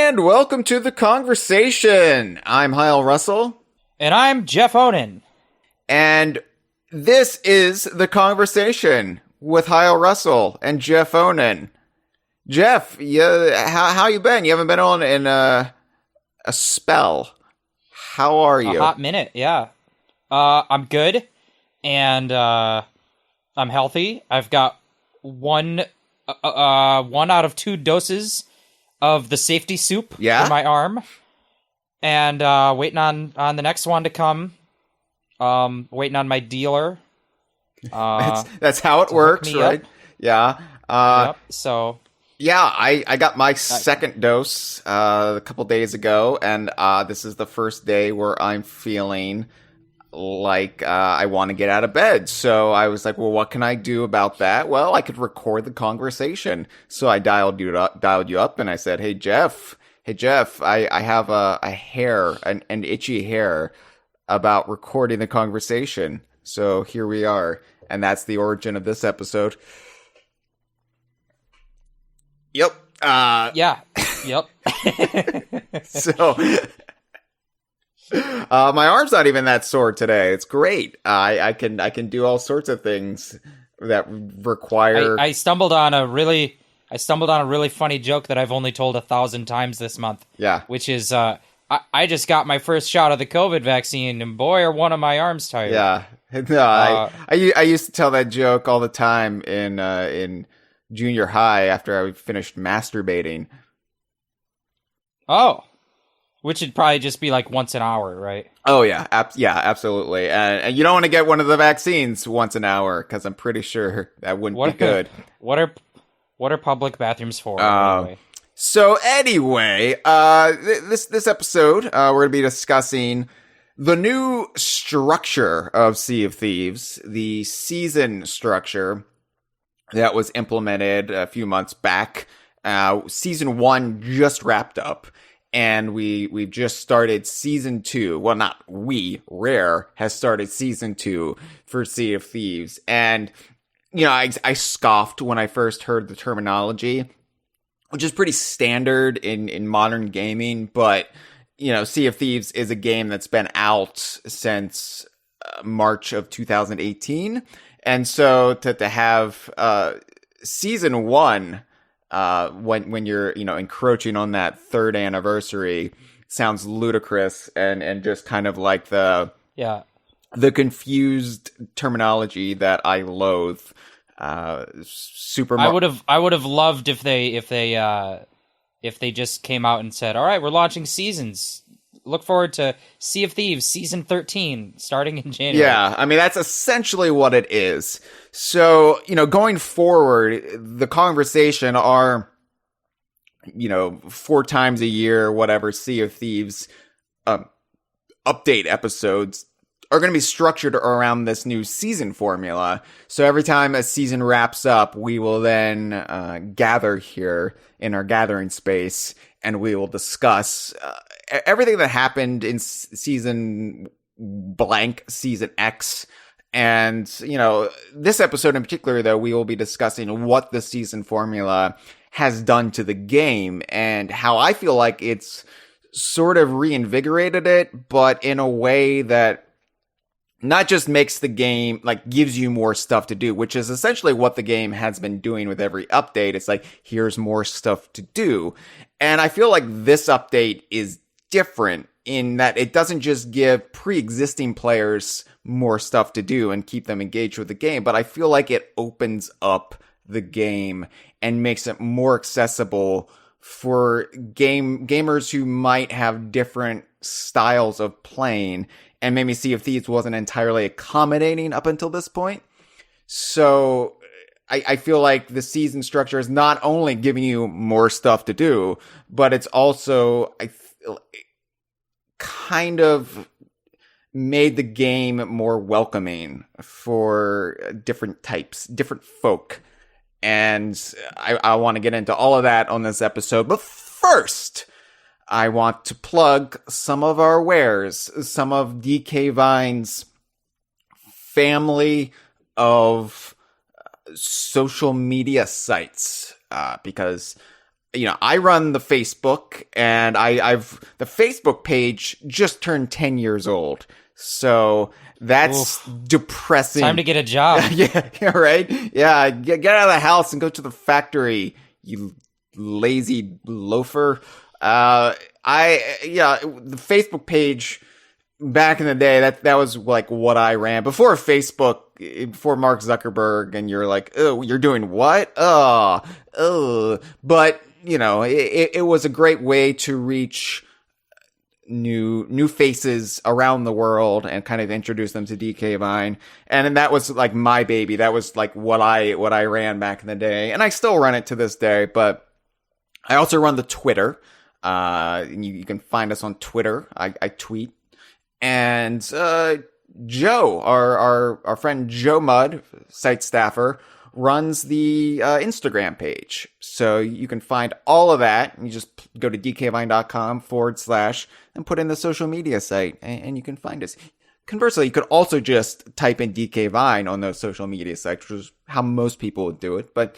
And welcome to the Kongversation. I'm Hyle Russell. And I'm Jeff Onan. And this is the Kongversation with Hyle Russell and Jeff Onan. Jeff, how you been? You haven't been on in a spell. How are you? A hot minute, yeah. I'm good, and I'm healthy. I've got one out of 2 doses of the safety soup in my arm, and waiting on the next one to come. Waiting on my dealer. That's how it works, right? Up. Yeah. Yep. So. Yeah, I got my second dose a couple days ago, and this is the first day where I'm feeling like I want to get out of bed. So I was like, well, what can I do about that? Well, I could record the conversation. So I dialed you up, and I said, hey, Jeff, I have an itchy hair about recording the conversation. So here we are, and that's the origin of this episode. Yep. Yeah. Yep. So, my arm's not even that sore today. It's great. I can do all sorts of things that require. I stumbled on a really funny joke that I've only told 1,000 times this month. Yeah. Which is, I just got my first shot of the COVID vaccine, and boy, are one of my arms tired. Yeah. No, I used to tell that joke all the time in junior high after I finished masturbating. Oh, which would probably just be like once an hour, right? Oh yeah, absolutely. And you don't want to get one of the vaccines once an hour because I'm pretty sure that wouldn't be good. What are public bathrooms for? Anyway? So anyway, this episode we're going to be discussing the new structure of Sea of Thieves, the season structure that was implemented a few months back. Season 1 just wrapped up, and we've just started season 2. Well, not we, Rare has started season 2 for Sea of Thieves. And, you know, I scoffed when I first heard the terminology, which is pretty standard in modern gaming. But, you know, Sea of Thieves is a game that's been out since March of 2018. And so to have season 1 when you're, you know, encroaching on that 3rd anniversary sounds ludicrous and just kind of like the confused terminology that I loathe. I would have loved if they just came out and said, all right, we're launching seasons. Look forward to Sea of Thieves Season 13 starting in January. Yeah, I mean, that's essentially what it is. So, you know, going forward, the conversation are, you know, 4 times a year, whatever, Sea of Thieves update episodes are going to be structured around this new season formula. So every time a season wraps up, we will then gather here in our gathering space, and we will discuss everything that happened in season blank, season X. And, you know, this episode in particular, though, we will be discussing what the season formula has done to the game and how I feel like it's sort of reinvigorated it, but in a way that not just makes the game, like, gives you more stuff to do, which is essentially what the game has been doing with every update. It's like, here's more stuff to do. And I feel like this update is different in that it doesn't just give pre-existing players more stuff to do and keep them engaged with the game, but I feel like it opens up the game and makes it more accessible for gamers who might have different styles of playing, and maybe Sea of Thieves wasn't entirely accommodating up until this point. So I feel like the season structure is not only giving you more stuff to do, but it's also kind of made the game more welcoming for different types, different folk. And I want to get into all of that on this episode. But first, I want to plug some of our wares, some of DK Vine's family of social media sites, because I run the Facebook, and the Facebook page just turned 10 years old. So that's depressing. Time to get a job. Yeah, right? Yeah, get out of the house and go to the factory, you lazy loafer. The Facebook page back in the day, that was like what I ran before Facebook, before Mark Zuckerberg, and you're like, oh, you're doing what? But it was a great way to reach new faces around the world and kind of introduce them to DK Vine. And that was like my baby. That was like what I ran back in the day, and I still run it to this day. But I also run the Twitter. You can find us on Twitter. I tweet. And Joe, our friend Joe Mudd, site staffer, runs the Instagram page. So you can find all of that. You just go to dkvine.com / and put in the social media site, and you can find us. Conversely, you could also just type in DK Vine on those social media sites, which is how most people would do it. But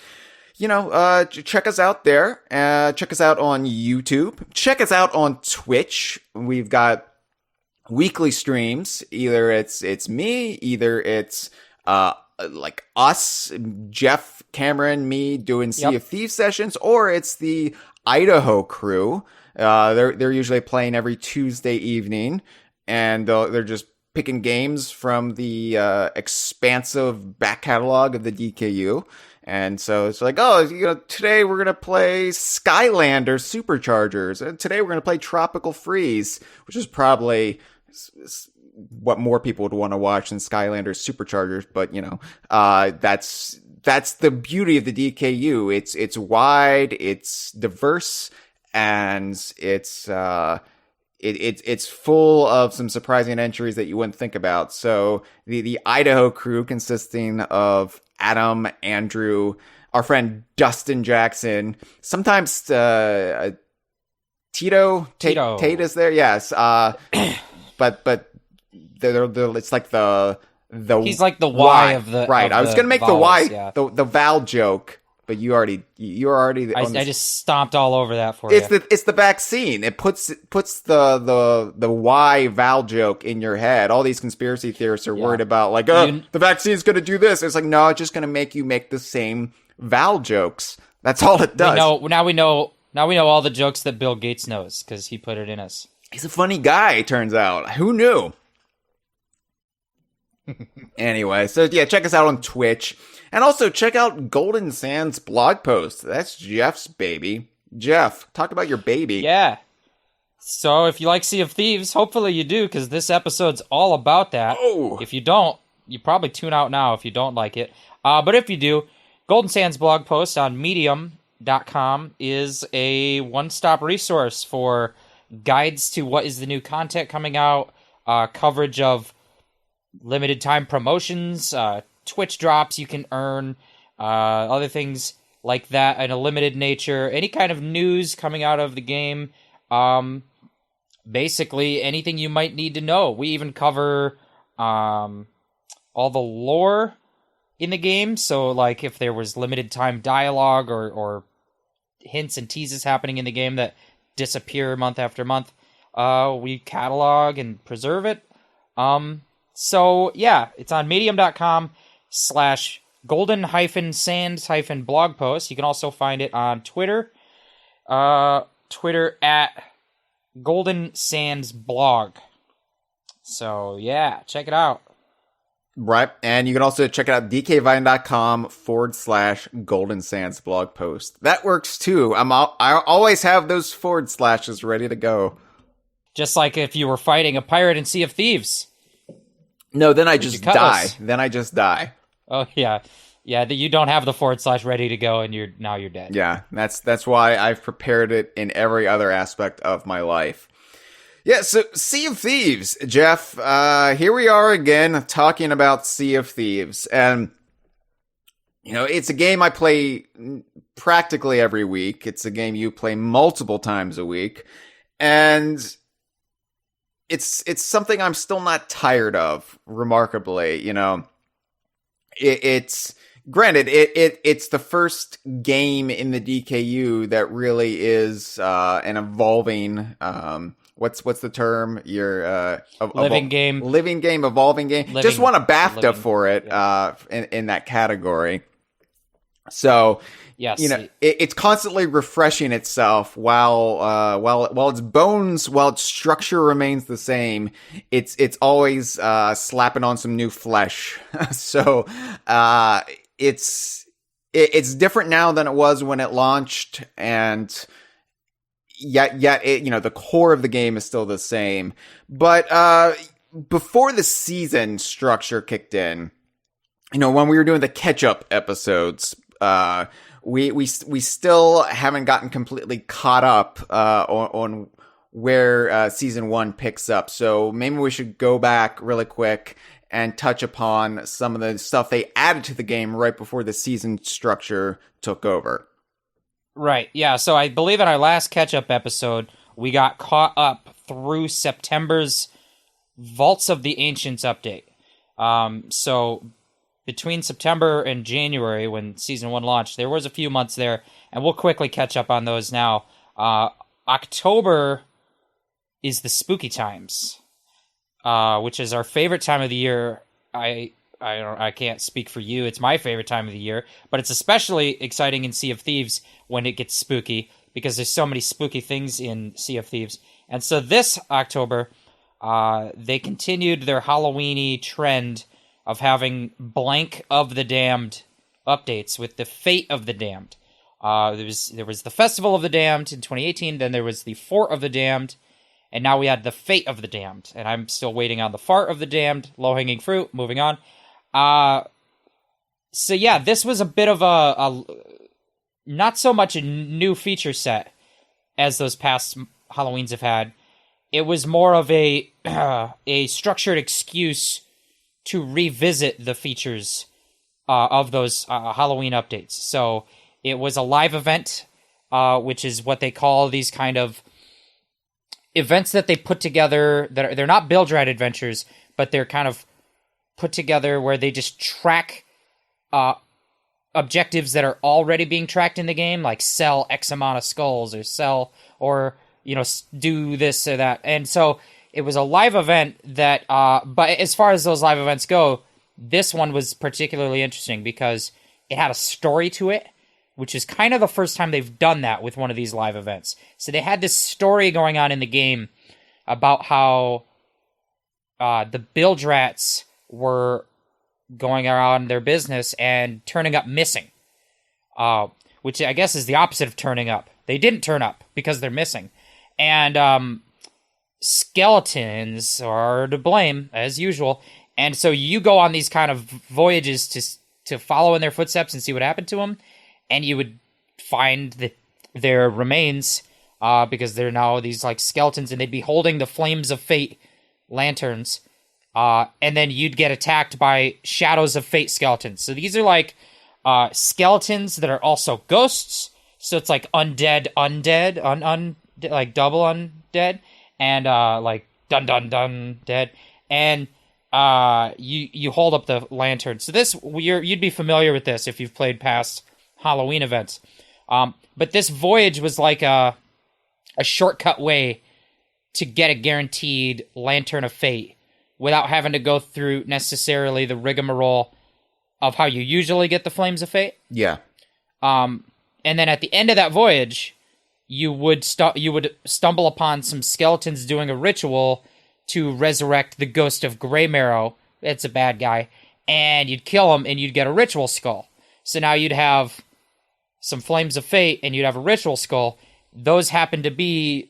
check us out there. Check us out on YouTube. Check us out on Twitch. We've got weekly streams. Either it's me, either it's like us, Jeff, Cameron, me doing Sea of Thieves sessions, or it's the Idaho Crew. They're usually playing every Tuesday evening, and they're just picking games from the expansive back catalog of the DKU. And so it's like, today we're going to play Skylander Superchargers. And today we're going to play Tropical Freeze, which is probably what more people would want to watch than Skylander Superchargers. But, that's the beauty of the DKU. It's wide, it's diverse, and it's full of some surprising entries that you wouldn't think about. So the Idaho Crew, consisting of Adam, Andrew, our friend Dustin Jackson, sometimes Tito Tate is there, yes. But they're it's like the he's like the Y of the right. Of I was gonna make vowels, the Y the Val joke, but you're already. I just stomped all over that for you. It's the vaccine. It puts the Y Val joke in your head. All these conspiracy theorists are worried about like, the vaccine's going to do this. It's like, no, it's just going to make you make the same Val jokes. That's all it does. Now we know all the jokes that Bill Gates knows because he put it in us. He's a funny guy, it turns out. Who knew? Anyway, so yeah, check us out on Twitch. And also check out Golden Sands blog post. That's Jeff's baby. Jeff, talk about your baby. Yeah. So if you like Sea of Thieves, hopefully you do, because this episode's all about that. Oh. If you don't, you probably tune out now if you don't like it. But if you do, Golden Sands blog post on medium.com is a one-stop resource for guides to what is the new content coming out, coverage of limited time promotions, Twitch drops you can earn, other things like that in a limited nature, any kind of news coming out of the game, basically anything you might need to know. We even cover all the lore in the game, so like if there was limited time dialogue or hints and teases happening in the game that disappear month after month, we catalog and preserve it. So yeah, it's on medium.com /golden-sands-blog post. You can also find it on Twitter. Twitter at Golden Sands Blog. So yeah, check it out. Right. And you can also check it out dkvine.com /Golden Sands blog post. That works too. I always have those / ready to go. Just like if you were fighting a pirate in Sea of Thieves. No, then I just die. Oh yeah. Yeah, you don't have the / ready to go and you're dead. Yeah, that's why I've prepared it in every other aspect of my life. Yeah, so Sea of Thieves, Jeff, here we are again talking about Sea of Thieves. And, it's a game I play practically every week. It's a game you play multiple times a week. And it's something I'm still not tired of, remarkably. It's Granted, it's the first game in the DKU that really is an evolving what's the term? Living game. Living game, evolving game. Just won a BAFTA for it in that category. So yes, it's constantly refreshing itself while its structure remains the same. It's always slapping on some new flesh. So it's different now than it was when it launched, and yet it, the core of the game is still the same. But before the season structure kicked in, when we were doing the catch-up episodes, we still haven't gotten completely caught up on where season 1 picks up. So maybe we should go back really quick and touch upon some of the stuff they added to the game right before the season structure took over. Right, yeah, so I believe in our last catch-up episode, we got caught up through September's Vaults of the Ancients update. So between September and January, when Season 1 launched, there was a few months there, and we'll quickly catch up on those now. October is the spooky times, which is our favorite time of the year. I can't speak for you. It's my favorite time of the year, but it's especially exciting in Sea of Thieves when it gets spooky, because there's so many spooky things in Sea of Thieves. And so this October, they continued their Halloween-y trend of having Blank of the Damned updates with the Fate of the Damned. There was the Festival of the Damned in 2018, then there was the Fort of the Damned, and now we had the Fate of the Damned. And I'm still waiting on the Fart of the Damned, low-hanging fruit, moving on. So yeah, this was a bit of a not so much a new feature set as those past Halloweens have had. It was more of a structured excuse to revisit the features of those Halloween updates. So it was a live event, which is what they call these kind of events that they put together. They're not Build Rat adventures, but they're kind of put together where they just track objectives that are already being tracked in the game, like sell X amount of skulls or do this or that. And so it was a live event that, but as far as those live events go, this one was particularly interesting because it had a story to it, which is kind of the first time they've done that with one of these live events. So they had this story going on in the game about how the Bilge Rats were going around their business and turning up missing, which I guess is the opposite of turning up. They didn't turn up because they're missing. And skeletons are to blame, as usual. And so you go on these kind of voyages to follow in their footsteps and see what happened to them. And you would find their remains, because they're now these like skeletons, and they'd be holding the Flames of Fate lanterns. And then you'd get attacked by Shadows of Fate skeletons. So these are like skeletons that are also ghosts. So it's like undead, like double undead, and like dun dead. And you hold up the lantern. So this you'd be familiar with this if you've played past Halloween events. But this voyage was like a shortcut way to get a guaranteed Lantern of Fate without having to go through necessarily the rigmarole of how you usually get the Flames of Fate. Yeah. And then at the end of that voyage, you would stumble upon some skeletons doing a ritual to resurrect the ghost of Grey Marrow. It's a bad guy. And you'd kill him, and you'd get a ritual skull. So now you'd have some Flames of Fate, and you'd have a ritual skull. Those happen to be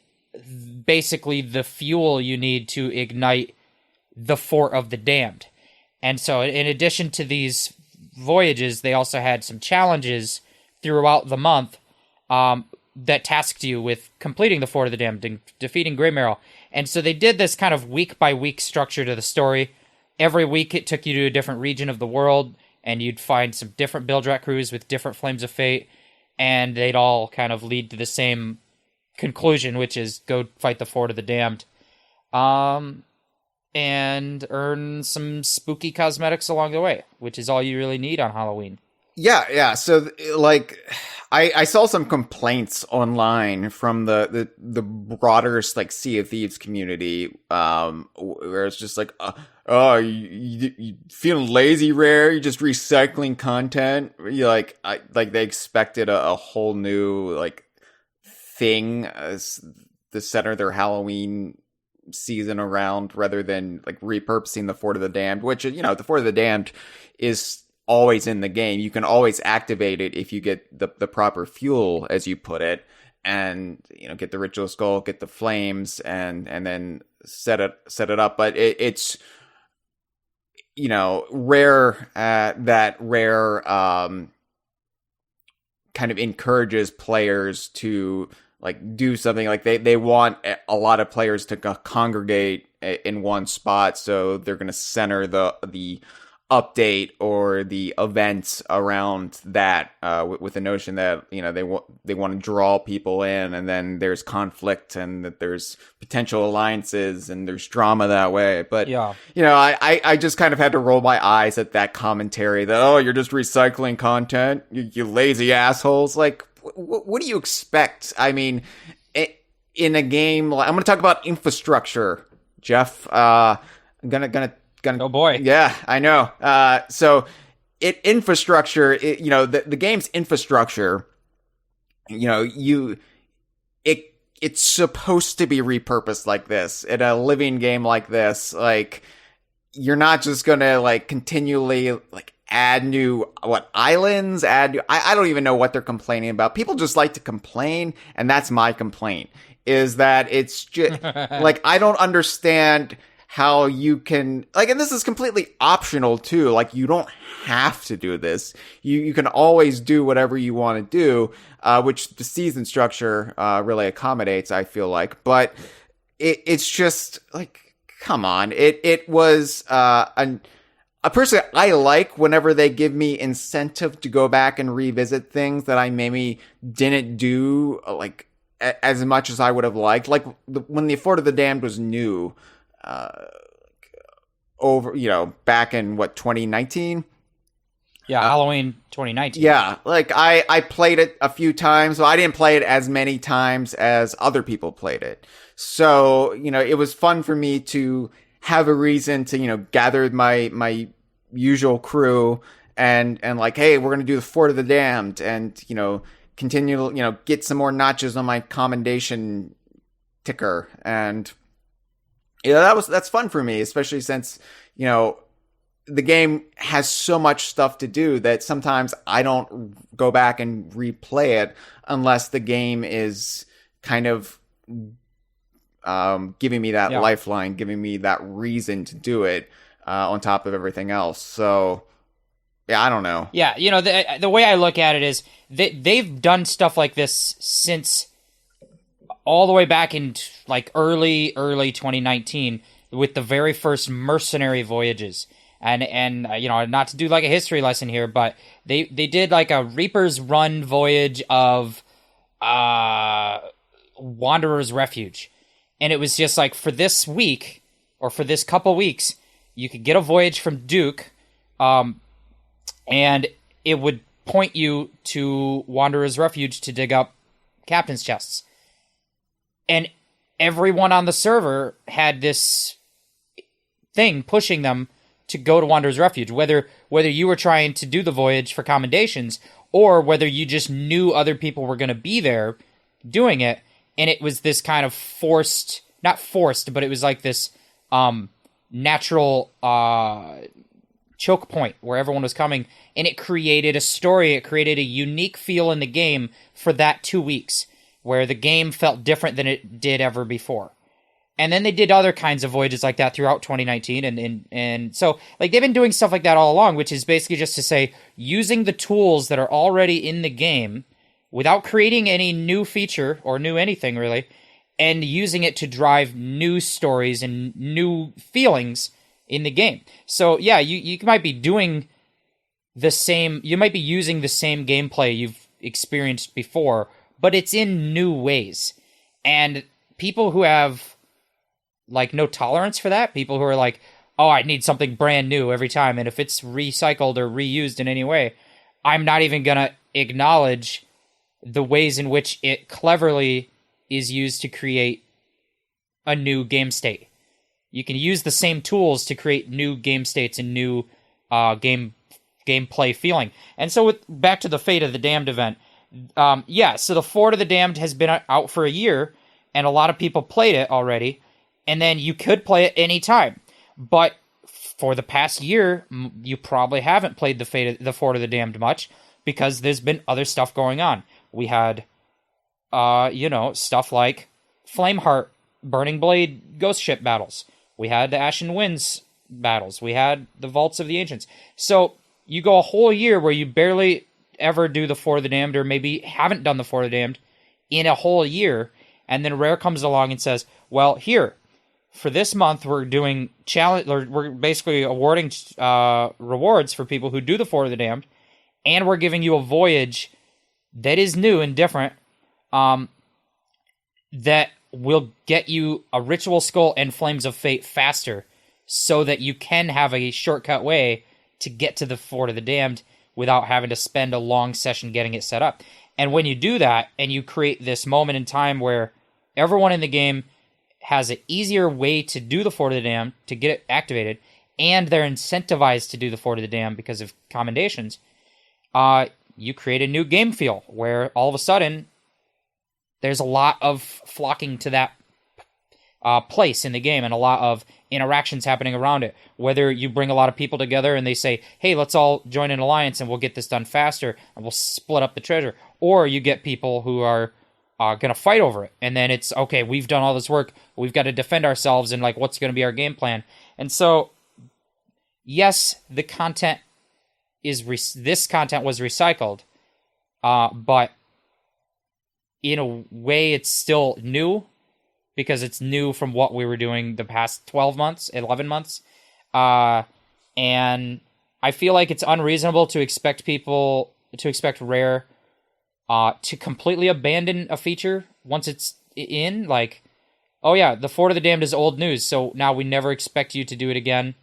basically the fuel you need to ignite the Fort of the Damned. And so in addition to these voyages, they also had some challenges throughout the month that tasked you with completing the Fort of the Damned and defeating Grey Marrow. And so they did this kind of week-by-week structure to the story. Every week it took you to a different region of the world, and you'd find some different Bilge Rat crews with different Flames of Fate, and they'd all kind of lead to the same conclusion, which is go fight the Fort of the Damned. And earn some spooky cosmetics along the way, which is all you really need on Halloween. Yeah. So, like, I saw some complaints online from the broader like Sea of Thieves community, where it's just like, oh, you feeling lazy, Rare? You're just recycling content. You like they expected a whole new like thing as the center of their Halloween season around, rather than like repurposing the Fort of the Damned, which, the Fort of the Damned is always in the game. You can always activate it if you get the proper fuel, as you put it, and get the ritual skull, get the flames, and then set it up. But it's rare, that Rare kind of encourages players to like do something. Like they want a lot of players to congregate in one spot, so they're going to center the update or the events around that, with the notion that they want to draw people in, and then there's conflict, and that there's potential alliances, and there's drama that way. But Yeah. I just kind of had to roll my eyes at that commentary that, oh, you're just recycling content, you lazy assholes. Like, what do you expect? I mean, in a game, I'm going to talk about infrastructure, Jeff. I'm gonna. Oh boy. Yeah, I know. So infrastructure, the game's infrastructure, it's supposed to be repurposed like this in a living game like this. Like, you're not just gonna like continually like add new islands, I don't even know what they're complaining about. People just like to complain, and that's my complaint, is that it's just like, I don't understand how you can, like, and this is completely optional too. Like, you don't have to do this. You can always do whatever you want to do, which the season structure really accommodates, I feel like. But it's just like, come on. It was personally, I like whenever they give me incentive to go back and revisit things that I maybe didn't do like as much as I would have liked. Like when the Fort of the Damned was new. Back in 2019? Yeah, Halloween 2019. Yeah, like I played it a few times, so I didn't play it as many times as other people played it. So, it was fun for me to have a reason to, gather my usual crew and like, hey, we're going to do the Fort of the Damned, and, continue, get some more notches on my commendation ticker. And that's fun for me, especially since, the game has so much stuff to do that sometimes I don't go back and replay it unless the game is kind of giving me that lifeline, giving me that reason to do it, on top of everything else. So, yeah, I don't know. Yeah, the way I look at it is they've done stuff like this since all the way back in like early 2019 with the very first mercenary voyages. And not to do like a history lesson here, but they did like a Reaper's Run voyage of Wanderer's Refuge. And it was just like, for this week or for this couple weeks, you could get a voyage from Duke, and it would point you to Wanderer's Refuge to dig up captain's chests. And everyone on the server had this thing pushing them to go to Wanderer's Refuge, whether you were trying to do the voyage for commendations or whether you just knew other people were going to be there doing it. And it was this kind of not forced, but it was like this natural choke point where everyone was coming, and it created a story. It created a unique feel in the game for that 2 weeks, where the game felt different than it did ever before. And then they did other kinds of voyages like that throughout 2019. And so, like, they've been doing stuff like that all along, which is basically just to say, using the tools that are already in the game without creating any new feature or new anything, really, and using it to drive new stories and new feelings in the game. So, yeah, you might be doing the same, you might be using the same gameplay you've experienced before, but it's in new ways. And people who have like no tolerance for that, people who are like, oh, I need something brand new every time, and if it's recycled or reused in any way, I'm not even going to acknowledge the ways in which it cleverly is used to create a new game state. You can use the same tools to create new game states and new gameplay feeling. And so back to the Fate of the Damned event. So the Fort of the Damned has been out for a year, and a lot of people played it already, and then you could play it anytime. But for the past year, you probably haven't played the Fort of the Damned much, because there's been other stuff going on. We had, stuff like Flameheart, Burning Blade, Ghost Ship battles. We had the Ashen Winds battles. We had the Vaults of the Ancients. So you go a whole year where you barely ever do the Fort of the Damned, or maybe haven't done the Fort of the Damned in a whole year, and then Rare comes along and says, well, here, for this month, we're doing challenge, or we're basically awarding rewards for people who do the Fort of the Damned, and we're giving you a voyage that is new and different, that will get you a Ritual Skull and Flames of Fate faster, so that you can have a shortcut way to get to the Fort of the Damned without having to spend a long session getting it set up. And when you do that, and you create this moment in time where everyone in the game has an easier way to do the Fort of the Damned, to get it activated, and they're incentivized to do the Fort of the Damned because of commendations, you create a new game feel, where all of a sudden, there's a lot of flocking to that place in the game, and a lot of interactions happening around it. Whether you bring a lot of people together and they say, hey, let's all join an alliance and we'll get this done faster and we'll split up the treasure. Or you get people who are going to fight over it. And then it's, okay, we've done all this work. We've got to defend ourselves, and like, what's going to be our game plan? And so, yes, the content this content was recycled, but in a way it's still new, because it's new from what we were doing the past 12 months, 11 months. And I feel like it's unreasonable to expect Rare to completely abandon a feature once it's in. Like, oh yeah, the Fort of the Damned is old news, so now we never expect you to do it again.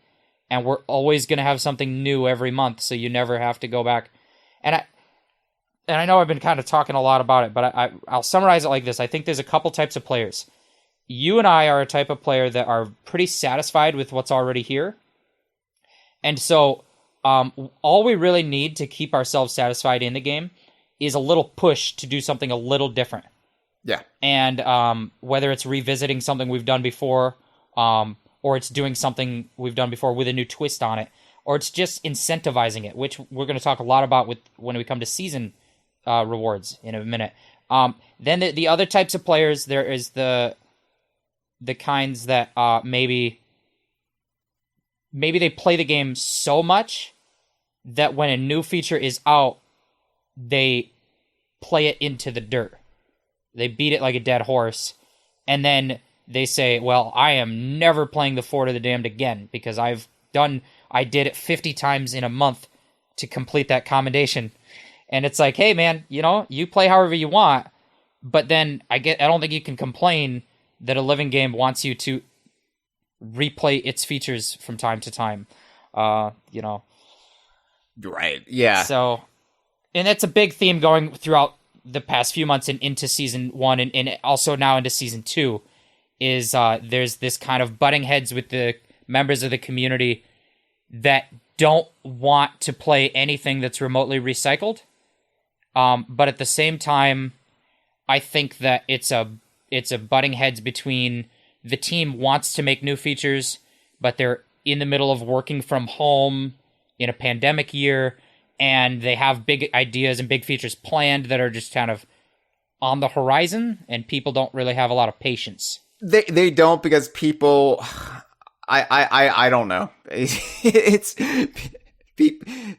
And we're always going to have something new every month, so you never have to go back. And I know I've been kind of talking a lot about it, but I'll summarize it like this. I think there's a couple types of players. You and I are a type of player that are pretty satisfied with what's already here. And so all we really need to keep ourselves satisfied in the game is a little push to do something a little different. Yeah. And whether it's revisiting something we've done before, or it's doing something we've done before with a new twist on it, or it's just incentivizing it, which we're going to talk a lot about when we come to season rewards in a minute. Then the other types of players, there is the kinds that maybe they play the game so much that when a new feature is out, they play it into the dirt. They beat it like a dead horse, and then they say, well, I am never playing the Fort of the Damned again, because I did it 50 times in a month to complete that commendation. And it's like, hey man, you play however you want, but then I don't think you can complain that a living game wants you to replay its features from time to time. Right, yeah. So, and that's a big theme going throughout the past few months and into season 1 and also now into season 2, is there's this kind of butting heads with the members of the community that don't want to play anything that's remotely recycled. But at the same time, I think that it's a butting heads between the team wants to make new features, but they're in the middle of working from home in a pandemic year, and they have big ideas and big features planned that are just kind of on the horizon, and people don't really have a lot of patience. They don't, because people, I don't know. It's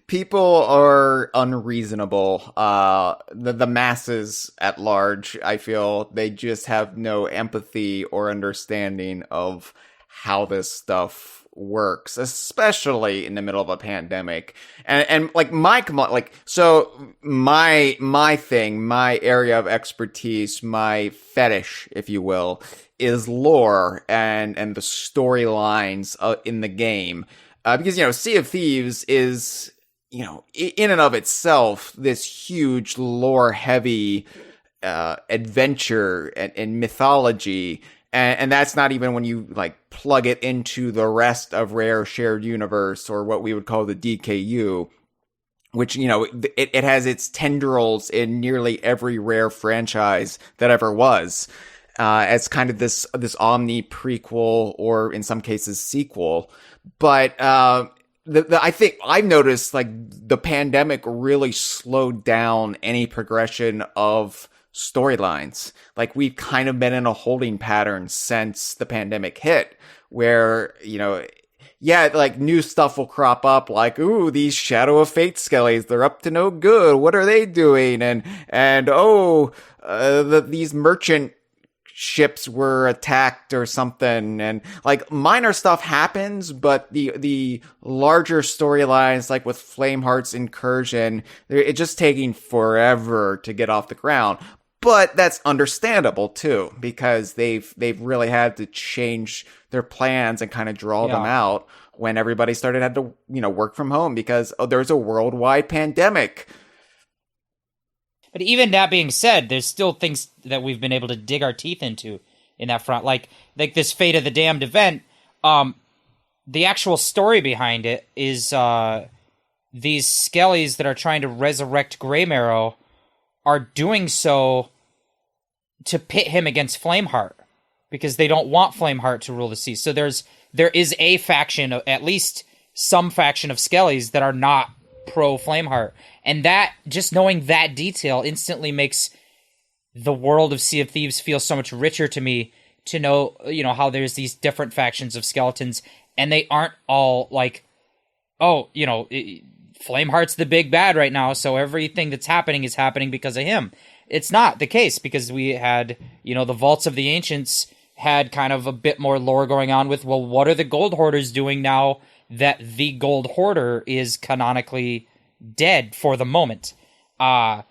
people are unreasonable. The masses at large, I feel, they just have no empathy or understanding of how this stuff works, especially in the middle of a pandemic. And like my thing, my area of expertise, my fetish, if you will, is lore and the storylines in the game. Because, Sea of Thieves is in and of itself, this huge lore heavy adventure and mythology. And that's not even when you like plug it into the rest of Rare Shared Universe, or what we would call the DKU, which, it has its tendrils in nearly every Rare franchise that ever was, as kind of this omni prequel, or in some cases sequel. But, I think I've noticed like the pandemic really slowed down any progression of storylines. Like, we've kind of been in a holding pattern since the pandemic hit, where, like new stuff will crop up, like, ooh, these Shadow of Fate skellies, they're up to no good. What are they doing? And these merchant ships were attacked or something. And like minor stuff happens, but the larger storylines, like with Flameheart's incursion, it's just taking forever to get off the ground. But that's understandable too, because they've really had to change their plans and kind of draw them out when everybody had to, work from home because there's a worldwide pandemic. But even that being said, there's still things that we've been able to dig our teeth into in that front, like this Fate of the Damned event. The actual story behind it is these Skellies that are trying to resurrect Greymarrow are doing so to pit him against Flameheart, because they don't want Flameheart to rule the seas. So there is a faction, at least some faction of Skellies, that are not pro Flameheart. And that, just knowing that detail instantly makes the world of Sea of Thieves feel so much richer to me, to know, how there's these different factions of skeletons, and they aren't all like, Flameheart's the big bad right now, so everything that's happening is happening because of him. It's not the case, because we had, the Vaults of the Ancients had kind of a bit more lore going on with, well, what are the Gold Hoarders doing now that the Gold Hoarder is canonically dead for the moment? And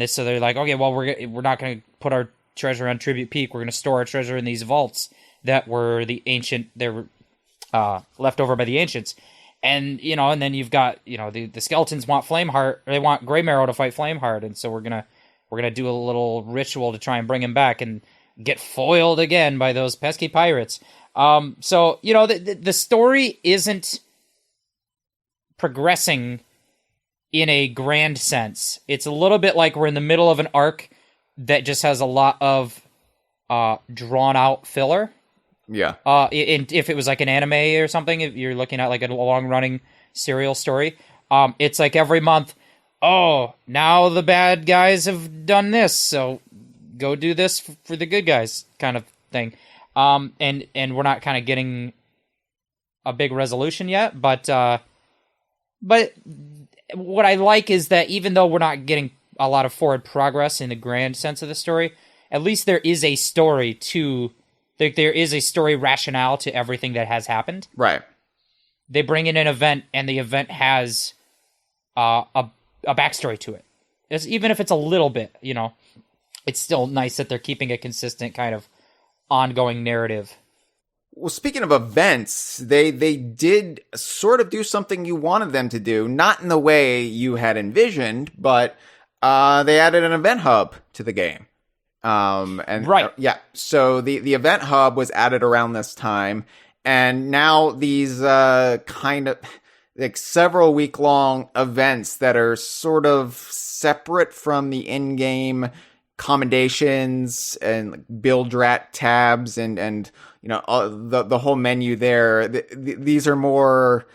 this, so they're like, okay, well, we're not going to put our treasure on Tribute Peak. We're going to store our treasure in these vaults that were they were left over by the Ancients. And, and then you've got, the skeletons want Flameheart, or they want Greymarrow to fight Flameheart, and so we're gonna do a little ritual to try and bring him back, and get foiled again by those pesky pirates. So, the story isn't progressing in a grand sense. It's a little bit like we're in the middle of an arc that just has a lot of drawn out filler. Yeah. If it was like an anime or something, if you're looking at like a long-running serial story, it's like every month, now the bad guys have done this, so go do this for the good guys, kind of thing. And we're not kind of getting a big resolution yet, but what I like is that even though we're not getting a lot of forward progress in the grand sense of the story, at least there is a story to... There is a story rationale to everything that has happened. Right. They bring in an event, and the event has a backstory to it. Even if it's a little bit, it's still nice that they're keeping a consistent kind of ongoing narrative. Well, speaking of events, they did sort of do something you wanted them to do, not in the way you had envisioned, but they added an event hub to the game. Right. So the event hub was added around this time, and now these kind of like several week-long events that are sort of separate from the in-game commendations and build rat tabs and the whole menu there. These are more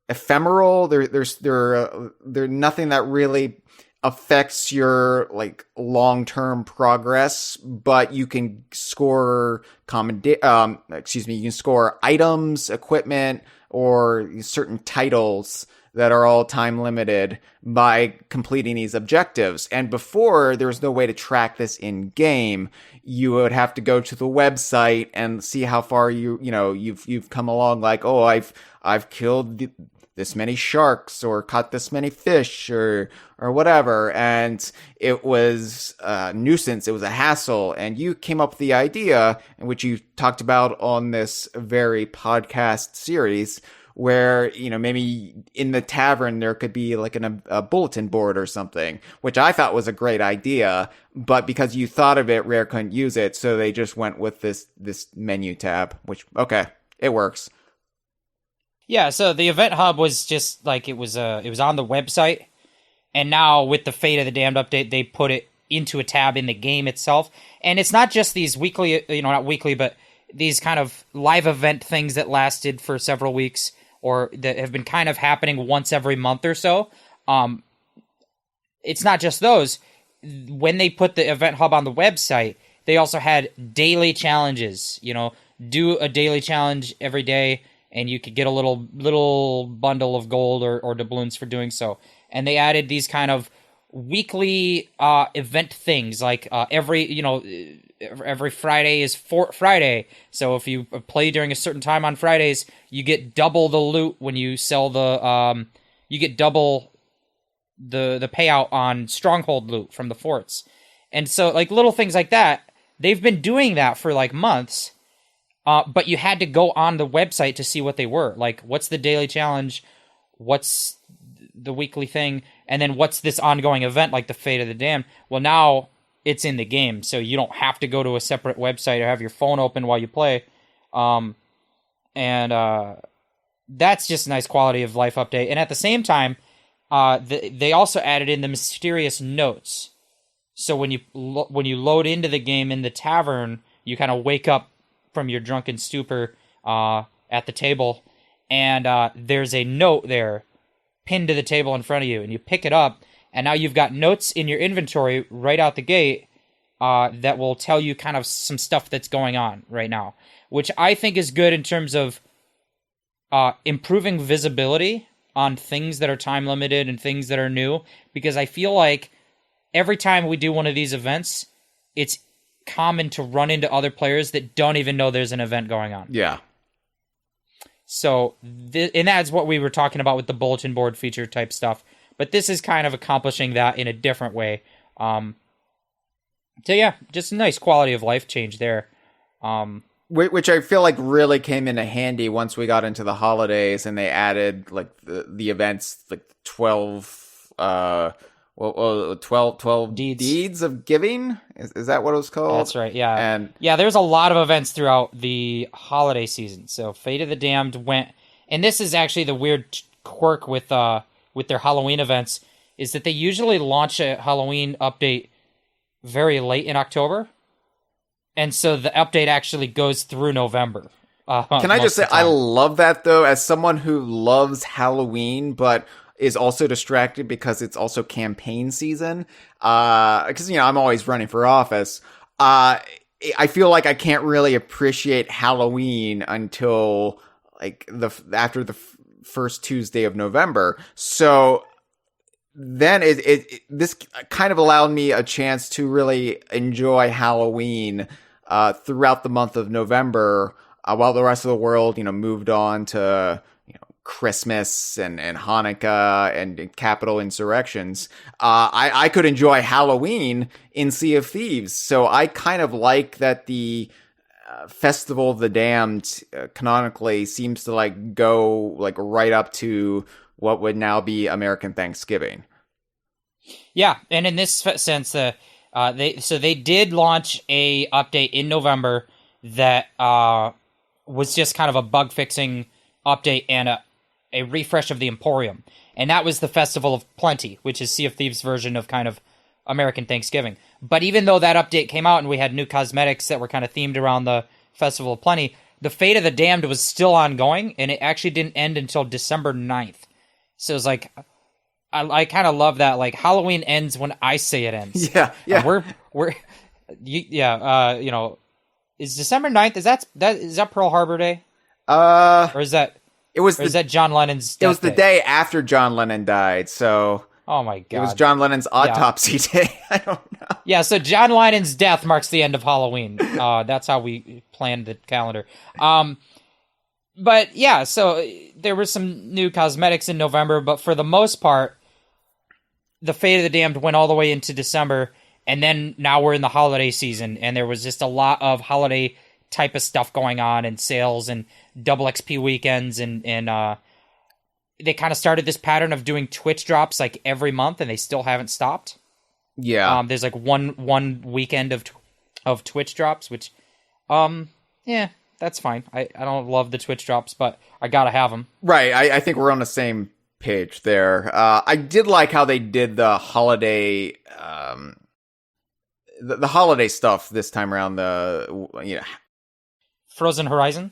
ephemeral. They're nothing that really affects your like long-term progress, but you can score you can score items, equipment, or certain titles that are all time limited by completing these objectives. And before, there was no way to track this in game. You would have to go to the website and see how far you've come along. Like, I've killed this many sharks or caught this many fish or whatever. And it was a nuisance. It was a hassle. And you came up with the idea, in which you talked about on this very podcast series, where, maybe in the tavern there could be like a bulletin board or something, which I thought was a great idea, but because you thought of it, Rare couldn't use it, so they just went with this menu tab, which, okay, it works. Yeah, so the event hub was just like it was on the website, and now with the Fate of the Damned update, they put it into a tab in the game itself. And it's not just these weekly, not weekly, but these kind of live event things that lasted for several weeks or that have been kind of happening once every month or so. It's not just those. When they put the event hub on the website, they also had daily challenges. Do a daily challenge every day, and you could get a little bundle of gold or doubloons for doing so. And they added these kind of weekly event things, like every Friday is Friday. So if you play during a certain time on Fridays, you get double the loot when you sell you get double the payout on stronghold loot from the forts. And so like little things like that, they've been doing that for like months. But you had to go on the website to see what they were. Like, what's the daily challenge? What's the weekly thing? And then what's this ongoing event like the Fate of the Damned? Well, now it's in the game, so you don't have to go to a separate website or have your phone open while you play. That's just a nice quality of life update. And at the same time, they also added in the mysterious notes. So when you load into the game in the tavern, you kind of wake up from your drunken stupor at the table, and there's a note there pinned to the table in front of you, and you pick it up, and now you've got notes in your inventory right out the gate that will tell you kind of some stuff that's going on right now, which I think is good in terms of improving visibility on things that are time limited and things that are new, because I feel like every time we do one of these events, it's common to run into other players that don't even know there's an event going on. Yeah. So, and that's what we were talking about with the bulletin board feature type stuff. But this is kind of accomplishing that in a different way. So yeah, just a nice quality of life change there. Which I feel like really came into handy once we got into the holidays and they added like the events, like 12 deeds of giving. Is that what it was called? That's right. Yeah. And yeah, there's a lot of events throughout the holiday season. So Fate of the Damned went, and this is actually the weird quirk with their Halloween events, is that they usually launch a Halloween update very late in October. And so the update actually goes through November. Can I just say, I love that, though, as someone who loves Halloween, but is also distracted because it's also campaign season. Because, I'm always running for office. I feel like I can't really appreciate Halloween until like after the first Tuesday of November. So then this kind of allowed me a chance to really enjoy Halloween throughout the month of November, while the rest of the world, moved on to Christmas and Hanukkah and capital insurrections. I could enjoy Halloween in Sea of Thieves. So I kind of like that the Festival of the Damned canonically seems to like go like right up to what would now be American Thanksgiving. Yeah, and in this sense, they did launch a update in November that was just kind of a bug fixing update and a refresh of the Emporium, and that was the Festival of Plenty, which is Sea of Thieves' version of kind of American Thanksgiving. But even though that update came out and we had new cosmetics that were kind of themed around the Festival of Plenty, the Fate of the Damned was still ongoing, and it actually didn't end until December 9th. So it's like, I kind of love that. Like, Halloween ends when I say it ends. Yeah. Is December 9th, is that Pearl Harbor Day? Or is that John Lennon's death It was the day after John Lennon died, so oh my god. It was John Lennon's autopsy day. I don't know. Yeah, so John Lennon's death marks the end of Halloween. That's how we planned the calendar. But yeah, so there were some new cosmetics in November, but for the most part, the Fate of the Damned went all the way into December, and then now we're in the holiday season, and there was just a lot of holiday type of stuff going on and sales, and double XP weekends, and they kind of started this pattern of doing Twitch drops like every month, and they still haven't stopped. Yeah. There's like one weekend of Twitch drops, which, yeah, that's fine. I don't love the Twitch drops, but I gotta have them. Right. I think we're on the same page there. I did like how they did the holiday, the holiday stuff this time around. Frozen Horizon?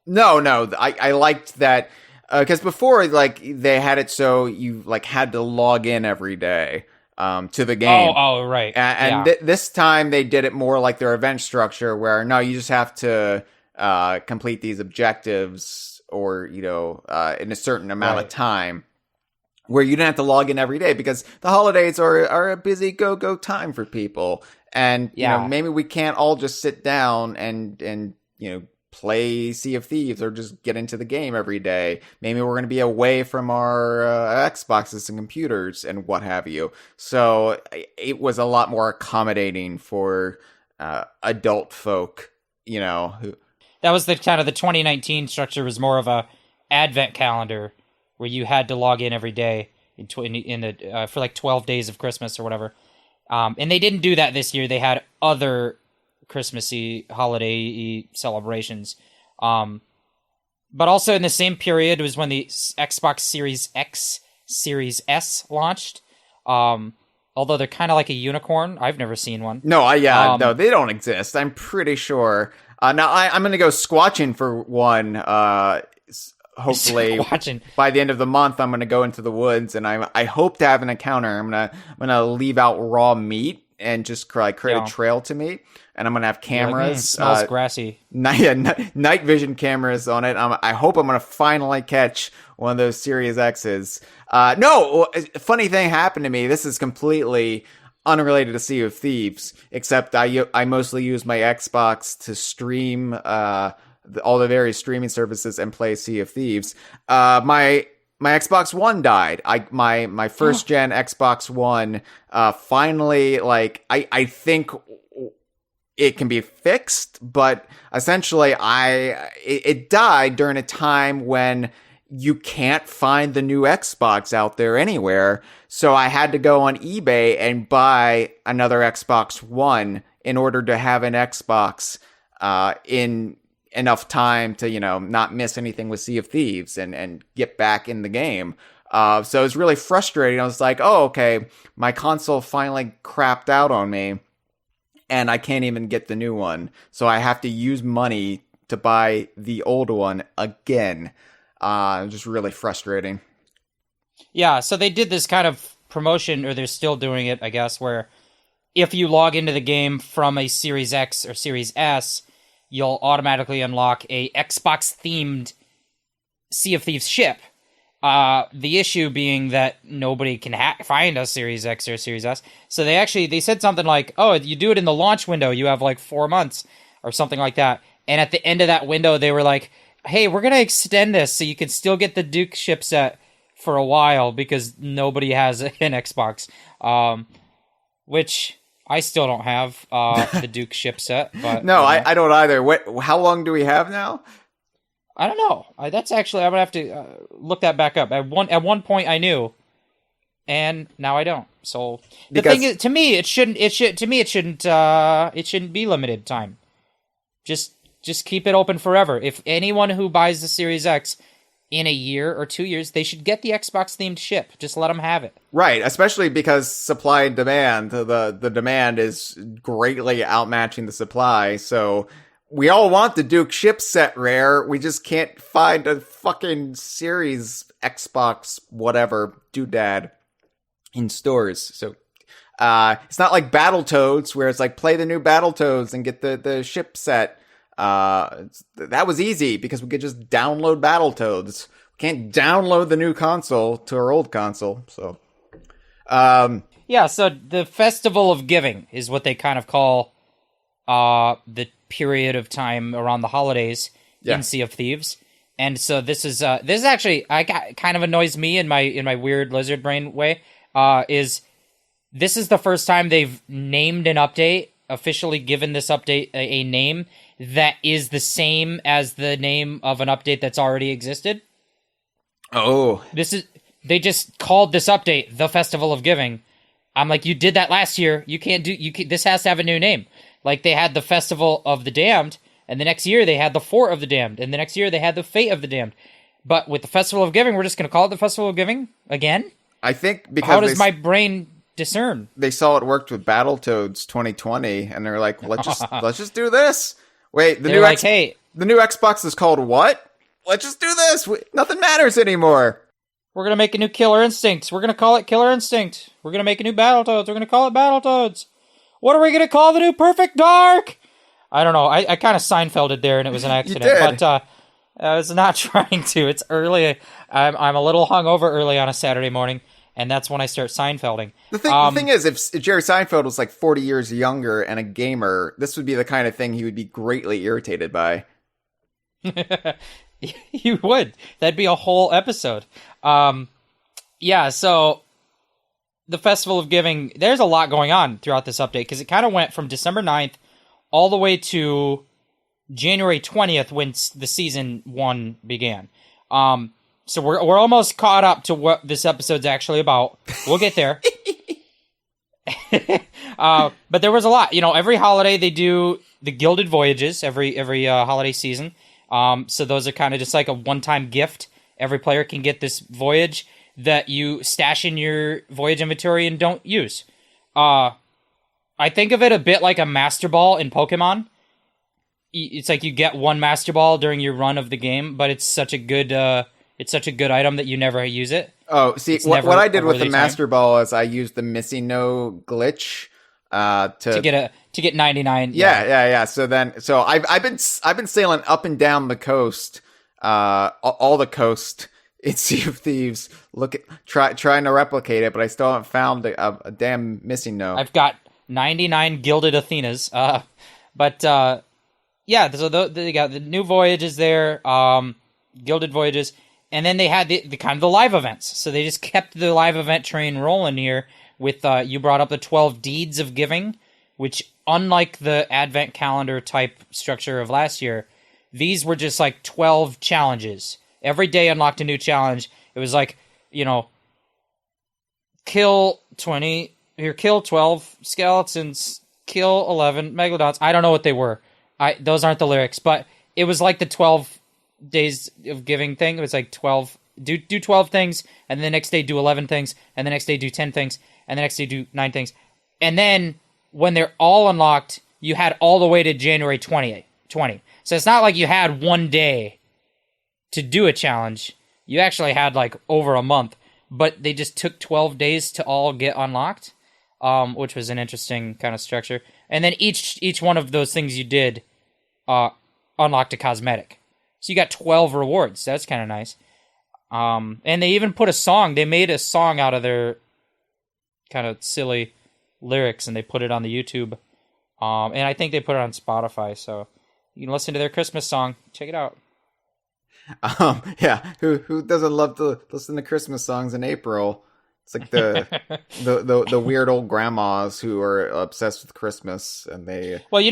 No. I liked that. Because before, like, they had it so you, like, had to log in every day to the game. Oh, right. And this time they did it more like their event structure, where, no, you just have to complete these objectives or, in a certain amount of time, where you didn't have to log in every day, because the holidays are a busy go time for people. And, maybe we can't all just sit down and play Sea of Thieves or just get into the game every day. Maybe we're going to be away from our Xboxes and computers and what have you. So it was a lot more accommodating for adult folk, who... That was the 2019 structure, was more of a advent calendar where you had to log in every day for like 12 days of Christmas or whatever. And they didn't do that this year. They had other Christmassy holiday celebrations, but also in the same period was when the Xbox Series X, Series S launched. Although they're kind of like a unicorn. I've never seen one. No, no, they don't exist. I'm pretty sure. Now I'm going to go squatching for one. Hopefully, by the end of the month, I'm going to go into the woods, and I hope to have an encounter. I'm gonna leave out raw meat and just create a trail to meet. And I'm going to have cameras. Smells grassy. Night vision cameras on it. I hope I'm going to finally catch one of those Series X's. No, a funny thing happened to me. This is completely unrelated to Sea of Thieves, except I mostly use my Xbox to stream all the various streaming services and play Sea of Thieves. My Xbox One died. My first gen Xbox One finally, like, I think it can be fixed, but essentially it died during a time when you can't find the new Xbox out there anywhere. So I had to go on eBay and buy another Xbox One in order to have an Xbox in enough time to, not miss anything with Sea of Thieves and get back in the game. So it was really frustrating. I was like, oh, okay, my console finally crapped out on me, and I can't even get the new one. So I have to use money to buy the old one again. Just really frustrating. Yeah, so they did this kind of promotion, or they're still doing it, I guess, where if you log into the game from a Series X or Series S, you'll automatically unlock a Xbox-themed Sea of Thieves ship. The issue being that nobody can find a Series X or Series S. So they said something like, oh, you do it in the launch window, you have like 4 months or something like that. And at the end of that window, they were like, hey, we're going to extend this so you can still get the Duke ship set for a while because nobody has an Xbox. Which I still don't have the Duke ship set. But no, I don't either. How long do we have now? I don't know. That's actually, I'm gonna have to look that back up. At one point I knew, and now I don't. So the thing is, to me, it shouldn't be limited time. Just keep it open forever. If anyone who buys the Series X in a year or 2 years, they should get the Xbox themed ship. Just let them have it. Right, especially because supply and demand. The demand is greatly outmatching the supply. So we all want the Duke ship set rare. We just can't find a fucking Series Xbox whatever doodad in stores. So it's not like Battletoads, where it's like play the new Battletoads and get the ship set. That was easy because we could just download Battletoads. We can't download the new console to our old console. So yeah, so the Festival of Giving is what they kind of call the period of time around the holidays in Sea of Thieves. And so this is actually kind of annoys me in my weird lizard brain way. Is this is the first time they've named an update, officially given this update a name, that is the same as the name of an update that's already existed. Oh. They just called this update the Festival of Giving. I'm like, you did that last year. This has to have a new name. Like, they had the Festival of the Damned, and the next year they had the Fort of the Damned, and the next year they had the Fate of the Damned. But with the Festival of Giving, we're just going to call it the Festival of Giving again? I think because how does my brain discern? They saw it worked with Battletoads 2020, and they're like, let's just do this. Wait, the new Xbox is called what? Let's just do this. Nothing matters anymore. We're going to make a new Killer Instinct. We're going to call it Killer Instinct. We're going to make a new Battletoads. We're going to call it Battletoads. What are we going to call the new Perfect Dark? I don't know. I kind of Seinfelded there, and it was an accident. But I was not trying to. It's early. I'm a little hungover early on a Saturday morning, and that's when I start Seinfelding. The thing is, if Jerry Seinfeld was like 40 years younger and a gamer, this would be the kind of thing he would be greatly irritated by. You would. That'd be a whole episode. Yeah, so the Festival of Giving, there's a lot going on throughout this update, because it kind of went from December 9th all the way to January 20th when the Season 1 began. So we're almost caught up to what this episode's actually about. We'll get there. But there was a lot. Every holiday they do the Gilded Voyages, every holiday season. So those are kind of just like a one-time gift. Every player can get this voyage that you stash in your voyage inventory and don't use. I think of it a bit like a Master Ball in Pokemon. It's like you get one Master Ball during your run of the game, but it's such a good item that you never use it. Oh, see, what I did with the Master Ball is I used the Missing No glitch to get 99. Yeah. So I've been sailing up and down the coast, all the coast in Sea of Thieves, trying to replicate it, but I still haven't found a damn Missing No. I've got 99 Gilded Athenas. Yeah, so they got the new voyages there, Gilded Voyages, and then they had the kind of the live events. So they just kept the live event train rolling here with, you brought up the 12 Deeds of Giving, which, unlike the Advent calendar type structure of last year, these were just like 12 challenges. Every day unlocked a new challenge. It was like, kill 12 skeletons, kill 11 megalodons. I don't know what they were. Those aren't the lyrics, but it was like the 12 days of giving thing. It was like 12, do 12 things, and the next day do 11 things, and the next day do 10 things, and the next day do 9 things. And then when they're all unlocked, you had all the way to January 20. So it's not like you had one day to do a challenge. You actually had like over a month, but they just took 12 days to all get unlocked, which was an interesting kind of structure. And then each one of those things you did unlocked a cosmetic. So you got 12 rewards. That's kind of nice. And they even put a song. They made a song out of their kind of silly lyrics, and they put it on the YouTube. And I think they put it on Spotify, so you can listen to their Christmas song. Check it out. Yeah. Who doesn't love to listen to Christmas songs in April? It's like the weird old grandmas who are obsessed with Christmas, and they. Well,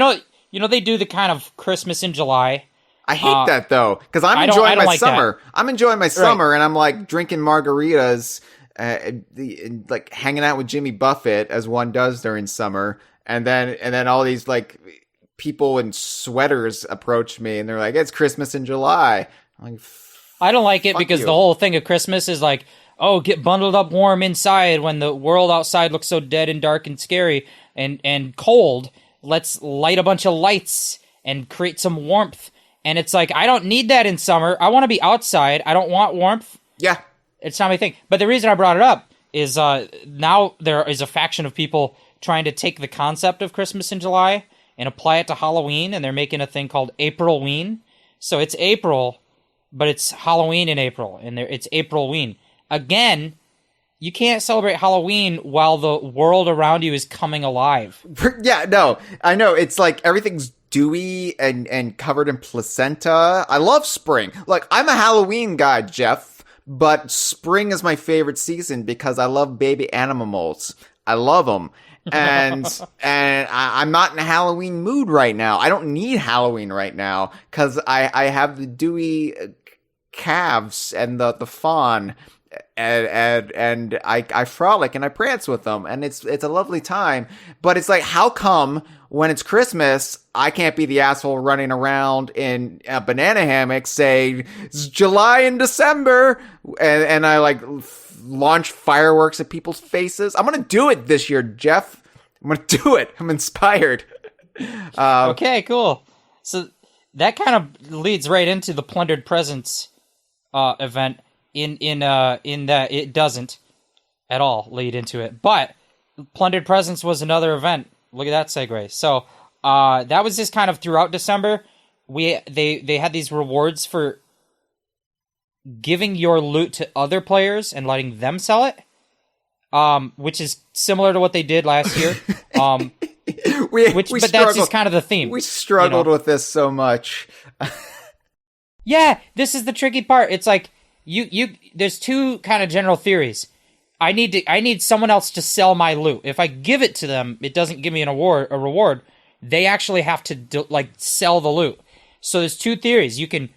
they do the kind of Christmas in July. I hate that though, because I'm enjoying my summer. I'm enjoying my summer, and I'm like drinking margaritas, like hanging out with Jimmy Buffett as one does during summer, and then all these like people in sweaters approach me, and they're like, "It's Christmas in July." I'm like, I don't like it because the whole thing of Christmas is like, oh, get bundled up warm inside when the world outside looks so dead and dark and scary and cold. Let's light a bunch of lights and create some warmth. And it's like, I don't need that in summer. I want to be outside. I don't want warmth. Yeah. It's not my thing. But the reason I brought it up is now there is a faction of people trying to take the concept of Christmas in July and apply it to Halloween, and they're making a thing called Aprilween. So it's April, but it's Halloween in April, and it's Aprilween. Again, you can't celebrate Halloween while the world around you is coming alive. Yeah, no, I know. It's like everything's dewy and covered in placenta. I love spring. Like, I'm a Halloween guy, Jeff, but spring is my favorite season because I love baby animals. I love them. And I'm not in a Halloween mood right now. I don't need Halloween right now because I have the dewy calves and the fawn, and I frolic and I prance with them, and it's a lovely time. But it's like, how come when it's Christmas I can't be the asshole running around in a banana hammock saying it's July and December, and I like launch fireworks at people's faces? I'm gonna do it this year, Jeff. I'm gonna do it. I'm inspired. Okay, cool. So that kind of leads right into the plundered presents event. In that it doesn't at all lead into it, but plundered presents was another event. Look at that segue. So that was just kind of throughout December. They had these rewards for giving your loot to other players and letting them sell it, which is similar to what they did last year. But that's just kind of the theme. We struggled with this so much. Yeah, this is the tricky part. It's like there's two kind of general theories. I need someone else to sell my loot. If I give it to them, it doesn't give me a reward. They actually have to sell the loot. So there's two theories. You can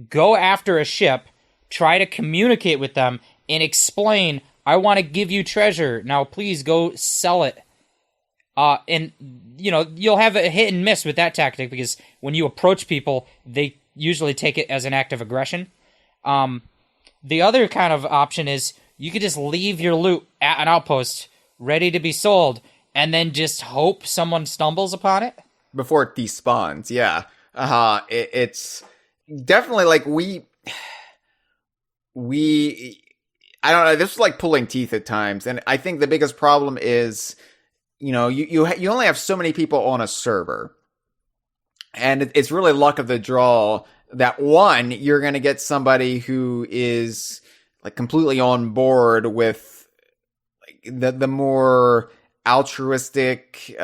go after a ship, try to communicate with them, and explain, I want to give you treasure. Now please go sell it. And you'll have a hit and miss with that tactic, because when you approach people, they usually take it as an act of aggression. The other kind of option is you could just leave your loot at an outpost ready to be sold and then just hope someone stumbles upon it before it despawns. Yeah. It's definitely like we I don't know, this is like pulling teeth at times, and I think the biggest problem is, you only have so many people on a server, and it's really luck of the draw that one, you're going to get somebody who is like completely on board with like the more altruistic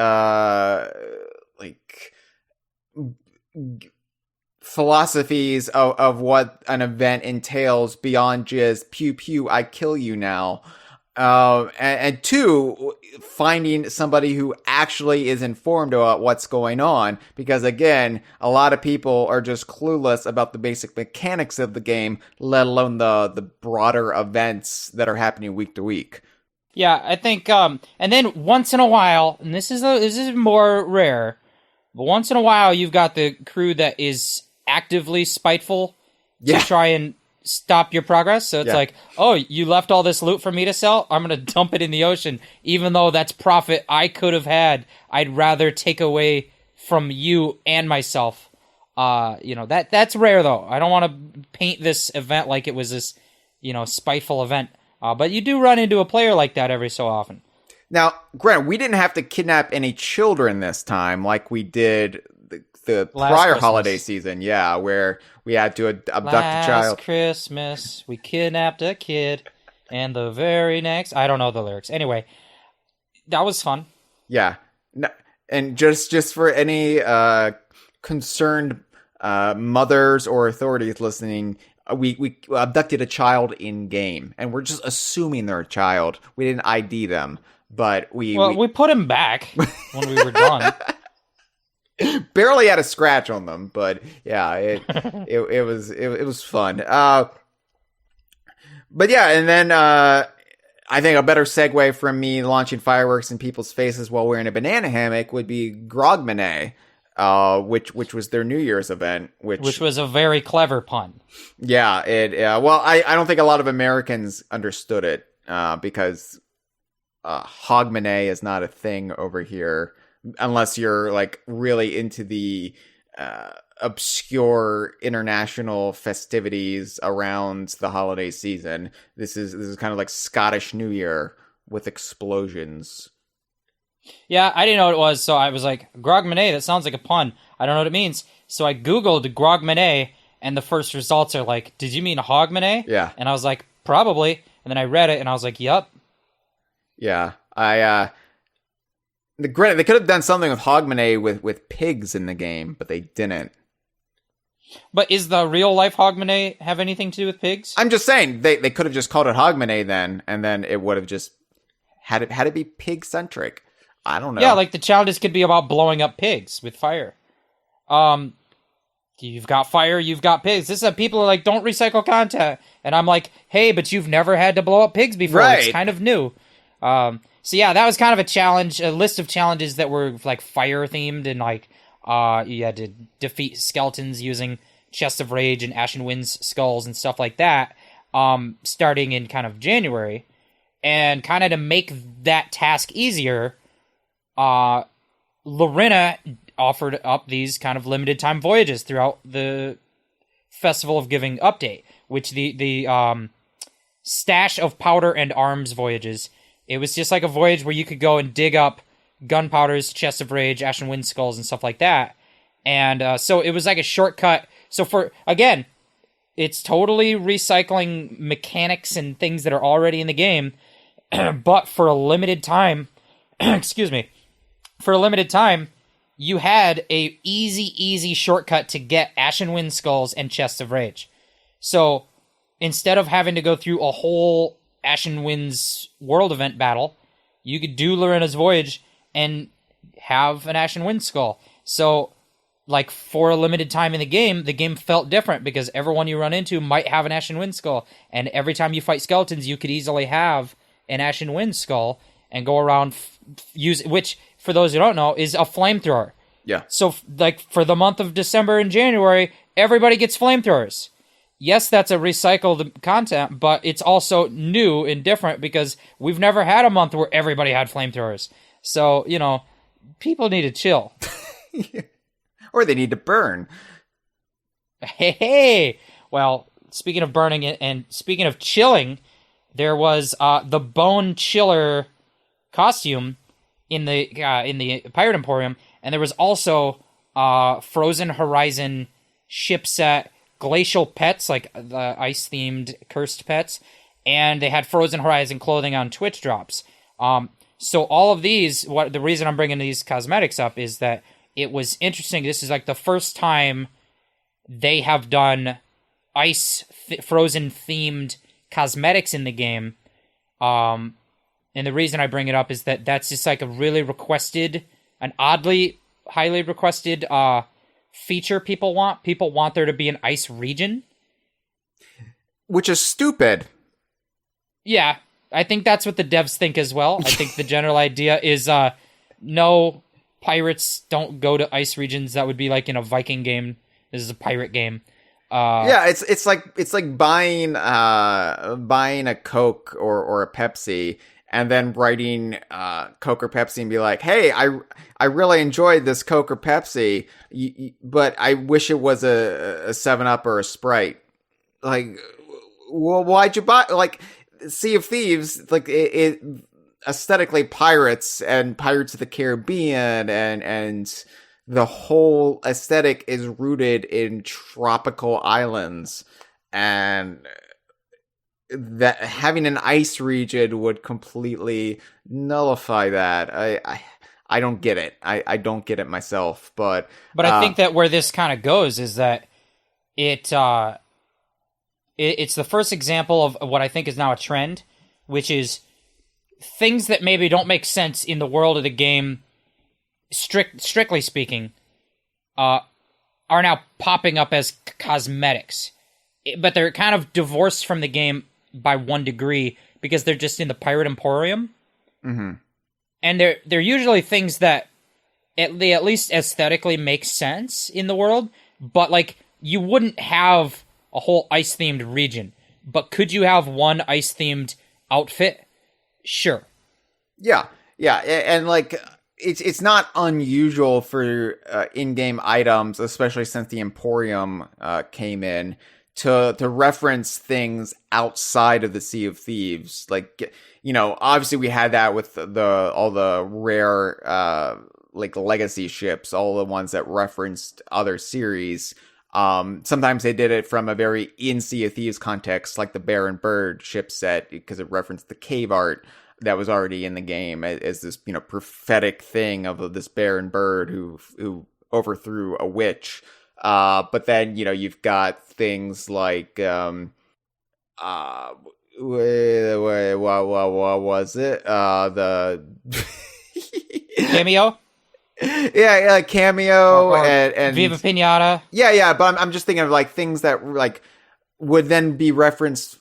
philosophies of what an event entails beyond just pew pew, I kill you now. And two, finding somebody who actually is informed about what's going on, because again, a lot of people are just clueless about the basic mechanics of the game, let alone the broader events that are happening week to week. Yeah, I think, and then once in a while, and this is more rare, but once in a while you've got the crew that is actively spiteful to try and stop your progress. So it's like, oh, you left all this loot for me to sell? I'm going to dump it in the ocean. Even though that's profit I could have had, I'd rather take away from you and myself. That's rare, though. I don't want to paint this event like it was this, spiteful event. But you do run into a player like that every so often. Now, Grant, we didn't have to kidnap any children this time like we did the prior holiday season, where we had to abduct a child. Last Christmas, we kidnapped a kid, and the very next... I don't know the lyrics. Anyway, that was fun. Yeah. No, and just for any concerned mothers or authorities listening, we abducted a child in-game, and we're just assuming they're a child. We didn't ID them, but we put him back when we were done. Barely had a scratch on them, but yeah, it was fun. But yeah, and then I think a better segue from me launching fireworks in people's faces while wearing a banana hammock would be Grogmanay, which was their New Year's event, which was a very clever pun. Yeah, well, I don't think a lot of Americans understood it because Hogmanay is not a thing over here. Unless you're like really into the obscure international festivities around the holiday season, this is kind of like Scottish New Year with explosions. Yeah, I didn't know what it was, so I was like, Grogmanay, that sounds like a pun. I don't know what it means. So I Googled Grogmanay, and the first results are like, did you mean Hogmanay? Yeah. And I was like, probably. And then I read it, and I was like, yup. Yeah, Granted, they could have done something with Hogmanay with pigs in the game, but they didn't. But is the real life Hogmanay have anything to do with pigs? I'm just saying they could have just called it Hogmanay then, and then it would have just had it be pig centric. I don't know. Yeah, like the challenges could be about blowing up pigs with fire. You've got fire, you've got pigs. This is people are like, don't recycle content, and I'm like, hey, but you've never had to blow up pigs before. Right. It's kind of new. So yeah, that was kind of a challenge, a list of challenges that were like fire themed, and like you had to defeat skeletons using Chest of Rage and Ashen Wind's skulls and stuff like that. Starting in kind of January, and kind of to make that task easier, Lorena offered up these kind of limited time voyages throughout the Festival of Giving update, which the stash of powder and arms voyages. It was just like a voyage where you could go and dig up gunpowders, Chest of Rage, Ashen Wind skulls, and stuff like that. And so it was like a shortcut. So again, it's totally recycling mechanics and things that are already in the game, but for a limited time, excuse me, for a limited time, you had a easy shortcut to get Ashen Wind skulls and Chest of Rage. So instead of having to go through a whole Ashen Wind's world event battle, you could do Lorena's voyage and have an Ashen Wind skull. So, like, for a limited time in the game felt different because everyone you run into might have an Ashen Wind skull, and every time you fight skeletons, you could easily have an Ashen Wind skull and go around use, which, for those who don't know, is a flamethrower. Yeah. So, like, for the month of December and January, everybody gets flamethrowers. Yes, that's a recycled content, but it's also new and different because we've never had a month where everybody had flamethrowers. So, you know, people need to chill. Or they need to burn. Hey! Well, speaking of burning and speaking of chilling, there was the Bone Chiller costume in the Pirate Emporium, and there was also Frozen Horizon ship set glacial pets, like the ice-themed cursed pets, and they had Frozen Horizon clothing on Twitch drops. So all of these, the reason I'm bringing these cosmetics up is that it was interesting. This is like the first time they have done frozen-themed cosmetics in the game. And the reason I bring it up is that that's just like a really requested, an oddly highly requested feature people want. People want there to be an ice region. Which is stupid. Yeah, I think that's what the devs think as well. I think the general idea is no, pirates don't go to ice regions. That would be like in a Viking game. This is a pirate game. Yeah, it's like buying a Coke or a Pepsi and then writing Coke or Pepsi and be like, hey, I really enjoyed this Coke or Pepsi, but I wish it was a 7-Up or a Sprite. Like, well, why'd you buy, like, Sea of Thieves, like, it aesthetically Pirates and Pirates of the Caribbean and the whole aesthetic is rooted in tropical islands, and that having an ice region would completely nullify that. I don't get it. I don't get it myself, but I think that where this kind of goes is that it's the first example of what I think is now a trend, which is things that maybe don't make sense in the world of the game, strictly speaking, are now popping up as cosmetics. But they're kind of divorced from the game by one degree because they're just in the Pirate Emporium. Mm-hmm. And they're usually things that at least aesthetically make sense in the world, but like you wouldn't have a whole ice-themed region. But could you have one ice-themed outfit? Sure. Yeah, and like it's not unusual for in-game items, especially since the Emporium came in, to reference things outside of the Sea of Thieves. Like, you know, obviously we had that with all the rare like legacy ships, all the ones that referenced other series. Sometimes they did it from a very in Sea of Thieves context, like the Bear and Bird ship set, because it referenced the cave art that was already in the game as this, you know, prophetic thing of this bear and bird who overthrew a witch. But then, you've got things like, wait, what was it? The Cameo? Yeah, Cameo Or and Viva Pinata? yeah, but I'm just thinking of like things that like would then be referenced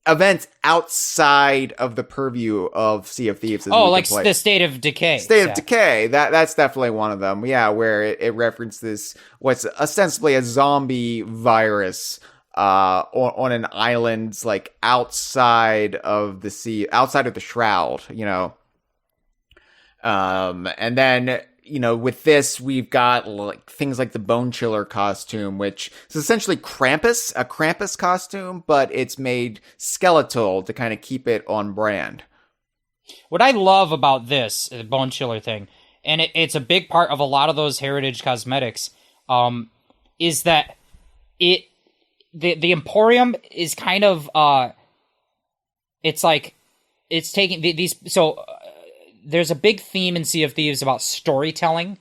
events outside of the purview of Sea of Thieves. Like the State of Decay. State of Decay. That's definitely one of them. Yeah, where it references what's ostensibly a zombie virus on an island like outside of the sea, outside of the Shroud. And then, with this, we've got like things like the Bone Chiller costume, which is essentially a Krampus costume, but it's made skeletal to kind of keep it on brand. What I love about this Bone Chiller thing, and it's a big part of a lot of those heritage cosmetics, is that the Emporium is kind of it's like it's taking these so. There's a big theme in Sea of Thieves about storytelling,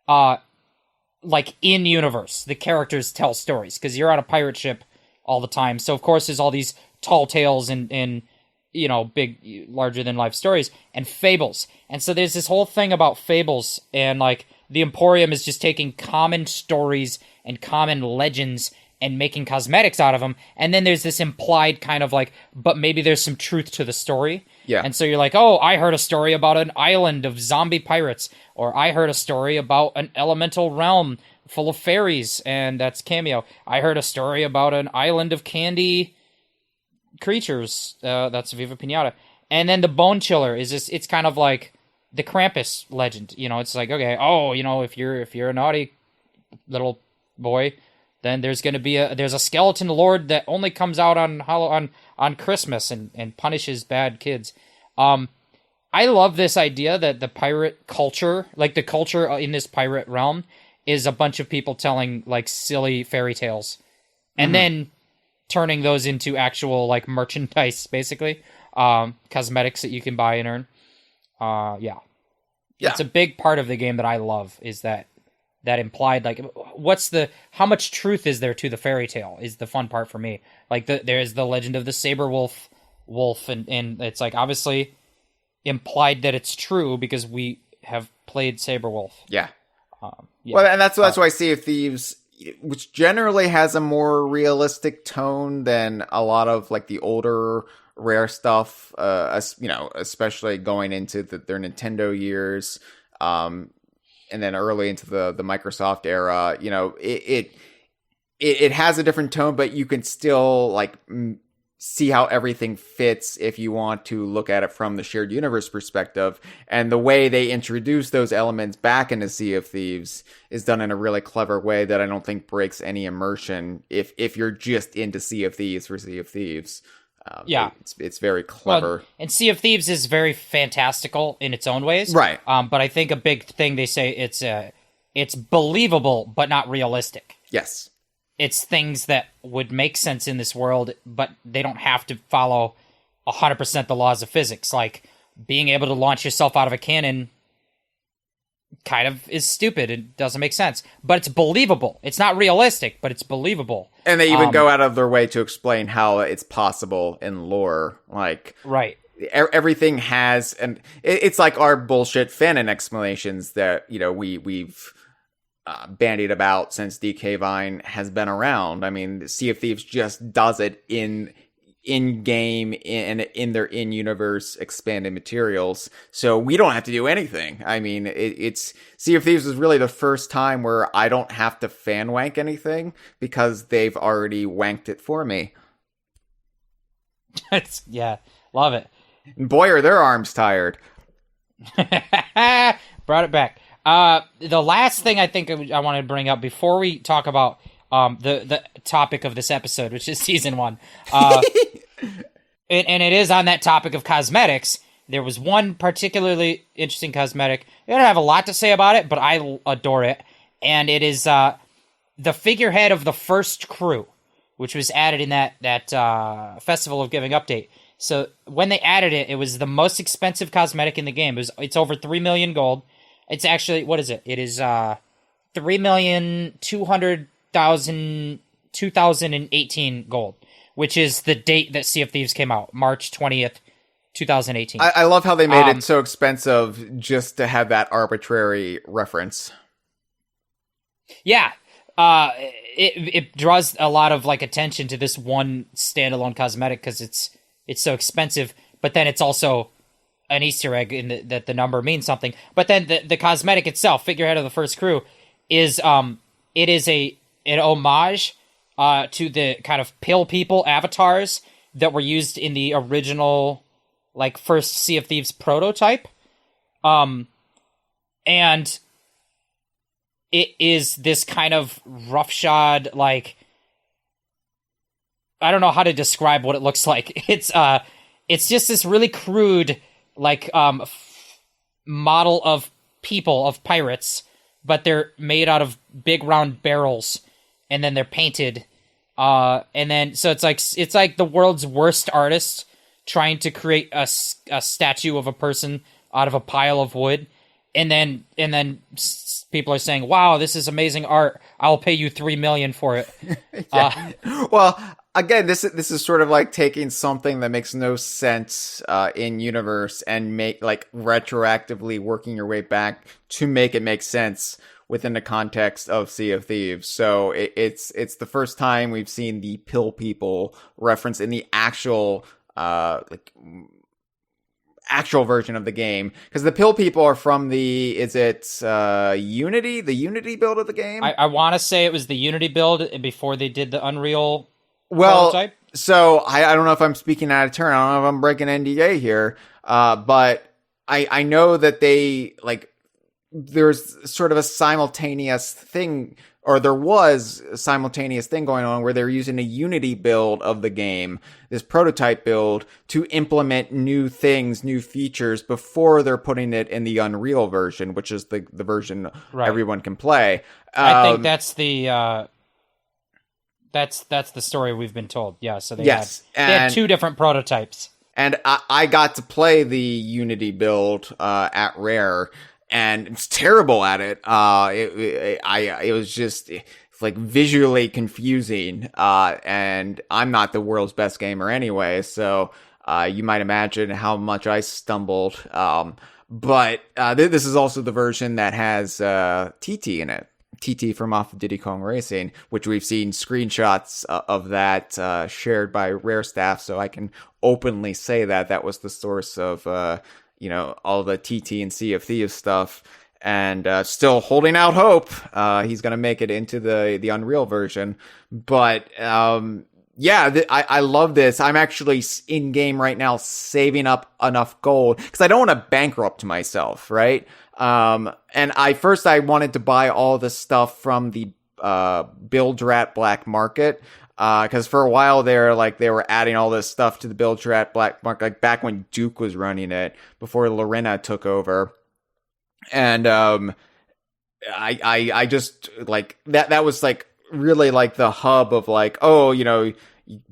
like in universe. The characters tell stories because you're on a pirate ship all the time. So of course there's all these tall tales and big, larger than life stories and fables. And so there's this whole thing about fables, and like the Emporium is just taking common stories and common legends and making cosmetics out of them. And then there's this implied kind of like, but maybe there's some truth to the story. Yeah. And so you're like, oh, I heard a story about an island of zombie pirates, or I heard a story about an elemental realm full of fairies, and that's Cameo. I heard a story about an island of candy creatures, that's Viva Pinata. And then the Bone Chiller is this, it's kind of like the Krampus legend. It's like, okay, if you're a naughty little boy, then there's going to be there's a skeleton lord that only comes out on Christmas and punishes bad kids. I love this idea that the pirate culture, like the culture in this pirate realm, is a bunch of people telling like silly fairy tales, and then turning those into actual like merchandise, basically, cosmetics that you can buy and earn. Yeah, it's a big part of the game that I love, is that implied, like, how much truth is there to the fairy tale is the fun part for me. Like there's the legend of the saber wolf, and it's like obviously implied that it's true because we have played saber wolf. Yeah. Well, and that's why Sea of Thieves, which generally has a more realistic tone than a lot of like the older Rare stuff, especially going into their Nintendo years, and then early into the Microsoft era. It has a different tone, but you can still like see how everything fits if you want to look at it from the shared universe perspective. And the way they introduce those elements back into Sea of Thieves is done in a really clever way that I don't think breaks any immersion if you're just into Sea of Thieves for Sea of Thieves. It's very clever. Well, and Sea of Thieves is very fantastical in its own ways. Right. But I think a big thing they say, it's believable but not realistic. Yes. It's things that would make sense in this world, but they don't have to follow 100% the laws of physics. Like, being able to launch yourself out of a cannon kind of is stupid. It doesn't make sense. But it's believable. It's not realistic, but it's believable. And they even go out of their way to explain how it's possible in lore. Like, right. Everything has... and it's like our bullshit fanon explanations that, we've... bandied about since DK Vine has been around. I mean, Sea of Thieves just does it in game and in their in-universe expanded materials, so we don't have to do anything. I mean, it's Sea of Thieves is really the first time where I don't have to fan wank anything because they've already wanked it for me. Love it. And boy, are their arms tired. Brought it back. The last thing I think I wanted to bring up before we talk about the topic of this episode, which is season 1, and it is on that topic of cosmetics. There was one particularly interesting cosmetic. I don't have a lot to say about it, but I adore it, and it is the figurehead of the first crew, which was added in that Festival of Giving update. So when they added it, it was the most expensive cosmetic in the game. It's over 3 million gold. It's actually, what is it? It is 3,200,000 2018 gold, which is the date that Sea of Thieves came out, March 20th, 2018. I love how they made it so expensive just to have that arbitrary reference. Yeah. It draws a lot of like attention to this one standalone cosmetic because it's so expensive, but then it's also an Easter egg in that the number means something. But then the cosmetic itself, Figurehead of the First Crew, is it is an homage to the kind of pill people avatars that were used in the original like first Sea of Thieves prototype. And it is this kind of roughshod, like, I don't know how to describe what it looks like. It's just this really crude, like, model of people, of pirates, but they're made out of big round barrels, and then they're painted. And then, so it's like the world's worst artist trying to create a statue of a person out of a pile of wood. And then people are saying, "Wow, this is amazing art. I'll pay you $3 million for it." Well, again, this is sort of like taking something that makes no sense in universe and make like retroactively working your way back to make it make sense within the context of Sea of Thieves. So it's the first time we've seen the pill people reference in the actual actual version of the game, because the pill people are from the Unity build of the game. I want to say it was the Unity build before they did the Unreal prototype. So I don't know if I'm speaking out of turn. I don't know if I'm breaking NDA here, but I know that they like there's sort of a simultaneous thing, or there was a simultaneous thing going on where they're using a Unity build of the game, this prototype build, to implement new things, new features before they're putting it in the Unreal version, which is the version everyone can play. I think that's the that's the story we've been told. Yeah, so they had two different prototypes. And I got to play the Unity build at Rare, and it's terrible at it. It was just like visually confusing. And I'm not the world's best gamer anyway, so you might imagine how much I stumbled. But this is also the version that has TT in it. TT from off of Diddy Kong Racing, which we've seen screenshots of that shared by Rare staff, so I can openly say that was the source of all the TT and Sea of Thieves stuff, and still holding out hope he's going to make it into the Unreal version. But I love this. I'm actually in game right now saving up enough gold because I don't want to bankrupt myself, right? And I wanted to buy all the stuff from the Bildrat Black Market, because for a while there, like, they were adding all this stuff to the Bildrat Black Market, like back when Duke was running it, before Lorena took over. And I just like that was like really like the hub of like, oh,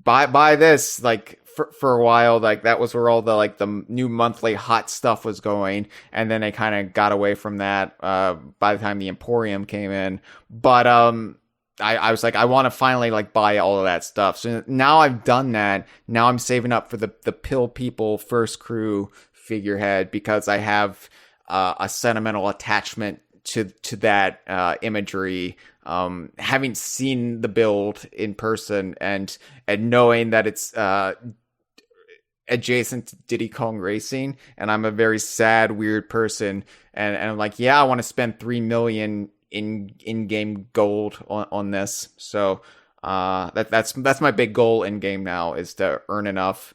buy this, like, for a while, like that was where all the like the new monthly hot stuff was going, and then they kind of got away from that by the time the Emporium came in. But I was like, I want to finally like buy all of that stuff. So now I've done that. Now I'm saving up for the Pill People First Crew figurehead, because I have a sentimental attachment to that imagery. Having seen the build in person and knowing that it's adjacent to Diddy Kong Racing, and I'm a very sad, weird person, and I'm like, yeah, I want to spend $3 million in-game gold on this. So that's my big goal in game now, is to earn enough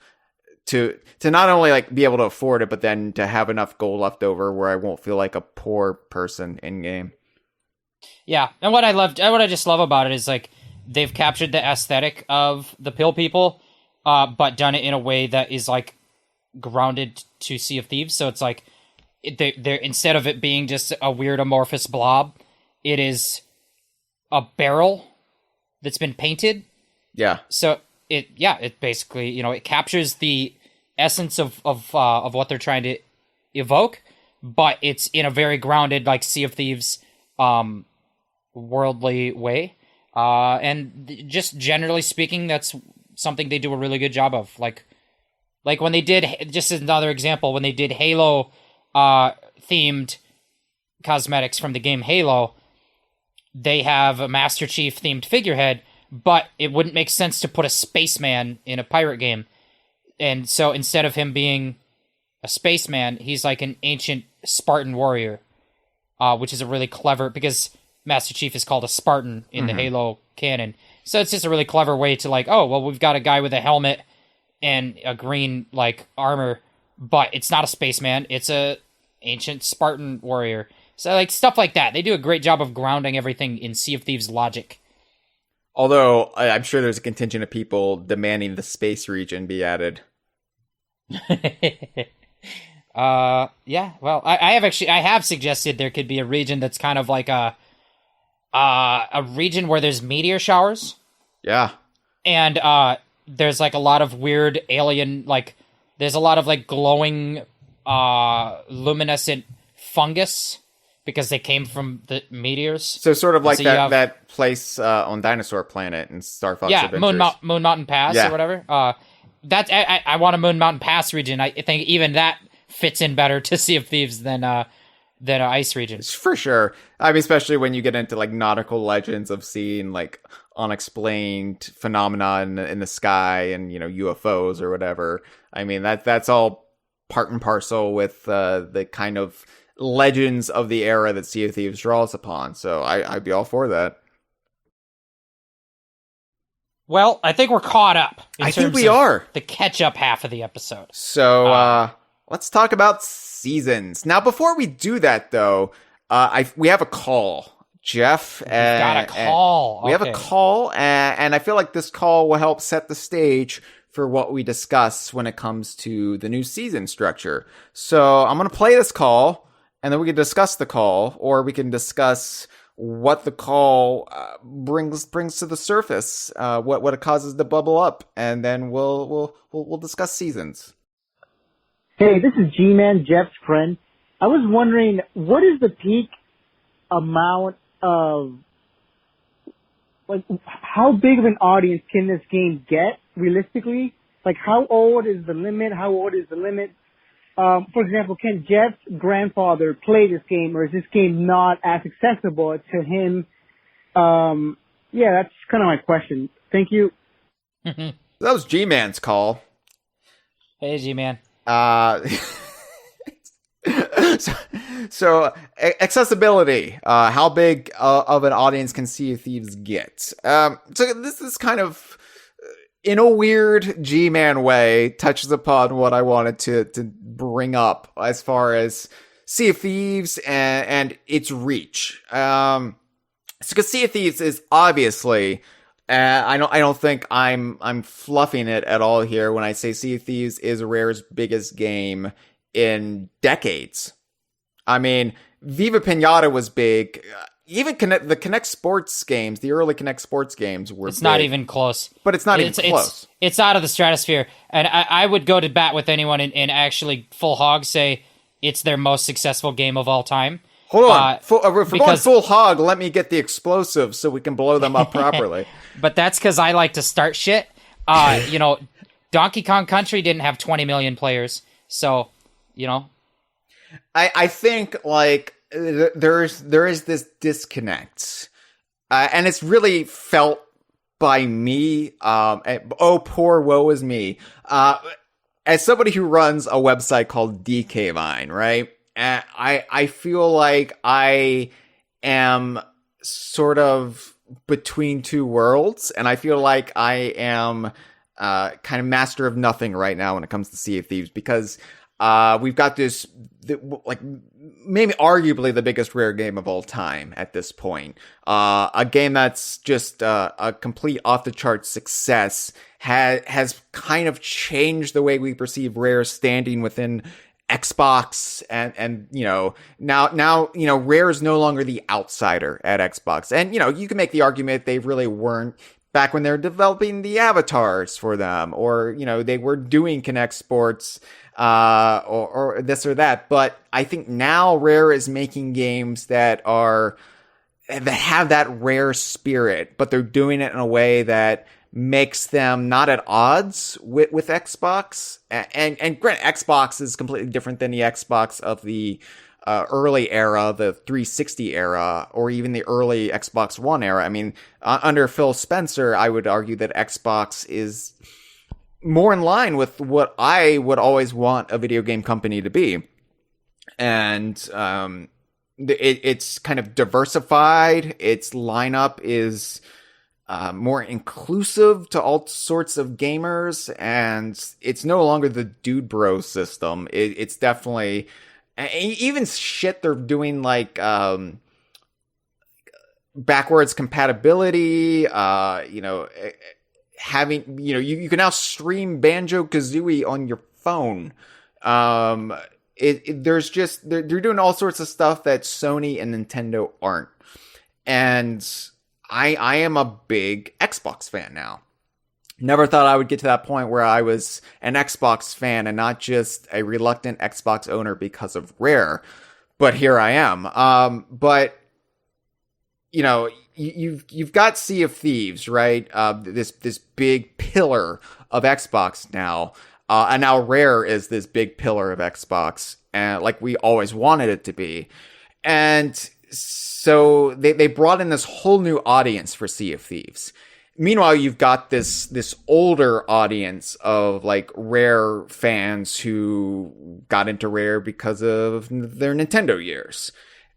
to not only like be able to afford it, but then to have enough gold left over where I won't feel like a poor person in game. Yeah, and what I just love about it is like they've captured the aesthetic of the Pill People, but done it in a way that is like grounded to Sea of Thieves. So it's like they're instead of it being just a weird amorphous blob, it is a barrel that's been painted. Yeah. So it basically, it captures the essence of what they're trying to evoke, but it's in a very grounded, like, Sea of Thieves worldly way. Just generally speaking, that's something they do a really good job of. Like when they did, just as another example, when they did Halo themed cosmetics from the game Halo, they have a Master Chief themed figurehead, but it wouldn't make sense to put a spaceman in a pirate game. And so instead of him being a spaceman, he's like an ancient Spartan warrior, which is a really clever, because Master Chief is called a Spartan in the Halo canon. So it's just a really clever way to like, oh, well, we've got a guy with a helmet and a green like armor, but it's not a spaceman, it's a ancient Spartan warrior. So like stuff like that. They do a great job of grounding everything in Sea of Thieves logic. Although I'm sure there's a contingent of people demanding the space region be added. Yeah, well, I have suggested there could be a region that's kind of like a region where there's meteor showers. Yeah. And there's like a lot of weird alien, like there's a lot of like glowing luminescent fungus because they came from the meteors. So sort of like that place on Dinosaur Planet in Star Fox Adventures. Moon Mountain Pass or whatever. I want a Moon Mountain Pass region. I think even that fits in better to Sea of Thieves than an ice region. For sure. I mean, especially when you get into like nautical legends of seeing like unexplained phenomena in the sky and, you know, UFOs or whatever. I mean, that's all part and parcel with the kind of legends of the era that Sea of Thieves draws upon. So I'd be all for that. Well, I think we're caught up. I think we are. The catch-up half of the episode. So let's talk about seasons. Now, before we do that, though, we have a call. Jeff. We've got a call. We have a call, and I feel like this call will help set the stage for what we discuss when it comes to the new season structure. So I'm going to play this call, and then we can discuss the call, or we can discuss what the call brings to the surface, what it causes to bubble up, and then we'll discuss seasons. Hey, this is G-Man, Jeff's friend. I was wondering, what is the peak amount of, like, how big of an audience can this game get, realistically? Like, how old is the limit? How old is the limit? For example, can Jeff's grandfather play this game, or is this game not as accessible to him? Yeah, that's kind of my question. Thank you. That was G-Man's call. Hey, G-Man. So accessibility. How big of an audience can Sea of Thieves get? So this is kind of, in a weird G-Man way, touches upon what I wanted to bring up as far as Sea of Thieves and its reach. Because Sea of Thieves is obviously, I don't think I'm fluffing it at all here when I say Sea of Thieves is Rare's biggest game in decades. I mean, Viva Pinata was big. Even the Kinect Sports games, the early Kinect Sports games were It's big. not even close. But it's not even close. It's out of the stratosphere. And I would go to bat with anyone and actually full hog say it's their most successful game of all time. Hold on. Going full hog, let me get the explosives so we can blow them up properly. But that's because I like to start shit. You know, Donkey Kong Country didn't have 20 million players. So, you know. I think, like, there is this disconnect. And it's really felt by me. Oh, poor woe is me. As somebody who runs a website called DK Vine, right? I feel like I am sort of between two worlds, and I feel like I am kind of master of nothing right now when it comes to Sea of Thieves, because we've got this, like, maybe arguably the biggest Rare game of all time at this point. A game that's just a complete off-the-charts success, has kind of changed the way we perceive Rare's standing within Xbox, and you know, now you know, Rare is no longer the outsider at Xbox. And you know, you can make the argument they really weren't back when they were developing the avatars for them, or you know, they were doing Kinect Sports or this or that. But I think now Rare is making games that are that have that rare spirit, but they're doing it in a way that makes them not at odds with Xbox. And granted, Xbox is completely different than the Xbox of the early era, the 360 era, or even the early Xbox One era. I mean, under Phil Spencer, I would argue that Xbox is more in line with what I would always want a video game company to be. And it's kind of diversified. Its lineup is more inclusive to all sorts of gamers, and it's no longer the dude bro system. It's definitely even shit they're doing like backwards compatibility. Having you can now stream Banjo-Kazooie on your phone. There's just they're doing all sorts of stuff that Sony and Nintendo aren't, and I am a big Xbox fan now. Never thought I would get to that point where I was an Xbox fan and not just a reluctant Xbox owner because of Rare, but here I am. But you've got Sea of Thieves, right? This big pillar of Xbox now. And now Rare is this big pillar of Xbox, and like we always wanted it to be. And so they brought in this whole new audience for Sea of Thieves. Meanwhile, you've got this older audience of like Rare fans who got into Rare because of their Nintendo years.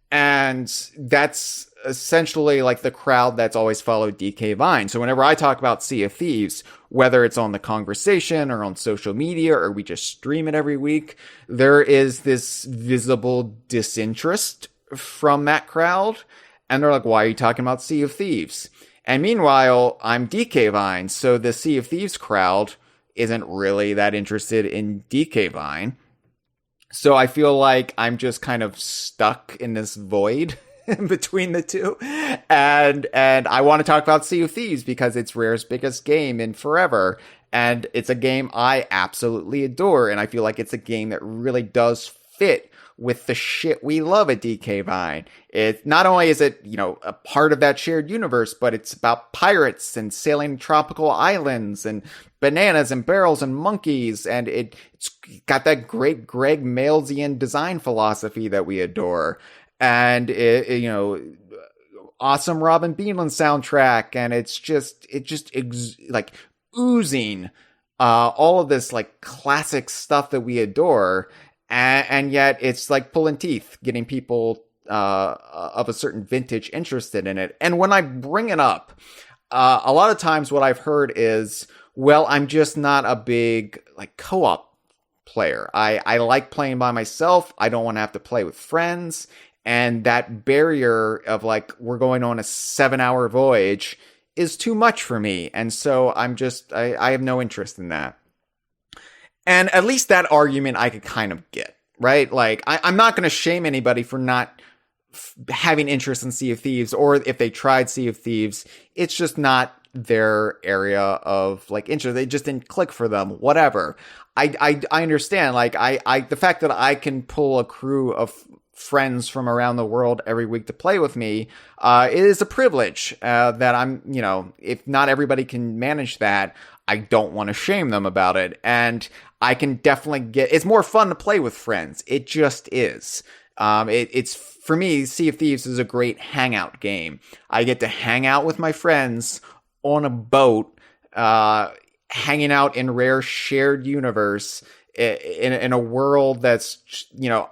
And that's essentially like the crowd that's always followed DK Vine. So whenever I talk about Sea of Thieves, whether it's on the Kongversation or on social media or we just stream it every week, there is this visible disinterest from that crowd. And they're like, why are you talking about Sea of Thieves? And meanwhile, I'm DK Vine, so the Sea of Thieves crowd isn't really that interested in DK Vine. So I feel like I'm just kind of stuck in this void between the two. And I want to talk about Sea of Thieves because it's Rare's biggest game in forever. And it's a game I absolutely adore. And I feel like it's a game that really does fit with the shit we love at DK Vine. It not only is it, a part of that shared universe, but it's about pirates and sailing tropical islands and bananas and barrels and monkeys. And it's got that great Greg Malesian design philosophy that we adore. And awesome Robin Beanland soundtrack. And it's just like oozing, all of this like classic stuff that we adore. And yet it's like pulling teeth, getting people of a certain vintage interested in it. And when I bring it up, a lot of times what I've heard is, well, I'm just not a big like co-op player. I like playing by myself. I don't want to have to play with friends. And that barrier of like, we're going on a 7-hour voyage is too much for me. And so I have no interest in that. And at least that argument I could kind of get, right? Like, I'm not going to shame anybody for not having interest in Sea of Thieves, or if they tried Sea of Thieves, it's just not their area of like interest. They just didn't click for them, whatever. I understand. Like, the fact that I can pull a crew of friends from around the world every week to play with me, it is a privilege, that I'm, if not everybody can manage that, I don't want to shame them about it. And I can definitely it's more fun to play with friends. It just is. It's for me, Sea of Thieves is a great hangout game. I get to hang out with my friends on a boat, hanging out in Rare shared universe in a world that's,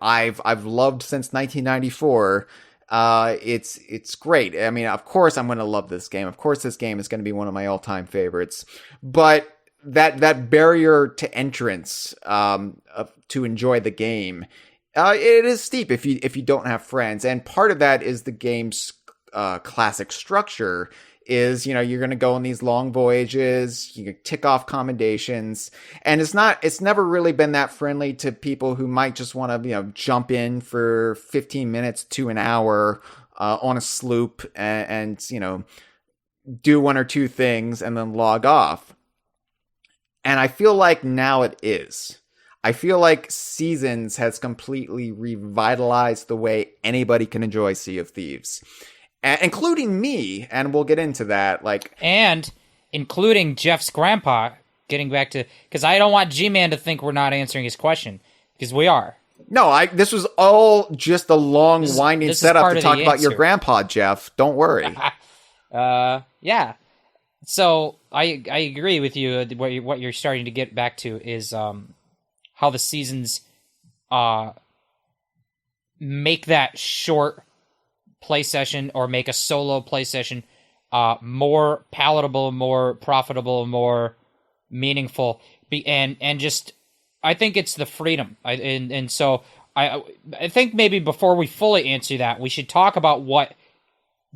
I've loved since 1994. It's great. I mean, of course I'm going to love this game. Of course this game is going to be one of my all-time favorites. But that barrier to entrance, to enjoy the game, it is steep if you don't have friends. And part of that is the game's classic structure is, you're going to go on these long voyages, you tick off commendations, and it's never really been that friendly to people who might just want to, jump in for 15 minutes to an hour, on a sloop and do one or two things and then log off. And I feel like now it is. I feel like Seasons has completely revitalized the way anybody can enjoy Sea of Thieves. including me, and we'll get into that. Like, and including Jeff's grandpa. Getting back to, because I don't want G-Man to think we're not answering his question, because we are. no, this was all just a long, winding setup to talk about your grandpa, Jeff. Don't worry. Yeah. So I agree with you. What you're starting to get back to is how the seasons make that short play session or make a solo play session more palatable, more profitable, more meaningful, and just I think it's the freedom. So I think maybe before we fully answer that, we should talk about what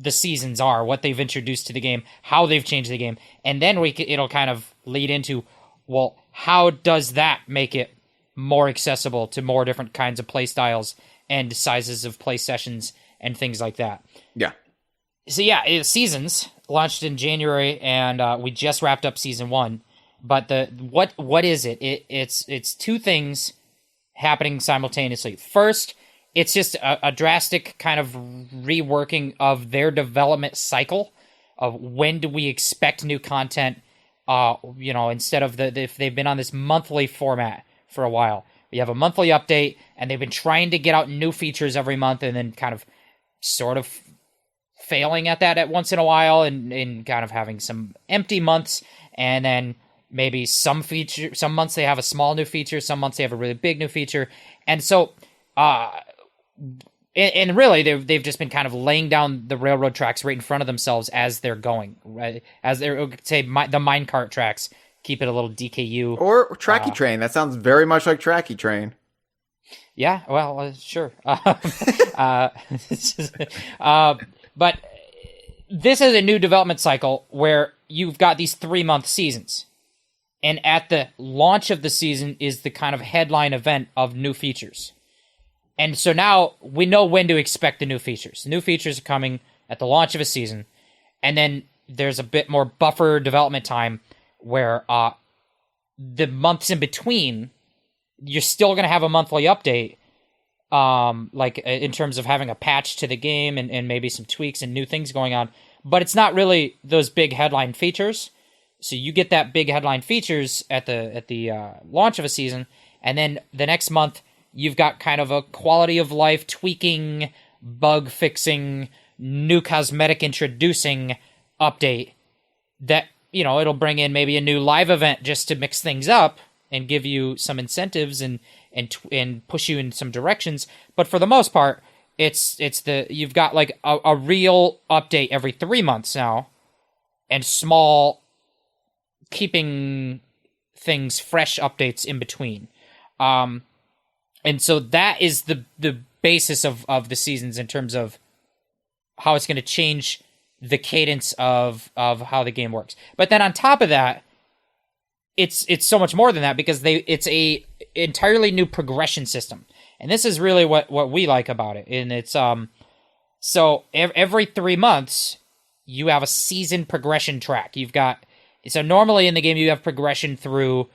the seasons are, what they've introduced to the game, how they've changed the game, and then it'll kind of lead into, well, how does that make it more accessible to more different kinds of play styles and sizes of play sessions and things like that. Yeah. So yeah, Seasons launched in January, and we just wrapped up season 1. But what is it? It's two things happening simultaneously. First, it's just a drastic kind of reworking of their development cycle of when do we expect new content. Instead of if they've been on this monthly format for a while, we have a monthly update, and they've been trying to get out new features every month, and then kind of sort of failing at that at once in a while, and kind of having some empty months, and then maybe some months they have a small new feature, some months they have a really big new feature, and so and really they've just been kind of laying down the railroad tracks right in front of themselves as they're going, right? As they're, say, the minecart tracks, keep it a little DKU. Or Tracky Train. That sounds very much like Tracky Train. Yeah, well, sure. But this is a new development cycle where you've got these 3-month seasons. And at the launch of the season is the kind of headline event of new features. And so now we know when to expect the new features. The new features are coming at the launch of a season. And then there's a bit more buffer development time where the months in between, you're still going to have a monthly update, like in terms of having a patch to the game and maybe some tweaks and new things going on. But it's not really those big headline features. So you get that big headline features at the launch of a season, and then the next month you've got kind of a quality of life tweaking, bug fixing, new cosmetic introducing update that, it'll bring in maybe a new live event just to mix things up and give you some incentives and push you in some directions. But for the most part, you've got like a real update every 3 months now, and small keeping things fresh updates in between. And so that is the basis of the seasons in terms of how it's going to change the cadence of how the game works. But then on top of that, it's so much more than that, because it's a entirely new progression system. And this is really what we like about it. And it's so every 3 months you have a season progression track. So normally in the game you have progression through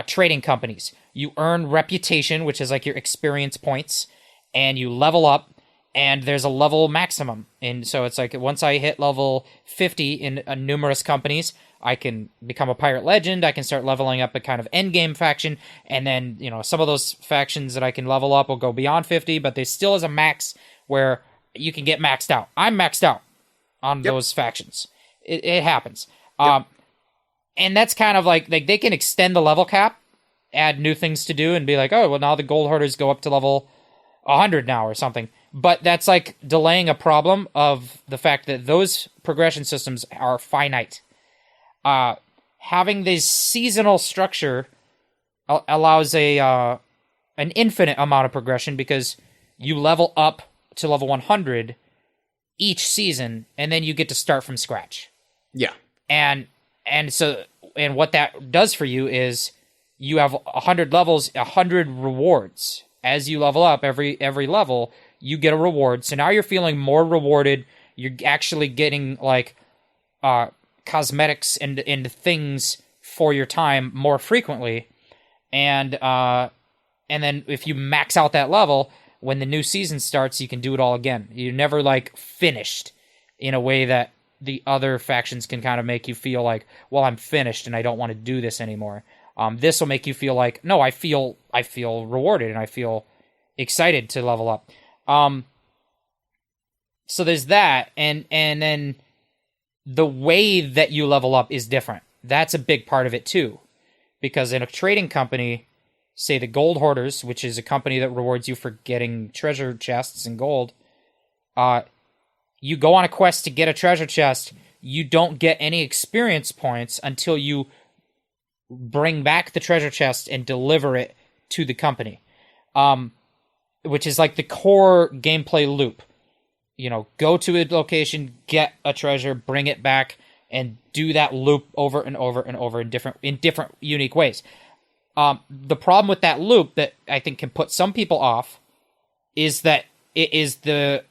trading companies. You earn reputation, which is like your experience points, and you level up, and there's a level maximum. And so it's like once I hit level 50 in numerous companies, I can become a pirate legend. I can start leveling up a kind of end game faction, and then some of those factions that I can level up will go beyond 50, but there still is a max where you can get maxed out. I'm maxed out on those factions. It happens. Yep. And that's kind of like they can extend the level cap, add new things to do, and be like, oh, well, now the gold hoarders go up to level 100 now or something. But that's like delaying a problem of the fact that those progression systems are finite. Having this seasonal structure allows an infinite amount of progression, because you level up to level 100 each season, and then you get to start from scratch. Yeah. And what that does for you is you have 100 levels, 100 rewards. As you level up, every level, you get a reward. So now you're feeling more rewarded. You're actually getting like cosmetics and things for your time more frequently. And then if you max out that level, when the new season starts, you can do it all again. You're never like finished in a way that the other factions can kind of make you feel like, well, I'm finished and I don't want to do this anymore. This will make you feel like, no, I feel rewarded and I feel excited to level up. So there's that, and then the way that you level up is different. That's a big part of it too, because in a trading company, say the Gold Hoarders, which is a company that rewards you for getting treasure chests and gold, you go on a quest to get a treasure chest, you don't get any experience points until you bring back the treasure chest and deliver it to the company, which is like the core gameplay loop. You know, go to a location, get a treasure, bring it back, and do that loop over and over and over in different unique ways. The problem with that loop that I think can put some people off is that it is the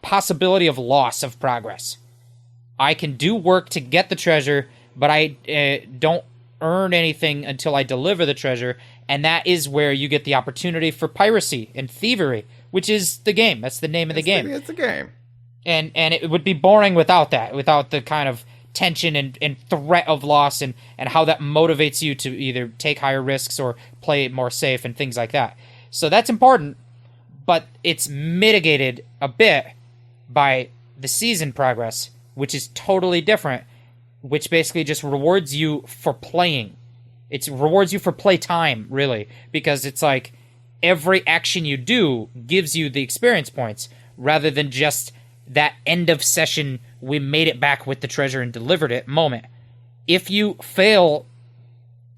possibility of loss of progress. I can do work to get the treasure, but I don't earn anything until I deliver the treasure, and that is where you get the opportunity for piracy and thievery, which is the game. That's the name of the game. It's the game. And it would be boring without that, without the kind of tension and threat of loss and how that motivates you to either take higher risks or play it more safe and things like that. So that's important, but it's mitigated a bit by the season progress, which is totally different, which basically just rewards you for playing. It rewards you for play time, really, because it's like every action you do gives you the experience points rather than just that end of session, we made it back with the treasure and delivered it moment. If you fail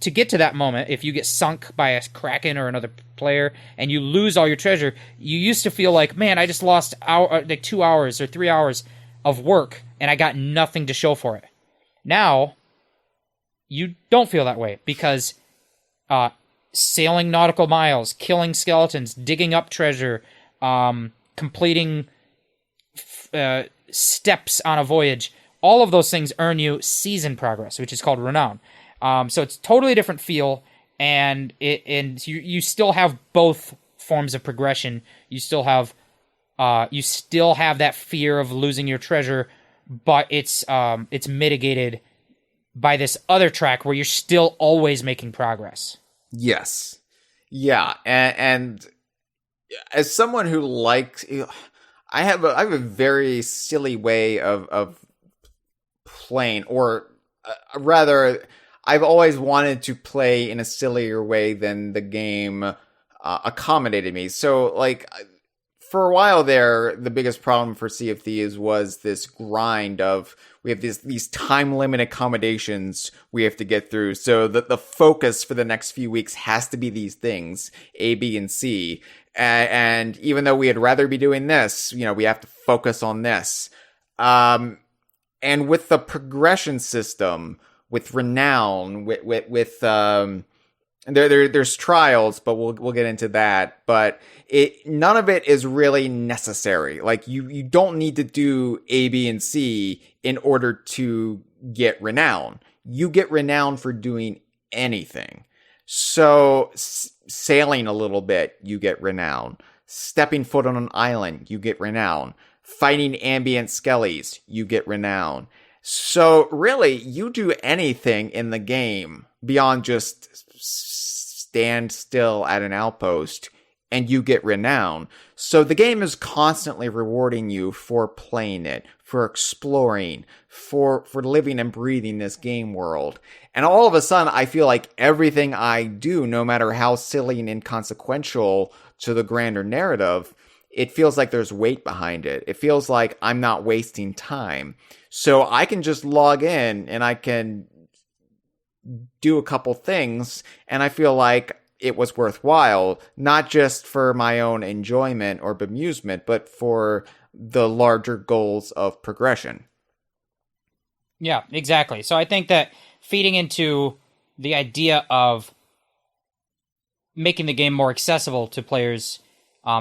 to get to that moment, if you get sunk by a kraken or another player and you lose all your treasure, you used to feel like, man, I just lost 2 hours or 3 hours of work and I got nothing to show for it. Now, you don't feel that way because sailing nautical miles, killing skeletons, digging up treasure, completing steps on a voyage, all of those things earn you season progress, which is called renown. So it's totally different feel, and you still have both forms of progression. You still have that fear of losing your treasure, but it's mitigated by this other track where you're still always making progress. Yes. Yeah, and as someone who likes, I have a very silly way of playing, or rather, I've always wanted to play in a sillier way than the game accommodated me. So, like, for a while there, the biggest problem for Sea of Thieves was this grind of, we have these time limit accommodations we have to get through. So the focus for the next few weeks has to be these things, A, B, and C. And even though we'd rather be doing this, you know, we have to focus on this. And with the progression system, with renown, there's trials, but we'll get into that. But none of it is really necessary. Like you don't need to do A, B, and C in order to get renown. You get renown for doing anything. So sailing a little bit, you get renown. Stepping foot on an island, you get renown. Fighting ambient skellies, you get renown. So really, you do anything in the game beyond just stand still at an outpost and you get renown. So the game is constantly rewarding you for playing it, for exploring, for living and breathing this game world. And all of a sudden, I feel like everything I do, no matter how silly and inconsequential to the grander narrative, it feels like there's weight behind it. It feels like I'm not wasting time. So I can just log in and I can do a couple things, and I feel like it was worthwhile, not just for my own enjoyment or bemusement, but for the larger goals of progression. Yeah, exactly. So I think that feeding into the idea of making the game more accessible to players,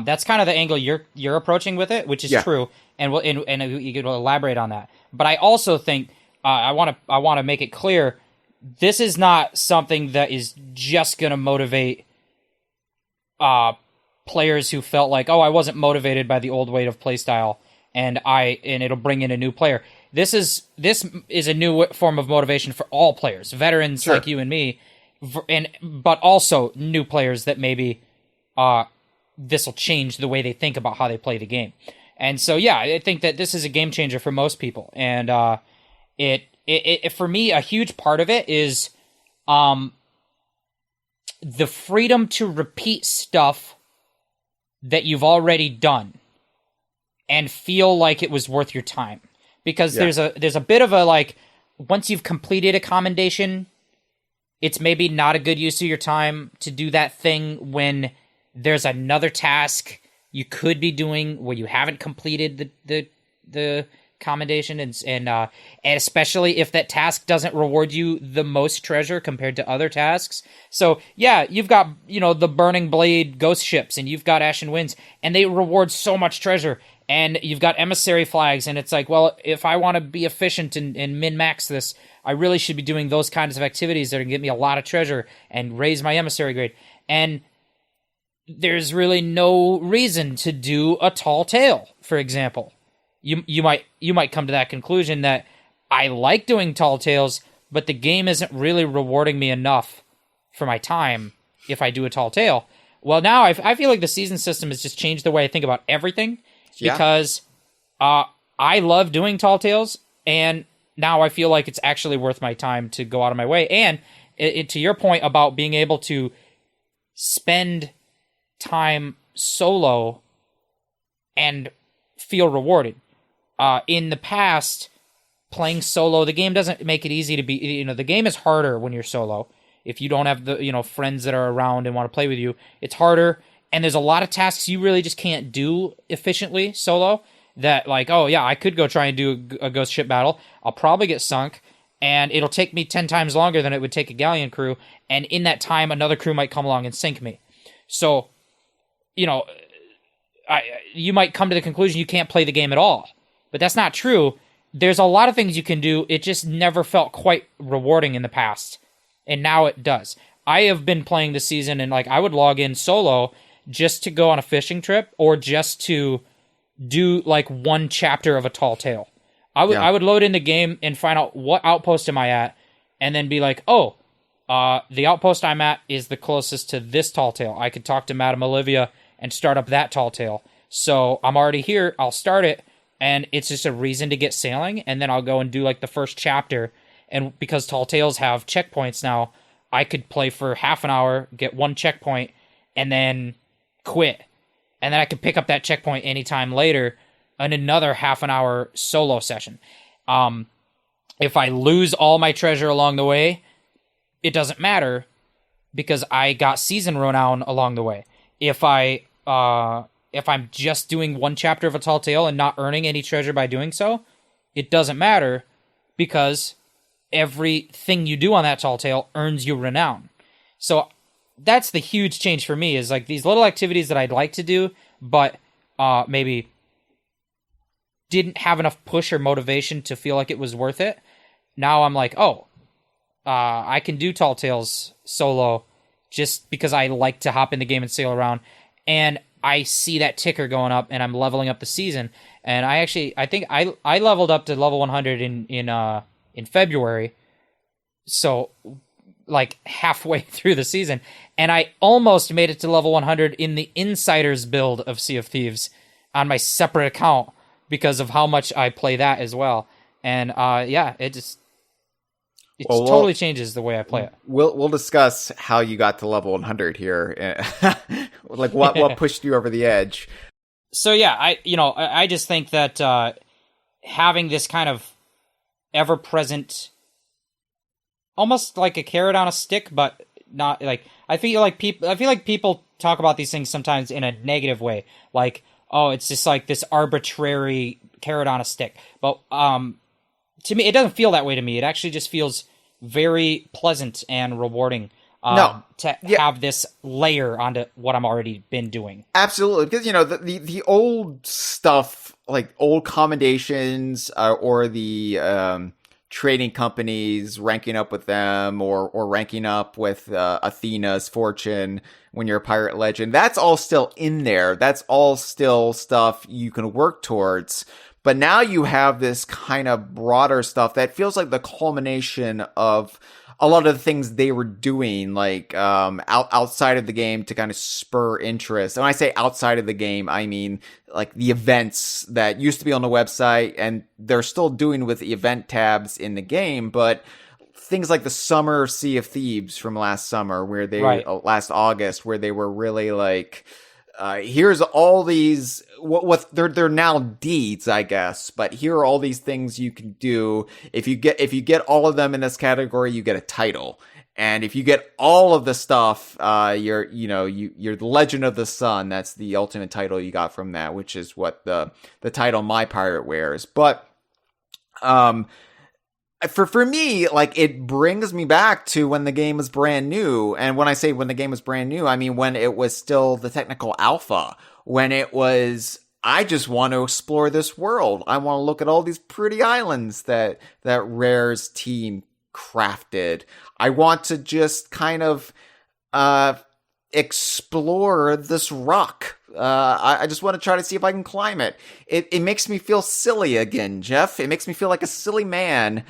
that's kind of the angle you're approaching with it, which is true, and you could elaborate on that. But I also think I want to make it clear, this is not something that is just going to motivate players who felt like, oh, I wasn't motivated by the old way of playstyle, and it'll bring in a new player. This is a new form of motivation for all players, veterans like you and me, but also new players that maybe this will change the way they think about how they play the game. And so, yeah, I think that this is a game changer for most people. And it for me, a huge part of it is the freedom to repeat stuff that you've already done and feel like it was worth your time. Because there's a bit of a, like, once you've completed a commendation, it's maybe not a good use of your time to do that thing when there's another task you could be doing where you haven't completed the commendation, and especially if that task doesn't reward you the most treasure compared to other tasks. So yeah, you've got, the Burning Blade ghost ships, and you've got Ashen Winds, and they reward so much treasure, and you've got emissary flags, and it's like, well, if I want to be efficient and min-max this, I really should be doing those kinds of activities that are going to get me a lot of treasure and raise my emissary grade. And there's really no reason to do a tall tale, for example. You might come to that conclusion that I like doing tall tales, but the game isn't really rewarding me enough for my time if I do a tall tale. Well, now I feel like the season system has just changed the way I think about everything, because I love doing tall tales, and now I feel like it's actually worth my time to go out of my way. And to your point about being able to spend time solo and feel rewarded. In the past, playing solo, the game doesn't make it easy to be, the game is harder when you're solo. If you don't have the, friends that are around and want to play with you, it's harder. And there's a lot of tasks you really just can't do efficiently solo that, like, oh yeah, I could go try and do a ghost ship battle. I'll probably get sunk, and it'll take me 10 times longer than it would take a galleon crew. And in that time, another crew might come along and sink me. So, you might come to the conclusion you can't play the game at all. But that's not true. There's a lot of things you can do. It just never felt quite rewarding in the past. And now it does. I have been playing this season, and I would log in solo just to go on a fishing trip or just to do one chapter of a tall tale. I would load in the game and find out what outpost am I at, and then be like, the outpost I'm at is the closest to this tall tale. I could talk to Madame Olivia and start up that tall tale. So I'm already here. I'll start it, and it's just a reason to get sailing, and then I'll go and do the first chapter. And because tall tales have checkpoints now, I could play for half an hour, get one checkpoint, and then quit. And then I could pick up that checkpoint anytime later in another half an hour solo session. If I lose all my treasure along the way, it doesn't matter because I got season renown along the way. If I'm just doing one chapter of a tall tale and not earning any treasure by doing so, it doesn't matter because everything you do on that tall tale earns you renown. So that's the huge change for me, is these little activities that I'd like to do, but maybe didn't have enough push or motivation to feel like it was worth it. Now I'm like, I can do tall tales solo just because I like to hop in the game and sail around. And I see that ticker going up, and I'm leveling up the season. And I think I leveled up to level 100 in February, so halfway through the season, and I almost made it to level 100 in the Insiders build of Sea of Thieves on my separate account because of how much I play that as well. And it totally changes the way I play it. We'll discuss how you got to level 100 here, what pushed you over the edge. So yeah, I just think that having this kind of ever-present, almost like a carrot on a stick, but not I feel like people talk about these things sometimes in a negative way, it's just this arbitrary carrot on a stick. But to me, it doesn't feel that way to me. It actually just feels very pleasant and rewarding to have this layer onto what I'm already been doing. Absolutely, because the old stuff, old commendations or the trading companies, ranking up with them, or ranking up with Athena's fortune when you're a pirate legend. That's all still in there. That's all still stuff you can work towards. But now you have this kind of broader stuff that feels like the culmination of a lot of the things they were doing, like outside of the game to kind of spur interest. And when I say outside of the game, I mean like the events that used to be on the website, and they're still doing with the event tabs in the game, but things like the summer Sea of Thieves from last summer, where they last August, where they were really like, here's all these what they're now deeds, I guess, but here are all these things you can do. If you get all of them in this category, you get a title. And if you get all of the stuff, you're the Legend of the Sun. That's the ultimate title you got from that, which is what the title My Pirate wears. But for me, like, it brings me back to when the game was brand new. And when I say when the game was brand new, I mean when it was still the technical alpha, when it was, I just want to explore this world. I want to look at all these pretty islands that Rare's team crafted. I want to just kind of explore this rock. I just want to try to see if I can climb it. It makes me feel silly again, Jeff. It makes me feel like a silly man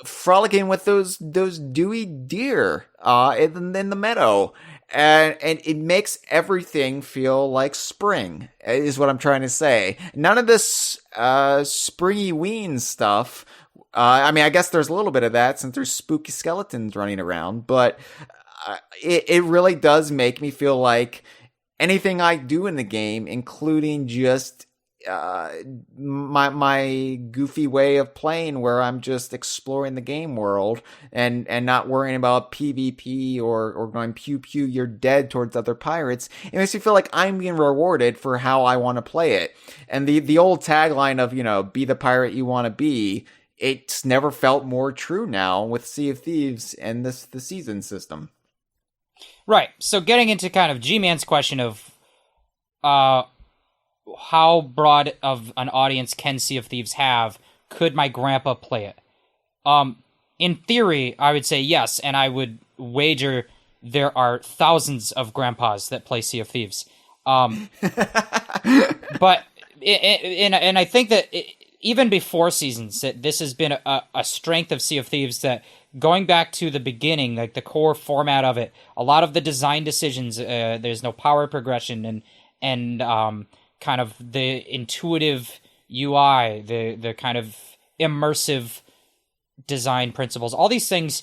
frolicking with those dewy deer in the meadow. And it makes everything feel like spring, is what I'm trying to say. None of this springy ween stuff. I mean, I guess there's a little bit of that since there's spooky skeletons running around, but it really does make me feel like anything I do in the game, including just my goofy way of playing, where I'm just exploring the game world and not worrying about PvP or going pew pew you're dead towards other pirates. It makes me feel like I'm being rewarded for how I want to play it. And the old tagline of, be the pirate you want to be, it's never felt more true now with Sea of Thieves and the season system. Right. So getting into kind of G-Man's question of how broad of an audience can Sea of Thieves have? Could my grandpa play it? In theory, I would say yes, and I would wager there are thousands of grandpas that play Sea of Thieves. But and I think that even before seasons, that this has been a strength of Sea of Thieves, that going back to the beginning, like the core format of it, a lot of the design decisions, there's no power progression and kind of the intuitive UI, the kind of immersive design principles, all these things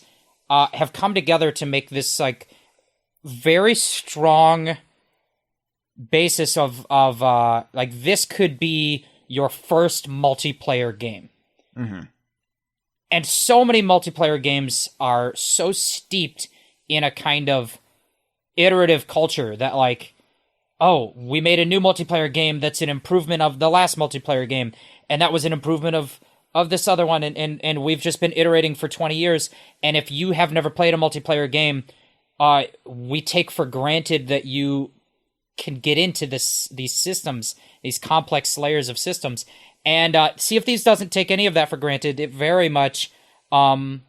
have come together to make this like very strong basis of like this could be your first multiplayer game. Mm-hmm. And so many multiplayer games are so steeped in a kind of iterative culture that like, oh, we made a new multiplayer game that's an improvement of the last multiplayer game, and that was an improvement of this other one, and we've just been iterating for 20 years, and if you have never played a multiplayer game, we take for granted that you can get into these systems, these complex layers of systems, and Sea of Thieves doesn't take any of that for granted. It very much can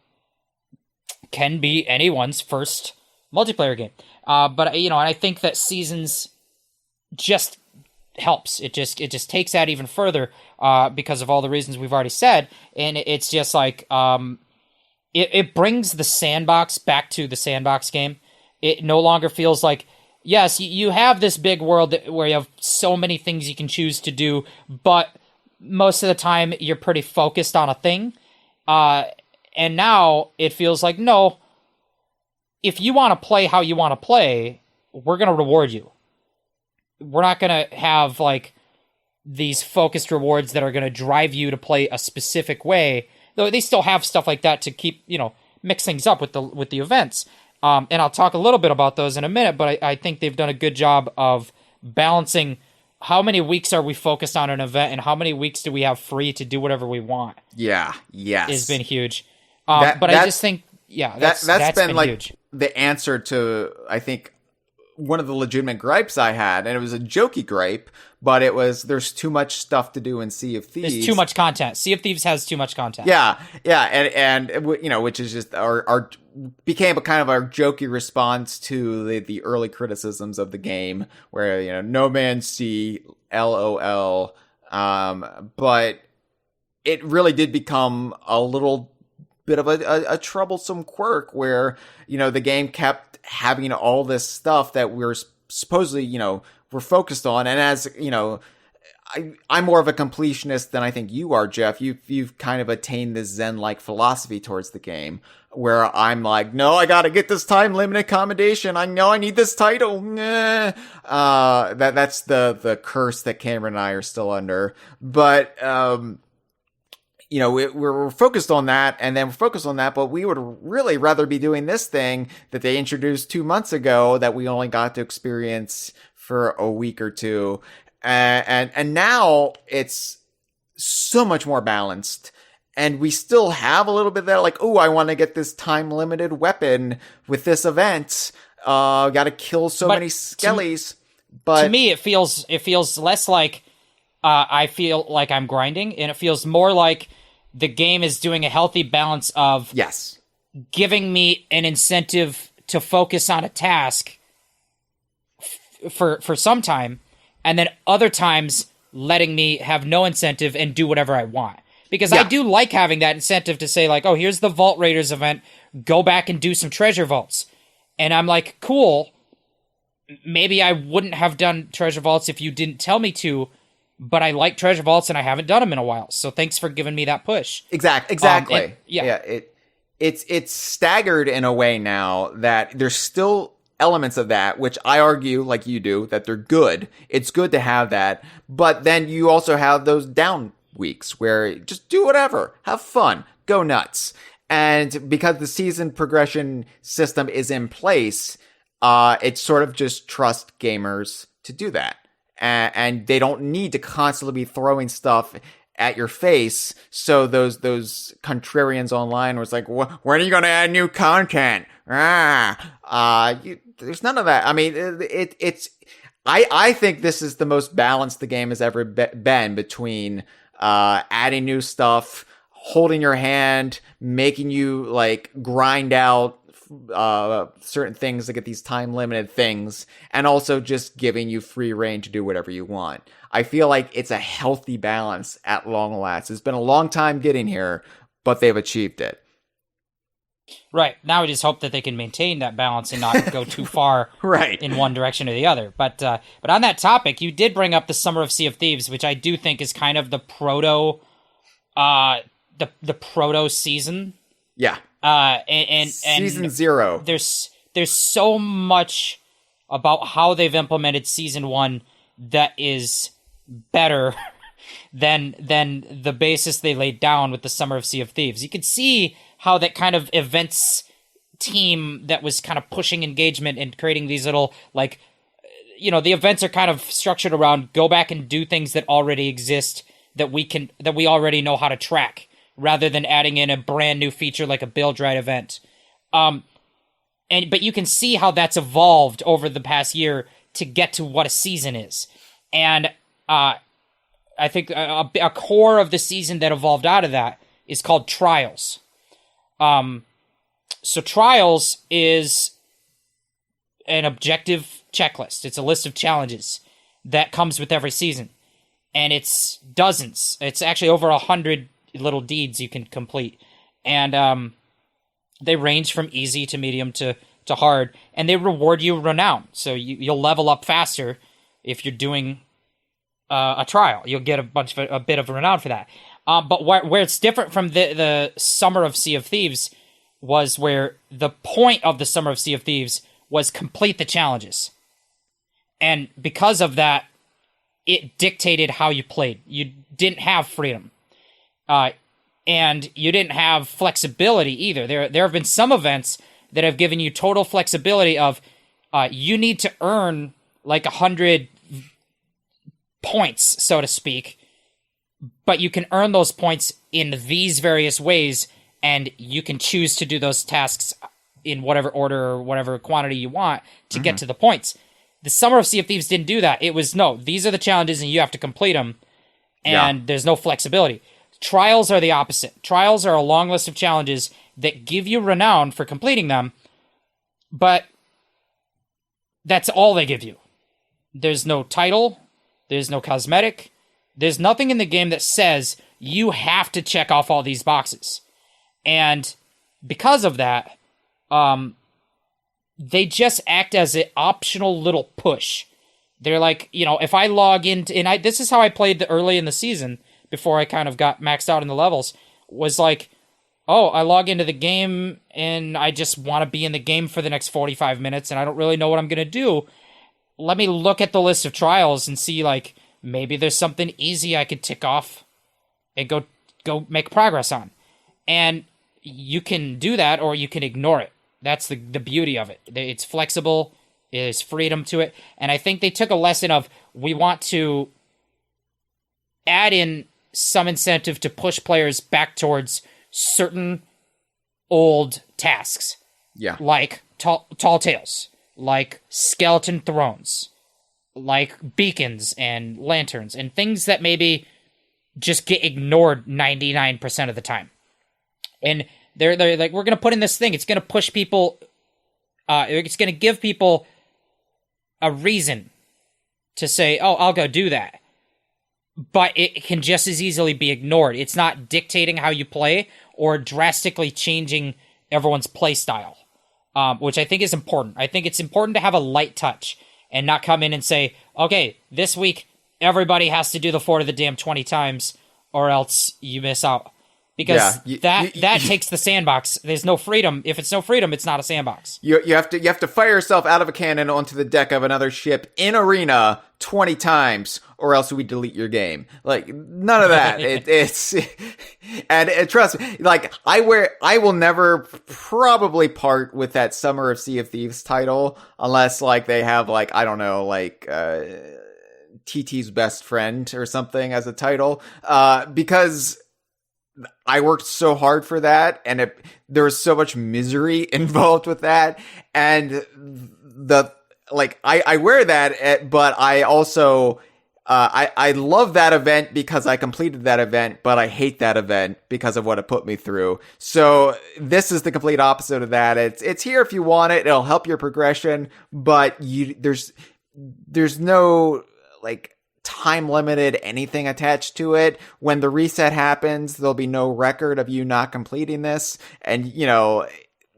be anyone's first multiplayer game. But and I think that Seasons just helps. It just takes that even further because of all the reasons we've already said, and it's just like it brings the sandbox back to the sandbox game. It no longer feels like, yes, you have this big world where you have so many things you can choose to do, but most of the time you're pretty focused on a thing. And now it feels like, no, if you want to play how you want to play, we're going to reward you. We're not going to have like these focused rewards that are going to drive you to play a specific way, though they still have stuff like that to keep, mix things up with the events. And I'll talk a little bit about those in a minute, but I think they've done a good job of balancing how many weeks are we focused on an event and how many weeks do we have free to do whatever we want. Yeah, yes. Has been huge. But I just think, that's been like huge. The answer to, I think, one of the legitimate gripes I had, and it was a jokey gripe, but it was there's too much stuff to do in Sea of Thieves. There's too much content. Sea of Thieves has too much content. Yeah, and you know, which is just our became a kind of our jokey response to the early criticisms of the game, where, you know, No Man's Sea, LOL, but it really did become a little bit of a troublesome quirk where, you know, the game kept having all this stuff that we're supposedly, you know, we're focused on. And as, you know, I'm more of a completionist than I think you are, Jeff. You've kind of attained this Zen-like philosophy towards the game where I'm like, no, I gotta get this time limited accommodation. I know I need this title. That's the curse that Cameron and I are still under. But, you know, we're focused on that, and then we're focused on that, but we would really rather be doing this thing that they introduced 2 months ago that we only got to experience for a week or two. And now it's so much more balanced. And we still have a little bit of that, like, oh, I want to get this time limited weapon with this event. Got to kill so many skellies. But to me, it feels less like I feel like I'm grinding, and it feels more like the game is doing a healthy balance of yes, giving me an incentive to focus on a task for some time, and then other times letting me have no incentive and do whatever I want. Because I do like having that incentive to say, like, oh, here's the Vault Raiders event, go back and do some treasure vaults. And I'm like, cool, maybe I wouldn't have done treasure vaults if you didn't tell me to, but I like treasure vaults and I haven't done them in a while. So thanks for giving me that push. Exactly. It's staggered in a way now that there's still elements of that, which I argue, like you do, that they're good. It's good to have that. But then you also have those down weeks where just do whatever, have fun, go nuts. And because the season progression system is in place, it's sort of just trust gamers to do that. And they don't need to constantly be throwing stuff at your face. So those contrarians online was like, when are you going to add new content? There's none of that. I mean, I think this is the most balanced the game has ever been between adding new stuff, holding your hand, making you like grind out certain things to get these time limited things, and also just giving you free reign to do whatever you want. I feel like it's a healthy balance at long last. It's been a long time getting here, but they've achieved it. Right. Now we just hope that they can maintain that balance and not go too far right in one direction or the other. But on that topic, you did bring up the Summer of Sea of Thieves, which I do think is kind of the proto the proto season. Yeah. And season 0. There's so much about how they've implemented season 1 that is better than the basis they laid down with the Summer of Sea of Thieves. You could see how that kind of events team that was kind of pushing engagement and creating these little, like, you know, the events are kind of structured around go back and do things that already exist that we already know how to track, rather than adding in a brand new feature like a build right event. But you can see how that's evolved over the past year to get to what a season is. And I think a core of the season that evolved out of that is called Trials. So Trials is an objective checklist. It's a list of challenges that comes with every season. And it's dozens. It's actually over 100 little deeds you can complete. And they range from easy to medium to hard. And they reward you renown. So you'll level up faster if you're doing a trial. You'll get a bit of renown for that. But where it's different from the Summer of Sea of Thieves was where the point of the Summer of Sea of Thieves was complete the challenges. And because of that, it dictated how you played. You didn't have freedom. And you didn't have flexibility either. There have been some events that have given you total flexibility of you need to earn like 100 points, so to speak, but you can earn those points in these various ways, and you can choose to do those tasks in whatever order or whatever quantity you want to get to the points. The Summer of Sea of Thieves didn't do that. It was, no, these are the challenges and you have to complete them, and there's no flexibility. Trials are the opposite. Trials are a long list of challenges that give you renown for completing them, but that's all they give you. There's no title, there's no cosmetic, there's nothing in the game that says you have to check off all these boxes. And because of that, they just act as an optional little push. They're like, if I log into, and this is how I played early in the season before I kind of got maxed out in the levels, was like, oh, I log into the game and I just want to be in the game for the next 45 minutes and I don't really know what I'm going to do. Let me look at the list of trials and see, like, maybe there's something easy I could tick off and go make progress on. And you can do that or you can ignore it. That's the beauty of it. It's flexible. There's freedom to it. And I think they took a lesson of, we want to add in some incentive to push players back towards certain old tasks. Yeah. Like tall tales, like skeleton thrones, like beacons and lanterns, and things that maybe just get ignored 99% of the time. And they're like, we're going to put in this thing. It's going to push people. It's going to give people a reason to say, oh, I'll go do that. But it can just as easily be ignored. It's not dictating how you play or drastically changing everyone's play style, which I think is important. I think it's important to have a light touch and not come in and say, okay, this week everybody has to do the Fort of the Damned 20 times or else you miss out. Because that takes the sandbox. There's no freedom. If it's no freedom, it's not a sandbox. You have to fire yourself out of a cannon onto the deck of another ship in arena 20 times, or else we delete your game. Like, none of that. And trust me, like, I will never probably part with that Summer of Sea of Thieves title unless, like, they have, like, I don't know, like TT's Best Friend or something as a title, because I worked so hard for that, and there was so much misery involved with that, and I wear that, but I also, I love that event because I completed that event, but I hate that event because of what it put me through. So this is the complete opposite of that. It's here if you want it. It'll help your progression, but there's no, like, time limited anything attached to it. When the reset happens, there'll be no record of you not completing this, and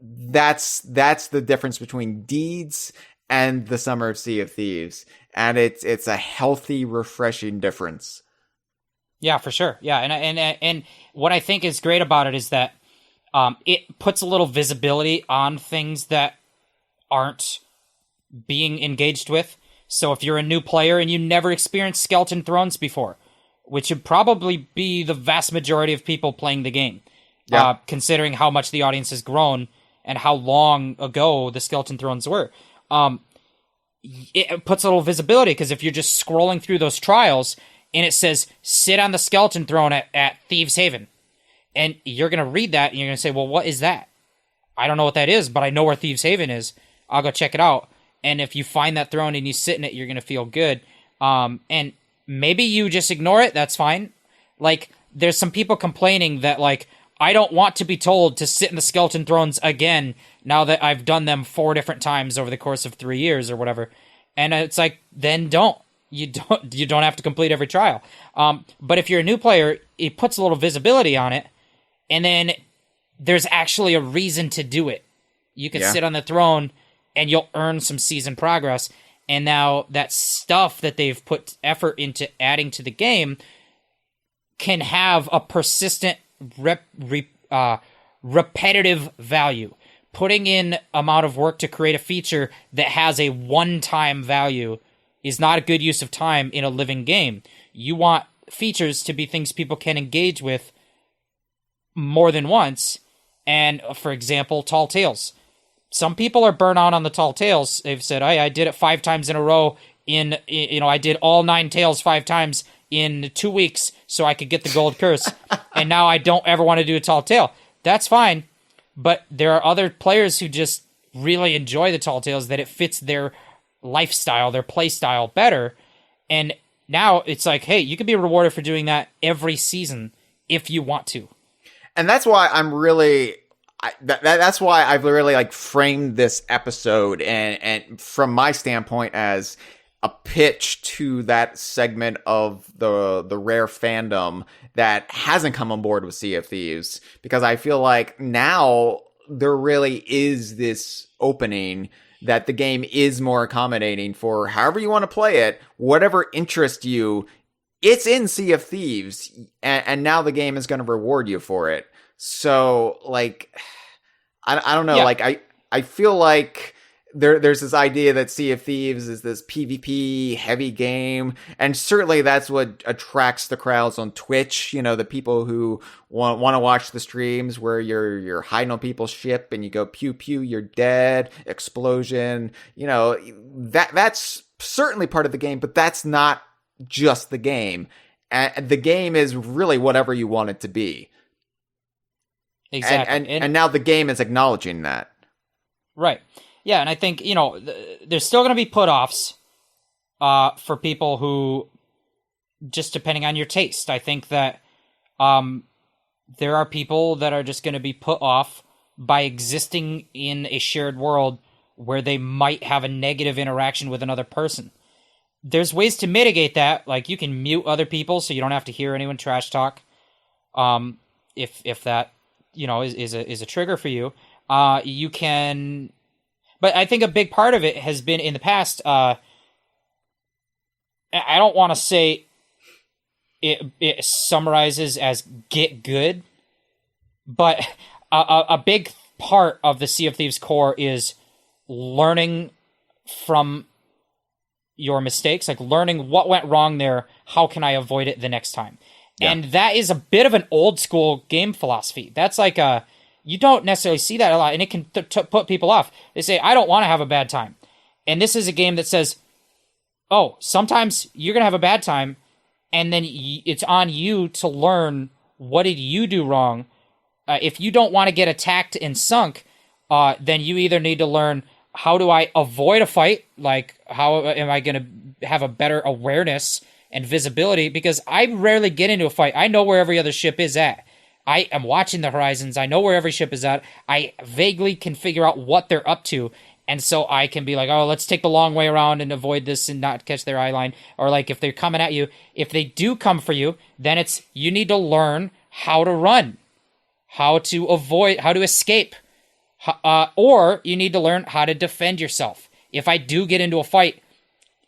that's the difference between Deeds and the Summer of Sea of Thieves, and it's a healthy, refreshing difference. Yeah, for sure. Yeah, and what I think is great about it is that it puts a little visibility on things that aren't being engaged with. So if you're a new player and you never experienced Skeleton Thrones before, which would probably be the vast majority of people playing the game, considering how much the audience has grown and how long ago the Skeleton Thrones were, it puts a little visibility, because if you're just scrolling through those trials and it says, sit on the Skeleton Throne at Thieves Haven, and you're going to read that and you're going to say, well, what is that? I don't know what that is, but I know where Thieves Haven is. I'll go check it out. And if you find that throne and you sit in it, you're going to feel good. And maybe you just ignore it. That's fine. Like, there's some people complaining that, like, I don't want to be told to sit in the Skeleton Thrones again now that I've done them 4 different times over the course of 3 years or whatever. And it's like, then don't. You don't have to complete every trial. But if you're a new player, it puts a little visibility on it. And then there's actually a reason to do it. You can sit on the throne and you'll earn some season progress. And now that stuff that they've put effort into adding to the game can have a persistent, repetitive value. Putting in amount of work to create a feature that has a one-time value is not a good use of time in a living game. You want features to be things people can engage with more than once. And, for example, Tall Tales. Some people are burnt out on the Tall Tales. They've said, I did it 5 times in a row I did all 9 tales 5 times in 2 weeks so I could get the gold curse. And now I don't ever want to do a Tall Tale. That's fine. But there are other players who just really enjoy the Tall Tales, that it fits their lifestyle, their play style better. And now it's like, hey, you can be rewarded for doing that every season if you want to. And that's why I'm really... that's why I've really like framed this episode and from my standpoint as a pitch to that segment of the rare fandom that hasn't come on board with Sea of Thieves, because I feel like now there really is this opening that the game is more accommodating for however you want to play it, whatever interests you. It's in Sea of Thieves, and now the game is going to reward you for it. So, like, I don't know. Yeah. Like, I feel like there's this idea that Sea of Thieves is this PvP heavy game, and certainly that's what attracts the crowds on Twitch. You know, the people who want to watch the streams where you're hiding on people's ship and you go pew pew, you're dead, explosion. You know, that's certainly part of the game, but that's not just the game. And the game is really whatever you want it to be. Exactly. And now the game is acknowledging that. Right. Yeah, and I think, you know, there's still going to be put-offs for people who, just depending on your taste. I think that there are people that are just going to be put off by existing in a shared world where they might have a negative interaction with another person. There's ways to mitigate that, like you can mute other people so you don't have to hear anyone trash talk. If that, you know, is a trigger for you, you can. But I think a big part of it has been in the past. I don't want to say it summarizes as get good, but a big part of the Sea of Thieves core is learning from your mistakes, like learning what went wrong there. How can I avoid it the next time? Yeah. And that is a bit of an old school game philosophy. That's like you don't necessarily see that a lot, and it can put people off. They say, I don't want to have a bad time. And this is a game that says, oh, sometimes you're going to have a bad time, and then it's on you to learn what did you do wrong. If you don't want to get attacked and sunk, then you either need to learn, how do I avoid a fight? Like, how am I going to have a better awareness and visibility? Because I rarely get into a fight. I know where every other ship is at. I am watching the horizons. I know where every ship is at. I vaguely can figure out what they're up to. And so I can be like, oh, let's take the long way around and avoid this and not catch their eye line. Or like if they're coming at you, if they do come for you, then it's, you need to learn how to run, how to avoid, how to escape. Or you need to learn how to defend yourself. If I do get into a fight,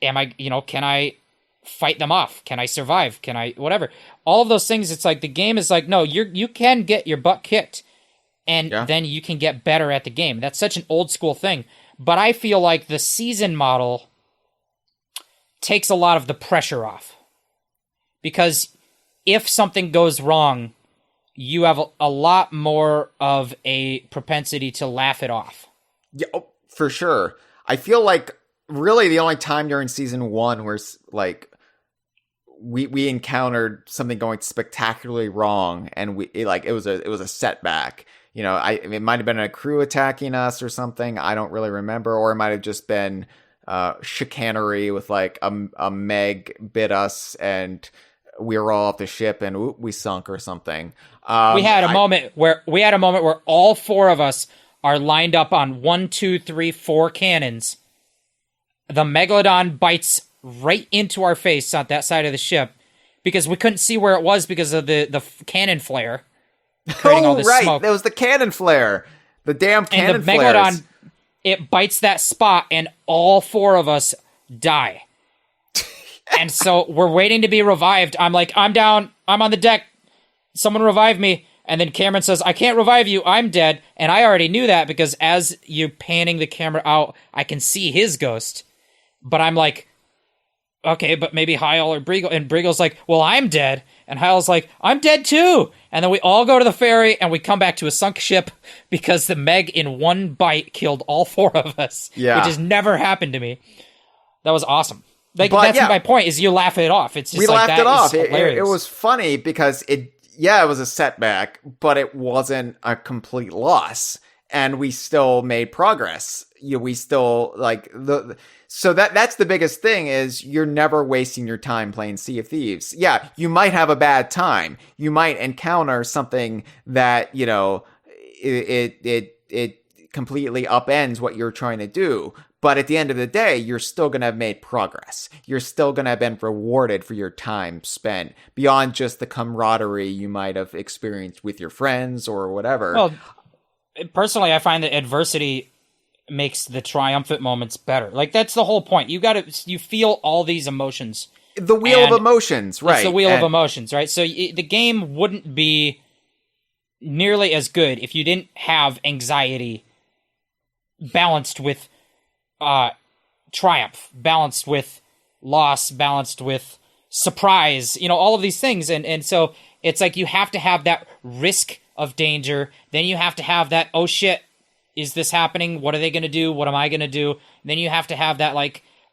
can I fight them off? Can I survive? Can I, whatever. All of those things, it's like the game is like, no, you can get your butt kicked, and then you can get better at the game. That's such an old school thing. But I feel like the season model takes a lot of the pressure off. Because if something goes wrong, you have a lot more of a propensity to laugh it off. Yeah, for sure. I feel like really the only time during season 1 where like we encountered something going spectacularly wrong, and it was a setback. You know, it might have been a crew attacking us or something. I don't really remember, or it might have just been chicanery with like a Meg bit us and we were all off the ship and we sunk or something. We had a moment where all four of us are lined up on 1, 2, 3, 4 cannons. The Megalodon bites right into our face on that side of the ship because we couldn't see where it was because of the cannon flare. Oh, right. Smoke. That was the cannon flare. The damn cannon flares. And the Megalodon, it bites that spot and all four of us die. And so we're waiting to be revived. I'm like, I'm down. I'm on the deck. Someone revive me. And then Cameron says, I can't revive you. I'm dead. And I already knew that because as you're panning the camera out, I can see his ghost. But I'm like, okay, but maybe Hyle or Briegel. And Briegel's like, well, I'm dead. And Hyle's like, I'm dead too. And then we all go to the ferry and we come back to a sunk ship because the Meg in one bite killed all four of us. Yeah. Which has never happened to me. That was awesome. Like, but, that's my point, is you laugh it off. It's just we like, laughed it off. It was funny because it was a setback, but it wasn't a complete loss. and we still made progress. We still so that's the biggest thing is you're never wasting your time playing Sea of Thieves. Yeah, you might have a bad time. You might encounter something that, it completely upends what you're trying to do. But at the end of the day, you're still going to have made progress. You're still going to have been rewarded for your time spent beyond just the camaraderie you might have experienced with your friends or whatever. Well, personally, I find that adversity makes the triumphant moments better. Like, that's the whole point. You feel all these emotions. The wheel of emotions, right. It's the wheel of emotions, right? So the game wouldn't be nearly as good if you didn't have anxiety balanced with triumph, balanced with loss, balanced with surprise, all of these things. And so it's like you have to have that risk of danger. Then you have to have that, oh shit, is this happening? What are they going to do? What am I going to do? And then you have to have that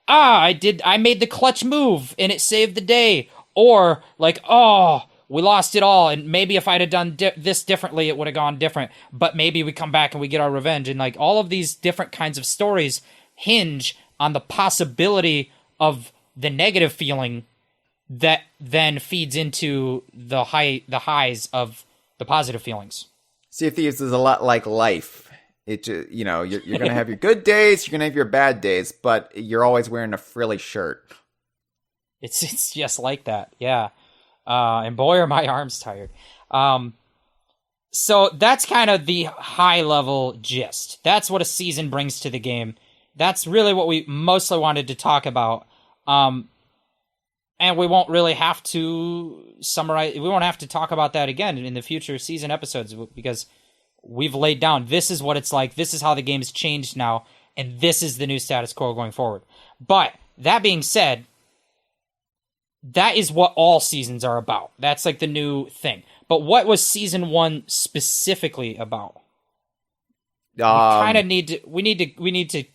I made the clutch move and it saved the day. Or we lost it all. And maybe if I'd have done this differently, it would have gone different. But maybe we come back and we get our revenge. And all of these different kinds of stories hinge on the possibility of the negative feeling that then feeds into the highs of the positive feelings. Sea of Thieves is a lot like life. It just, you're going to have your good days, you're going to have your bad days, but you're always wearing a frilly shirt. It's just like that, yeah. And boy, are my arms tired. So that's kind of the high-level gist. That's what a season brings to the game. That's really what we mostly wanted to talk about. And we won't really have to summarize. We won't have to talk about that again in the future season episodes because we've laid down, this is what it's like. This is how the game's changed now. And this is the new status quo going forward. But that being said, that is what all seasons are about. That's the new thing. But what was season 1 specifically about? We need to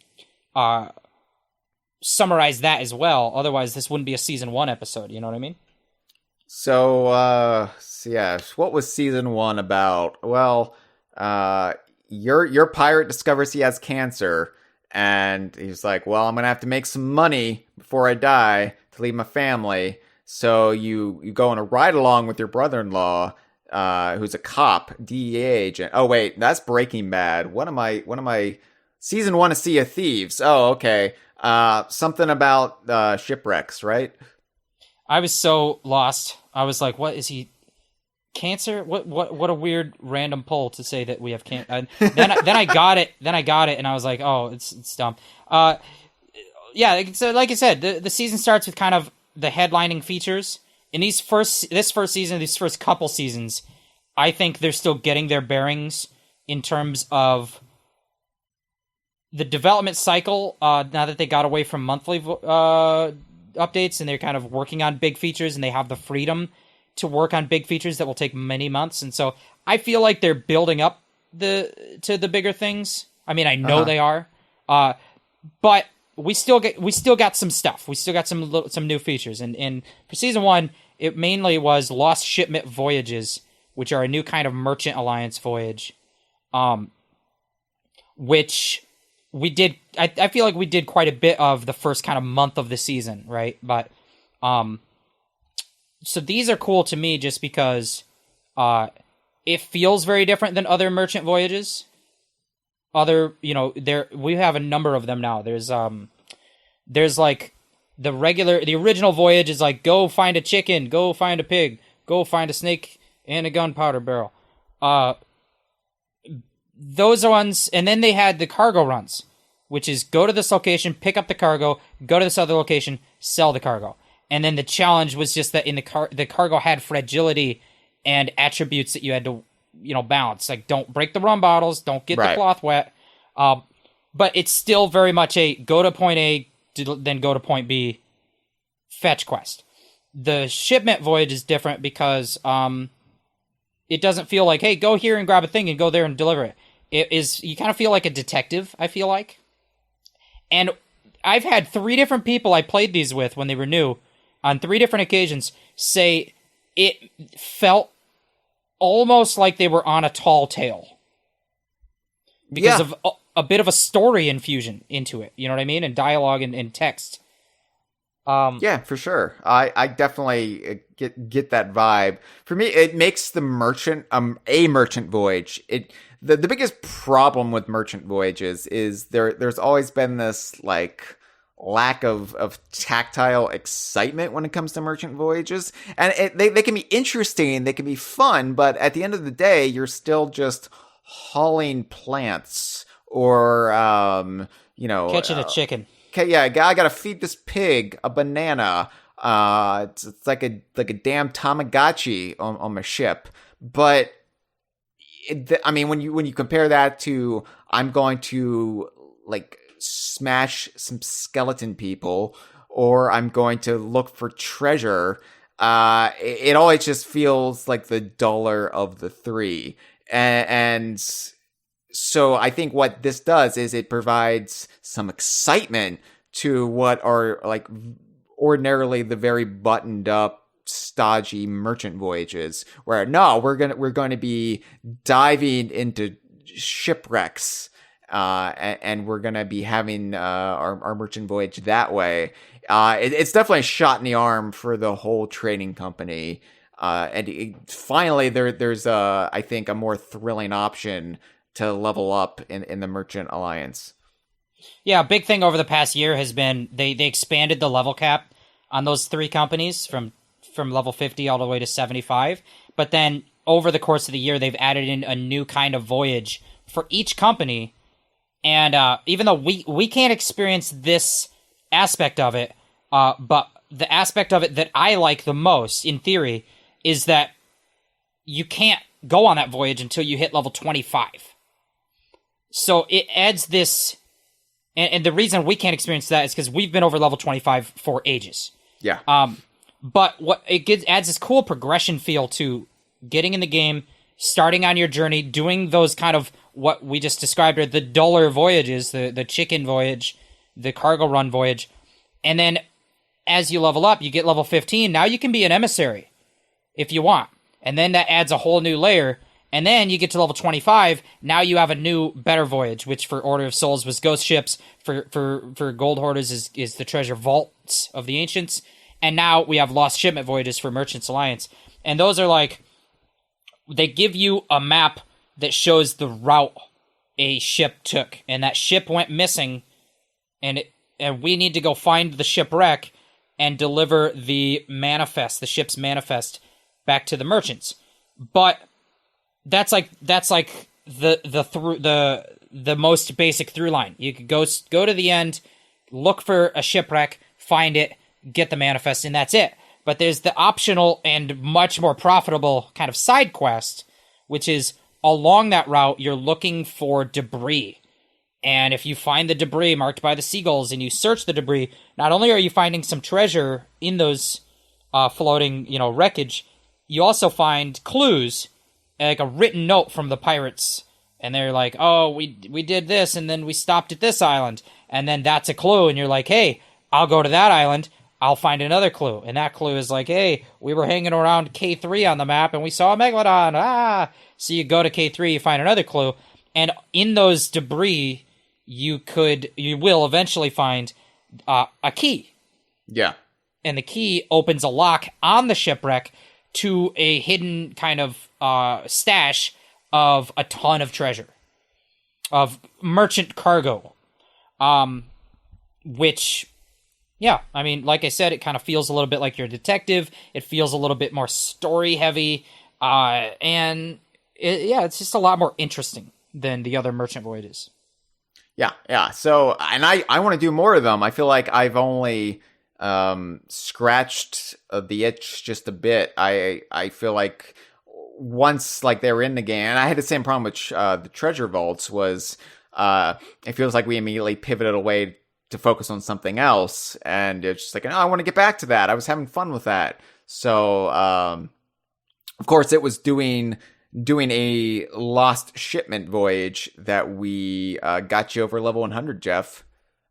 summarize that as well. Otherwise, this wouldn't be a season 1 episode. You know what I mean? So what was season 1 about? Well, your pirate discovers he has cancer, and he's like, well, I'm gonna have to make some money before I die to leave my family. So you go on a ride along with your brother-in-law, who's a cop, DEA agent. Oh wait, that's Breaking Bad. What am I? Season 1 of Sea of Thieves. Oh, okay. Something about shipwrecks, right? I was so lost. I was like, what is he? Cancer? What a weird random pull to say that we have cancer. Then I got it. Then I got it, and I was like, oh, it's dumb. Yeah. So like I said, the season starts with kind of the headlining features. In this first season, these first couple seasons, I think they're still getting their bearings in terms of the development cycle. Now that they got away from monthly updates and they're kind of working on big features, and they have the freedom to work on big features that will take many months. And so I feel like they're building up to the bigger things. I mean, I know they are, but we still got some stuff. We still got some new features. And for season 1, it mainly was Lost Shipment Voyages, which are a new kind of merchant alliance voyage, which we did. I feel like we did quite a bit of the first kind of month of the season, right? But so these are cool to me just because it feels very different than other merchant voyages. We have a number of them now. There's like the original voyage is like, go find a chicken, go find a pig, go find a snake and a gunpowder barrel. Those ones, and then they had the cargo runs, which is go to this location, pick up the cargo, go to this other location, sell the cargo. And then the challenge was just that in the cargo had fragility and attributes that you had to, balance. Like, don't break the rum bottles, don't get the cloth wet. But it's still very much a go to point A, then go to point B fetch quest. The shipment voyage is different because it doesn't feel like, hey, go here and grab a thing and go there and deliver it. It is, you kind of feel like a detective, I feel like. And I've had 3 different people I played these with when they were new, on 3 different occasions, say it felt almost like they were on a tall tale. because of a bit of a story infusion into it. You know what I mean? And dialogue and text. Yeah, for sure. I definitely get that vibe. For me, it makes the merchant a merchant voyage. The biggest problem with merchant voyages is there's always been this like lack of tactile excitement when it comes to merchant voyages, and they can be interesting, they can be fun, but at the end of the day, you're still just hauling plants or Catching a chicken. Okay, yeah, I gotta feed this pig a banana. It's like a damn Tamagotchi on my ship. But I mean, when you compare that to I'm going to like smash some skeleton people, or I'm going to look for treasure, it always just feels like the duller of the three. And so I think what this does is it provides some excitement to what are like ordinarily the very buttoned up, stodgy merchant voyages, where no, we're going to be diving into shipwrecks, and we're going to be having our merchant voyage that way. It's definitely a shot in the arm for the whole trading company. Finally, there's I think a more thrilling option to level up in the Merchant Alliance. Yeah, a big thing over the past year has been they expanded the level cap on those three companies from level 50 all the way to 75. But then over the course of the year, they've added in a new kind of voyage for each company. And even though we can't experience this aspect of it, but the aspect of it that I like the most, in theory, is that you can't go on that voyage until you hit level 25. So it adds this, and the reason we can't experience that is because we've been over level 25 for ages. Yeah. But what it adds this cool progression feel to getting in the game, starting on your journey, doing those kind of what we just described are the duller voyages, the chicken voyage, the cargo run voyage, and then as you level up, you get level 15. Now you can be an emissary if you want, and then that adds a whole new layer. And then you get to level 25, now you have a new, better voyage, which for Order of Souls was Ghost Ships, for Gold Hoarders is the Treasure Vaults of the Ancients, and now we have Lost Shipment Voyages for Merchants Alliance. And those are like, they give you a map that shows the route a ship took, and that ship went missing, and we need to go find the shipwreck and deliver the manifest, the ship's manifest, back to the merchants. But that's like the most basic through line. You could go to the end, look for a shipwreck, find it, get the manifest, and that's it. But there's the optional and much more profitable kind of side quest, which is along that route you're looking for debris. And if you find the debris marked by the seagulls and you search the debris, not only are you finding some treasure in those floating, wreckage, you also find clues, like a written note from the pirates, and they're like, oh, we did this, and then we stopped at this island, and then that's a clue, and you're like, hey, I'll go to that island, I'll find another clue, and that clue is like, hey, we were hanging around K3 on the map, and we saw a Megalodon, so you go to K3, you find another clue, and in those debris, you will eventually find a key. Yeah. And the key opens a lock on the shipwreck to a hidden kind of stash of a ton of treasure, of merchant cargo, which, yeah, I mean, like I said, it kind of feels a little bit like you're a detective. It feels a little bit more story heavy, and it's just a lot more interesting than the other merchant voyages. Yeah. So, and I want to do more of them. I feel like I've only scratched the itch just a bit. I feel like once like they were in the game, and I had the same problem with the treasure vaults, was it feels like we immediately pivoted away to focus on something else, and it's just like, I want to get back to that. I was having fun with that. So of course it was doing a Lost Shipment voyage that we got you over level 100, Jeff.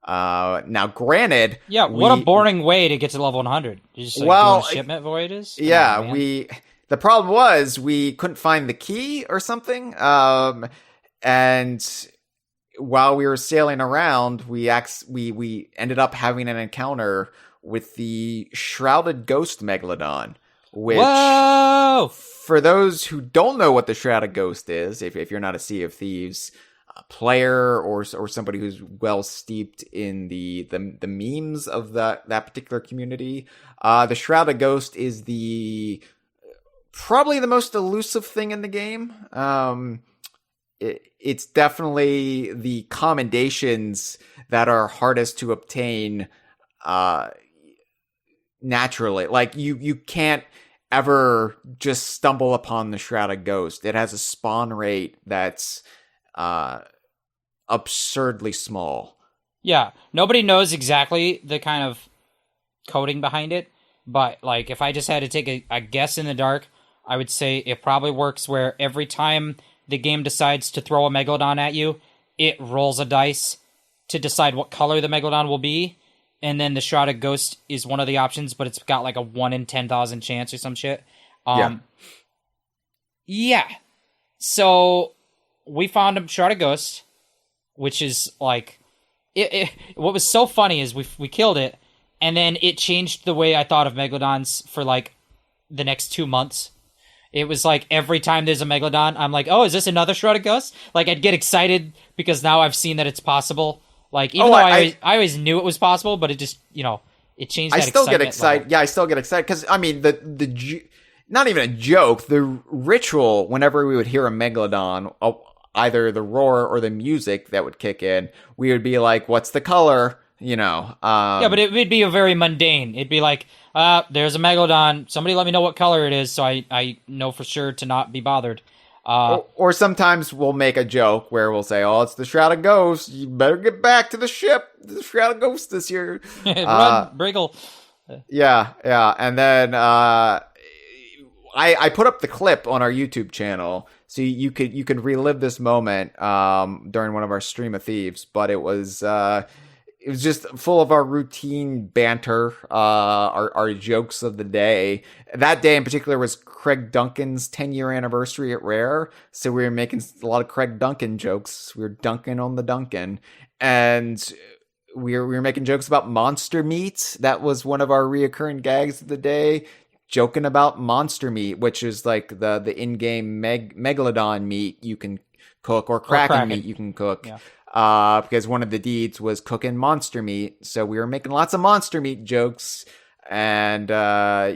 Now, granted, yeah, what a boring way to get to level 100. You just doing shipment voyages. Yeah, the problem was we couldn't find the key or something, and while we were sailing around, we ended up having an encounter with the Shrouded Ghost Megalodon, which, Whoa! for those who don't know what the Shrouded Ghost is, if you're not a Sea of Thieves player or somebody who's well steeped in the memes of that particular community, the Shrouded Ghost is probably the most elusive thing in the game. It's definitely the commendations that are hardest to obtain naturally. Like you can't ever just stumble upon the Shrouded Ghost. It has a spawn rate that's absurdly small. Yeah, nobody knows exactly the kind of coding behind it, but like if I just had to take a guess in the dark, I would say it probably works where every time the game decides to throw a Megalodon at you, it rolls a dice to decide what color the Megalodon will be, and then the Shrouded Ghost is one of the options, but it's got like a 1 in 10,000 chance or some shit. Yeah. So we found a Shrouded Ghost, which is like what was so funny is we killed it, and then it changed the way I thought of Megalodons for like the next 2 months. It was like every time there's a Megalodon, I'm like, oh, is this another Shrouded Ghost? Like, I'd get excited because now I've seen that it's possible. Like, even though I always knew it was possible, but it just, it changed that excitement. I still get excited. Level. Yeah, I still get excited because, I mean, not even a joke, the ritual whenever we would hear a Megalodon, either the roar or the music that would kick in, we would be like, what's the color? Yeah, but it would be a very mundane. It'd be like, there's a Megalodon. Somebody let me know what color it is so I know for sure to not be bothered. Or sometimes we'll make a joke where we'll say, oh, it's the Shrouded Ghost. You better get back to the ship. The Shrouded Ghost is here. Run, Briggle. Yeah. And then I put up the clip on our YouTube channel so you could relive this moment during one of our Stream of Thieves. But it was just full of our routine banter, our jokes of the day. That day in particular was Craig Duncan's 10-year anniversary at Rare, so we were making a lot of Craig Duncan jokes. We were dunking on the Duncan, and we were making jokes about monster meat. That was one of our reoccurring gags of the day. Joking about monster meat, which is like the in-game megalodon meat you can cook, or kraken meat you can cook. Yeah. Because one of the deeds was cooking monster meat. So we were making lots of monster meat jokes, and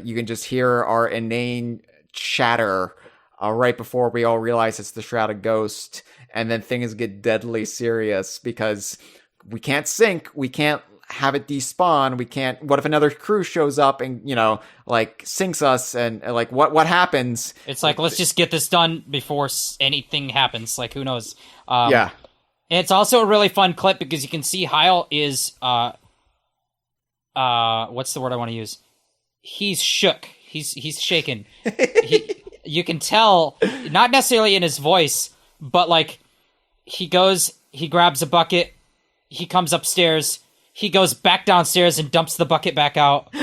you can just hear our inane chatter right before we all realize it's the Shrouded Ghost, and then things get deadly serious because we can't sink, we can't have it despawn, we can't. What if another crew shows up and sinks us, and like what happens? It's like, let's just get this done before anything happens. Like, who knows? Yeah. And it's also a really fun clip because you can see Hyle is what's the word I want to use? He's shook. He's shaken. You can tell, not necessarily in his voice, but like he grabs a bucket, he comes upstairs, he goes back downstairs and dumps the bucket back out.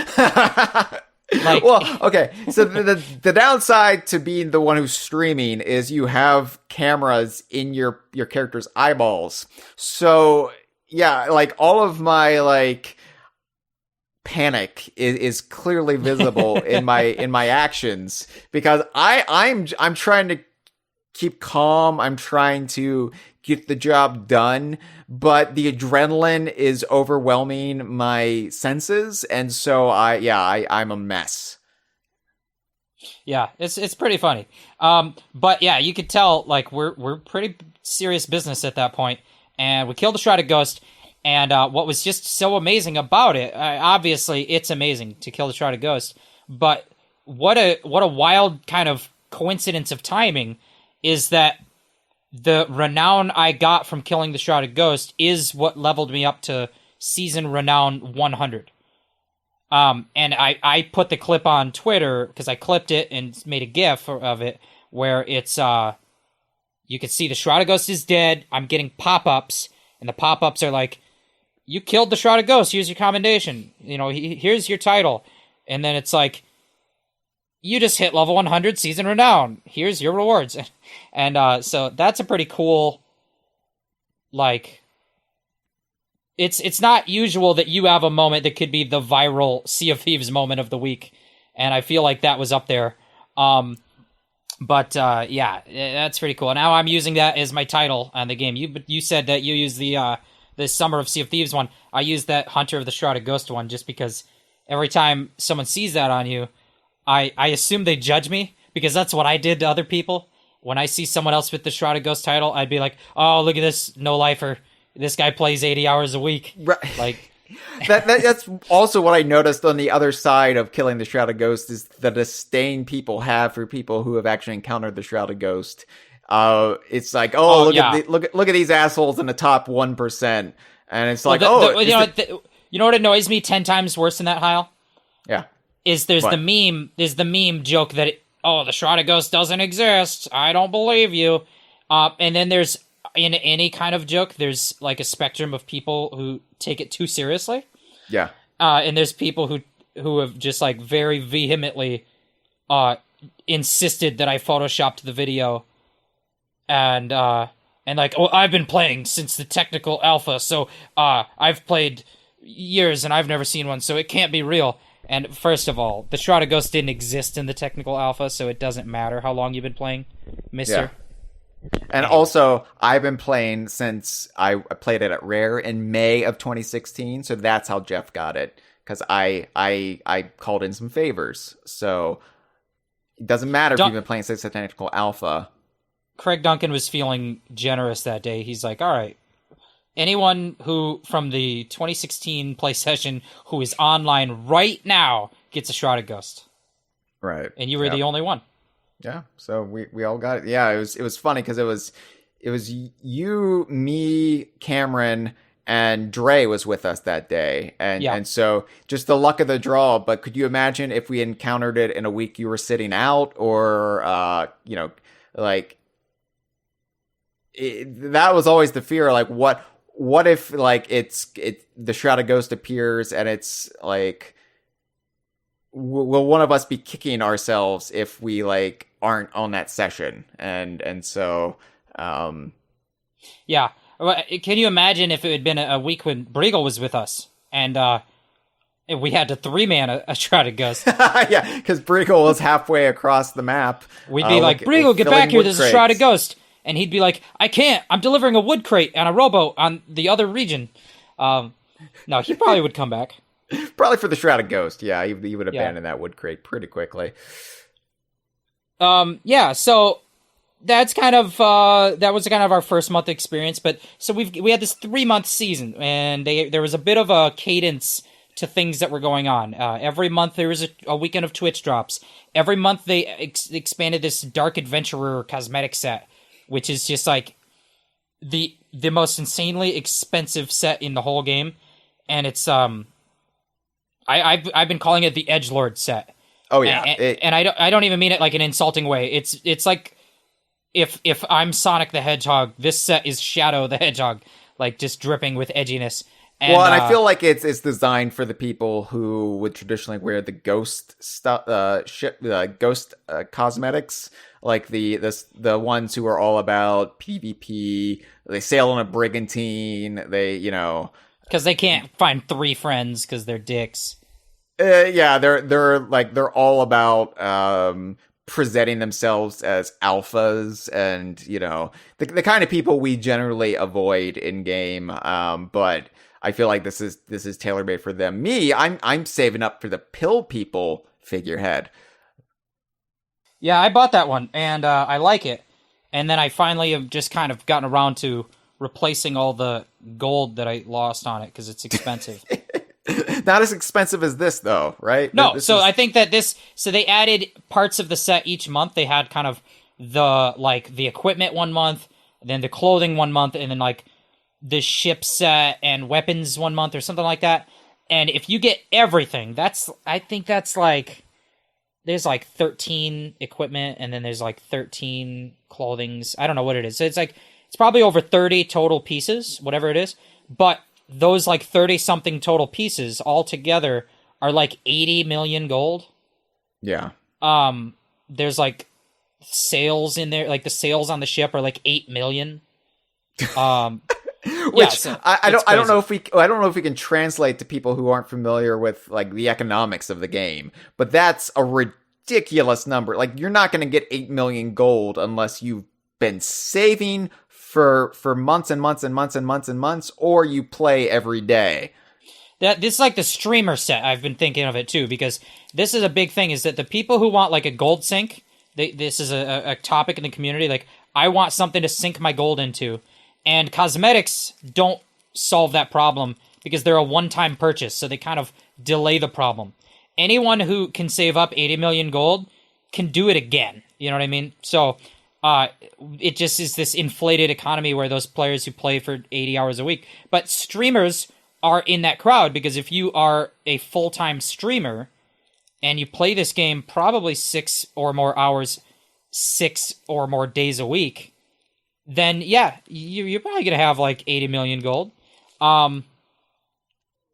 Like, well, okay. So the downside to being the one who's streaming is you have cameras in your character's eyeballs. So yeah, like all of my panic is clearly visible in my actions, because I'm trying to keep calm. I'm trying to get the job done, but the adrenaline is overwhelming my senses, and so I'm a mess. Yeah, it's pretty funny. But yeah, you could tell like we're pretty serious business at that point, and we killed the Shrouded Ghost. And what was just so amazing about it, obviously it's amazing to kill the Shrouded Ghost, but what a wild kind of coincidence of timing is that the renown I got from killing the Shrouded Ghost is what leveled me up to season renown 100. And I put the clip on Twitter because I clipped it and made a GIF of it where it's you can see the Shrouded Ghost is dead. I'm getting pop-ups, and the pop-ups are like, you killed the Shrouded Ghost, here's your commendation. Here's your title. And then it's like, you just hit level 100 season renown. Here's your rewards. And so that's a pretty cool like, it's not usual that you have a moment that could be the viral Sea of Thieves moment of the week, and I feel like that was up there. But yeah, that's pretty cool. Now I'm using that as my title on the game. You said that you use the Summer of Sea of Thieves one. I use that Hunter of the Shrouded Ghost one just because every time someone sees that on you, I assume they judge me, because that's what I did to other people. When I see someone else with the Shrouded Ghost title, I'd be like, oh, look at this no-lifer. This guy plays 80 hours a week. Right. Like, that's also what I noticed on the other side of killing the Shrouded Ghost, is the disdain people have for people who have actually encountered the Shrouded Ghost. It's like, look at these assholes in the top 1%, and it's like, you know what annoys me 10 times worse than that, Hyle? Yeah, is there's the meme joke that the Shrouded Ghost doesn't exist. I don't believe you. And then there's, in any kind of joke, there's like a spectrum of people who take it too seriously. Yeah. And there's people who have just like very vehemently insisted that I photoshopped the video, and like, I've been playing since the technical alpha, so I've played years and I've never seen one, so it can't be real. And first of all, the Shrouded Ghost didn't exist in the technical alpha, so it doesn't matter how long you've been playing, mister. Yeah. And also, I've been playing since I played it at Rare in May of 2016, so that's how Jeff got it, because I called in some favors. So it doesn't matter if you've been playing since the technical alpha. Craig Duncan was feeling generous that day. He's like, all right, anyone who from the 2016 play session who is online right now gets a Shrouded Ghost. Right. And you were the only one. Yeah, so we all got it. Yeah, it was funny because it was you, me, Cameron, and Dre was with us that day, and so just the luck of the draw. But could you imagine if we encountered it in a week you were sitting out, or that was always the fear. Like, what if like the Shrouded Ghost appears and it's like, will one of us be kicking ourselves if we like aren't on that session? And so yeah, can you imagine if it had been a week when Briegel was with us and we had to 3-man a Shrouded Ghost? Yeah, because Briegel was halfway across the map. We'd be like, Briegel, get back here, there's a Shrouded Ghost. And he'd be like, I can't, I'm delivering a wood crate and a rowboat on the other region. No, he probably would come back. Probably for the Shrouded Ghost, yeah. He would abandon that wood crate pretty quickly. Yeah, so that's kind of that was kind of our first month experience. But so we had this 3-month season, and there was a bit of a cadence to things that were going on. Every month there was a weekend of Twitch drops. Every month they expanded this Dark Adventurer cosmetic set, which is just like the most insanely expensive set in the whole game, and it's I've been calling it the Edgelord set. Oh yeah, and I don't even mean it like an insulting way. It's like if I'm Sonic the Hedgehog, this set is Shadow the Hedgehog, like just dripping with edginess. And I feel like it's designed for the people who would traditionally wear the ghost stuff, ghost cosmetics, like the ones who are all about PvP. They sail on a brigantine. Because they can't find 3 friends because they're dicks. Yeah, they're all about presenting themselves as alphas, and the kind of people we generally avoid in game. But I feel like this is tailor made for them. Me, I'm saving up for the pill people figurehead. Yeah, I bought that one and I like it. And then I finally have just kind of gotten around to replacing all the gold that I lost on it because it's expensive. Not as expensive as this, though, right? No, I think that so they added parts of the set each month. They had kind of the equipment one month, then the clothing one month, and then like the ship set and weapons one month or something like that. And if you get everything, I think that's like, there's like 13 equipment and then there's like 13 clothings. I don't know what it is. So it's probably over 30 total pieces, whatever it is. But those like 30 something total pieces all together are like 80 million gold. Yeah. There's like sails in there, like the sails on the ship are like 8 million. Which so I it's don't know crazy. if we I don't know if we can translate to people who aren't familiar with like the economics of the game, but that's a ridiculous number. Like you're not going to get 8 million gold unless you've been saving for months and months and months and months and months, or you play every day. This is like the streamer set. I've been thinking of it too, because this is a big thing. Is that the people who want like a gold sink? This is a topic in the community. Like, I want something to sink my gold into, and cosmetics don't solve that problem because they're a one-time purchase, so they kind of delay the problem. Anyone who can save up 80 million gold can do it again. You know what I mean? So, it just is this inflated economy where those players who play for 80 hours a week, but streamers are in that crowd, because if you are a full-time streamer and you play this game probably 6 or more hours, 6 or more days a week, then yeah, you're probably going to have like 80 million gold.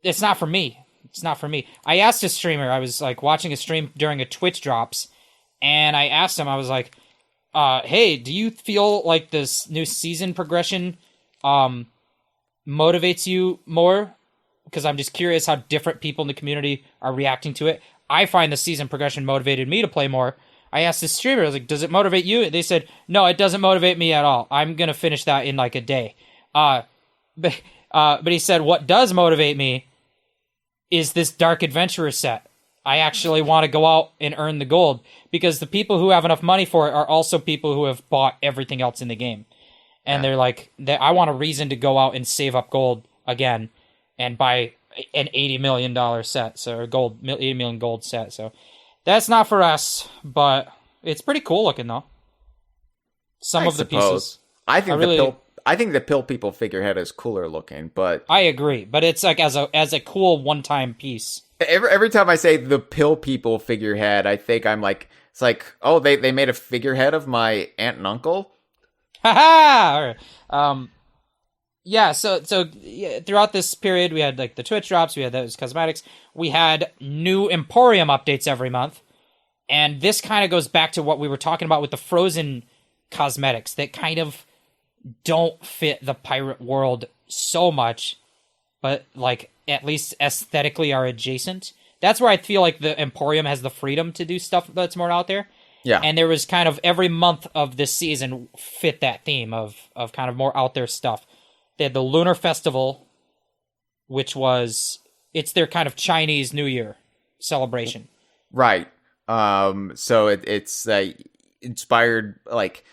It's not for me. It's not for me. I asked a streamer, I was like watching a stream during a Twitch drops, and I asked him, I was like, hey, do you feel like this new season progression motivates you more? Because I'm just curious how different people in the community are reacting to it. I find the season progression motivated me to play more. I asked the streamer, I was like, does it motivate you? They said, no, it doesn't motivate me at all. I'm going to finish that in like a day. But he said, what does motivate me is this Dark Adventurer set. I actually want to go out and earn the gold, because the people who have enough money for it are also people who have bought everything else in the game. And they're like, I want a reason to go out and save up gold again and buy an $80 million set, so or gold, 80 million gold set. So that's not for us, but it's pretty cool looking though. Some of the pieces. I think the pill people figurehead is cooler looking, but I agree. But it's like as a cool one-time piece. Every time I say the pill people figurehead, I think I'm like, it's like, oh, they made a figurehead of my aunt and uncle. Ha ha! Yeah, so yeah, throughout this period, we had like the Twitch drops, we had those cosmetics, we had new Emporium updates every month, and this kind of goes back to what we were talking about with the Frozen cosmetics that kind of don't fit the pirate world so much, but like at least aesthetically are adjacent. That's where I feel like the Emporium has the freedom to do stuff that's more out there. Yeah. And there was kind of every month of this season fit that theme of kind of more out there stuff. They had the Lunar Festival, which was, it's their kind of Chinese New Year celebration. Right. So it's inspired like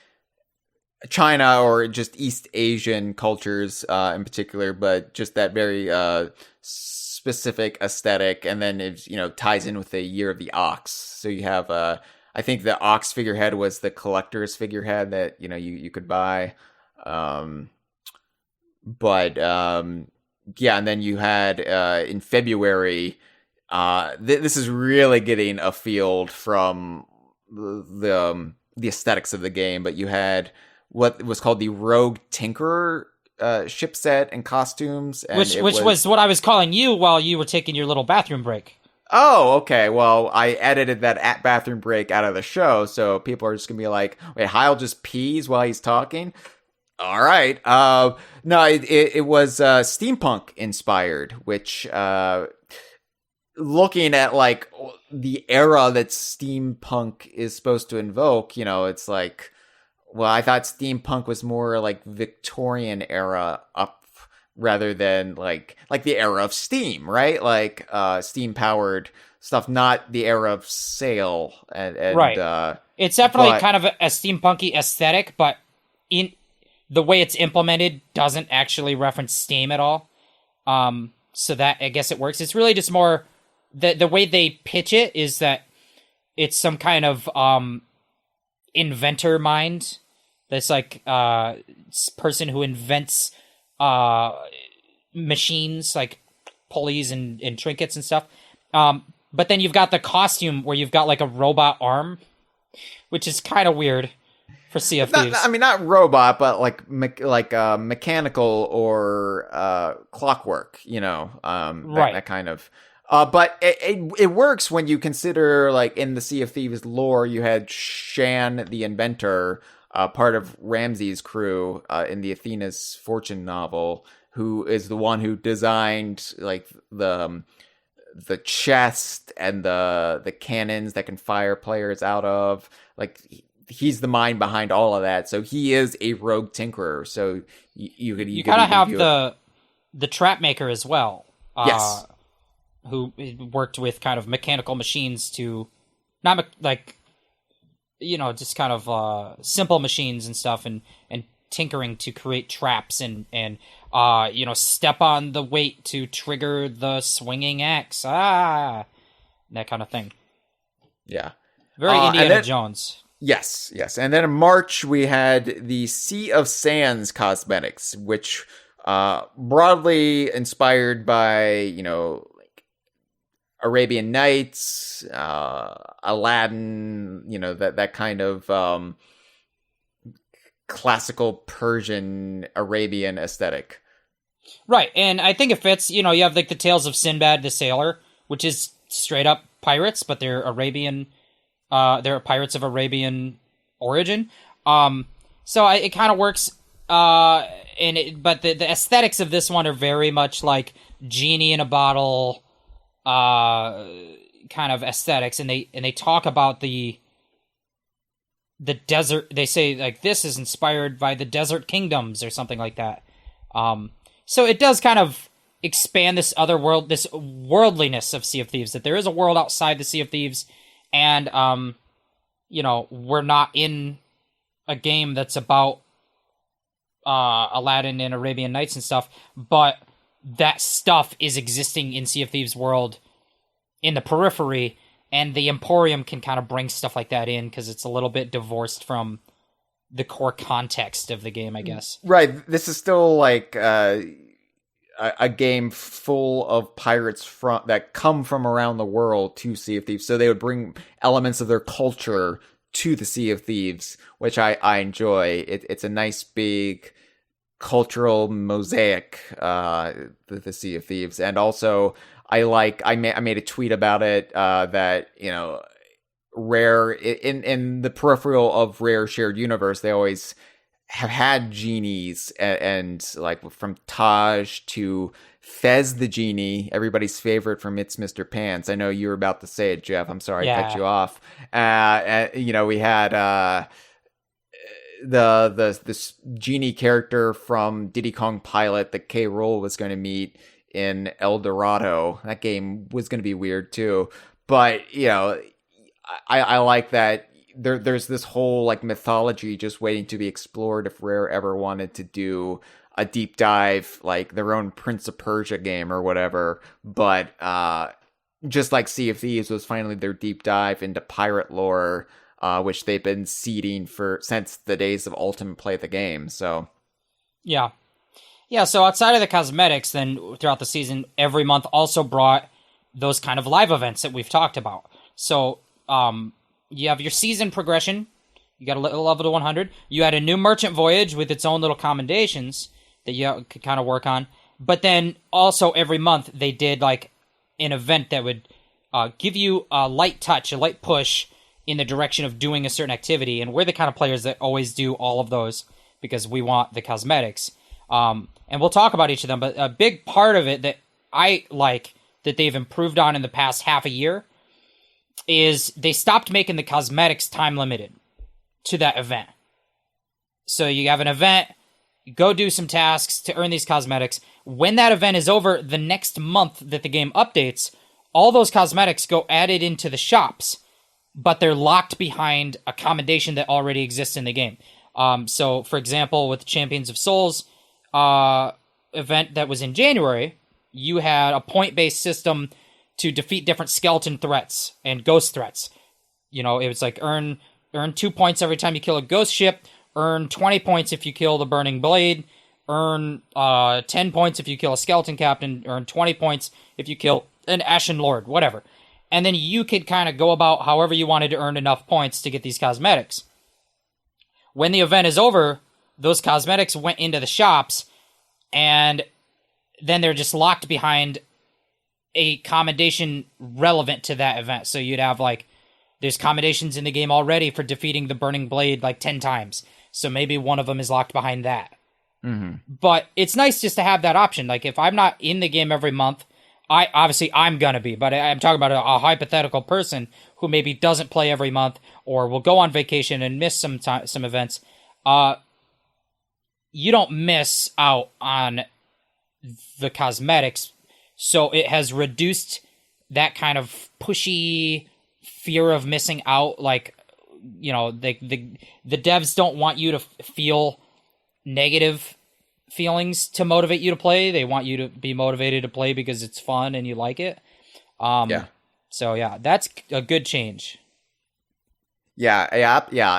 China or just East Asian cultures in particular, but just that very specific aesthetic, and then it ties in with the Year of the Ox. So you have I think the Ox figurehead was the collector's figurehead that you could buy. But yeah, and then you had in February, this is really getting afield from the aesthetics of the game, but you had what was called the Rogue Tinkerer ship set and costumes, and which was what I was calling you while you were taking your little bathroom break. Oh, okay. Well, I edited that bathroom break out of the show, so people are just gonna be like, "Wait, Hyle just pees while he's talking." All right. No, it was steampunk inspired, which looking at like the era that steampunk is supposed to invoke, it's like, well, I thought steampunk was more like Victorian era up rather than like the era of steam, right? Like steam powered stuff, not the era of sail and right. It's definitely kind of a steampunky aesthetic, but in the way it's implemented doesn't actually reference steam at all. So that, I guess it works. It's really just more the way they pitch it is that it's some kind of inventor mind. That's like person who invents machines like pulleys and trinkets and stuff. But then you've got the costume where you've got like a robot arm, which is kind of weird. For Sea of Thieves. Not robot, but like mechanical or clockwork, that kind of. But it works when you consider, like, in the Sea of Thieves lore, you had Shan, the inventor, part of Ramsey's crew in the Athena's Fortune novel, who is the one who designed like the chest and the cannons that can fire players out of. Like he's the mind behind all of that. So he is a rogue tinkerer. So you kind of have the trap maker as well. Yes. Who worked with kind of mechanical machines to not just kind of simple machines and stuff and tinkering to create traps and step on the weight to trigger the swinging axe. That kind of thing. Yeah. Very Indiana Jones. Yes. And then in March, we had the Sea of Sands cosmetics, which broadly inspired by, Arabian Nights, Aladdin, that kind of classical Persian Arabian aesthetic. Right, and I think it fits. You have like the Tales of Sinbad the Sailor, which is straight up pirates, but they're Arabian. They're pirates of Arabian origin. So it kind of works. But the aesthetics of this one are very much like genie in a bottle. Kind of aesthetics, and they talk about the desert. They say like this is inspired by the desert kingdoms or something like that. So it does kind of expand this other world, this worldliness of Sea of Thieves, that there is a world outside the Sea of Thieves, and we're not in a game that's about Aladdin and Arabian Nights and stuff, but that stuff is existing in Sea of Thieves world in the periphery, and the Emporium can kind of bring stuff like that in because it's a little bit divorced from the core context of the game, I guess. Right. This is still like a game full of pirates that come from around the world to Sea of Thieves. So they would bring elements of their culture to the Sea of Thieves, which I enjoy. It's a nice big cultural mosaic, the Sea of Thieves. And also I made a tweet about it, that, Rare in the peripheral of Rare Shared Universe, they always have had genies and like from Taj to Fez the Genie, everybody's favorite from It's Mr. Pants. I know you were about to say it, Jeff. I'm sorry I cut you off. We had this genie character from Diddy Kong Pilot that K. Rool was going to meet in El Dorado. That game was going to be weird too. But, I like that there's this whole like mythology just waiting to be explored if Rare ever wanted to do a deep dive, like their own Prince of Persia game or whatever. But just like Sea of Thieves was finally their deep dive into pirate lore, which they've been seeding since the days of Ultimate Play the game. So yeah, so outside of the cosmetics, then throughout the season, every month also brought those kind of live events that we've talked about. So you have your season progression. You got a level to 100. You had a new merchant voyage with its own little commendations that you could kind of work on. But then also every month they did like an event that would give you a light touch, a light push in the direction of doing a certain activity. And we're the kind of players that always do all of those because we want the cosmetics. And we'll talk about each of them. But a big part of it that I like that they've improved on in the past half a year is they stopped making the cosmetics time limited to that event. So you have an event, you go do some tasks to earn these cosmetics. When that event is over, the next month that the game updates, all those cosmetics go added into the shops, but they're locked behind a commendation that already exists in the game. So, for example, with the Champions of Souls event that was in January, you had a point-based system to defeat different skeleton threats and ghost threats. It was like earn 2 points every time you kill a ghost ship, earn 20 points if you kill the Burning Blade, earn 10 points if you kill a skeleton captain, earn 20 points if you kill an Ashen Lord, whatever. And then you could kind of go about however you wanted to earn enough points to get these cosmetics. When the event is over, those cosmetics went into the shops, and then they're just locked behind a commendation relevant to that event. So you'd have like there's combinations in the game already for defeating the Burning Blade like 10 times. So maybe one of them is locked behind that. Mm-hmm. But it's nice just to have that option. Like if I'm not in the game every month, I'm gonna be, but I'm talking about a hypothetical person who maybe doesn't play every month or will go on vacation and miss some events. You don't miss out on the cosmetics, so it has reduced that kind of pushy fear of missing out. Like, you know, the devs don't want you to feel negative feelings to motivate you to play. They want you to be motivated to play because it's fun and you like it. So yeah, that's a good change. Yeah,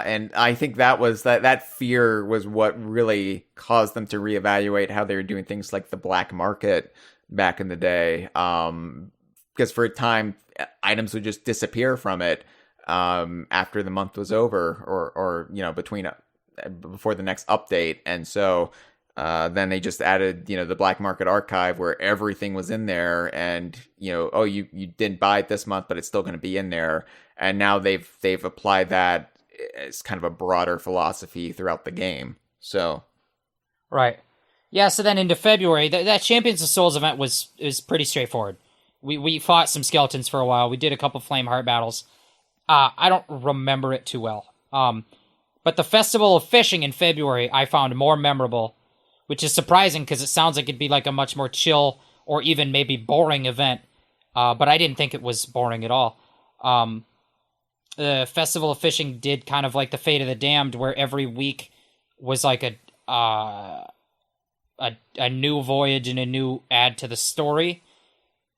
and I think that fear was what really caused them to reevaluate how they were doing things like the black market back in the day. Because for a time, items would just disappear from it after the month was over, or you know, before the next update, and so then they just added, you know, the black market archive where everything was in there, and you know, oh, you didn't buy it this month, but it's still going to be in there. And now they've applied that as kind of a broader philosophy throughout the game. So, right, yeah. So then into February, that Champions of Souls event was pretty straightforward. We fought some skeletons for a while. We did a couple flame heart battles. I don't remember it too well. But the Festival of Fishing in February I found more memorable, which is surprising because it sounds like it'd be like a much more chill or even maybe boring event. But I didn't think it was boring at all. The Festival of Fishing did kind of like the Fate of the Damned, where every week was like a new voyage and a new add to the story.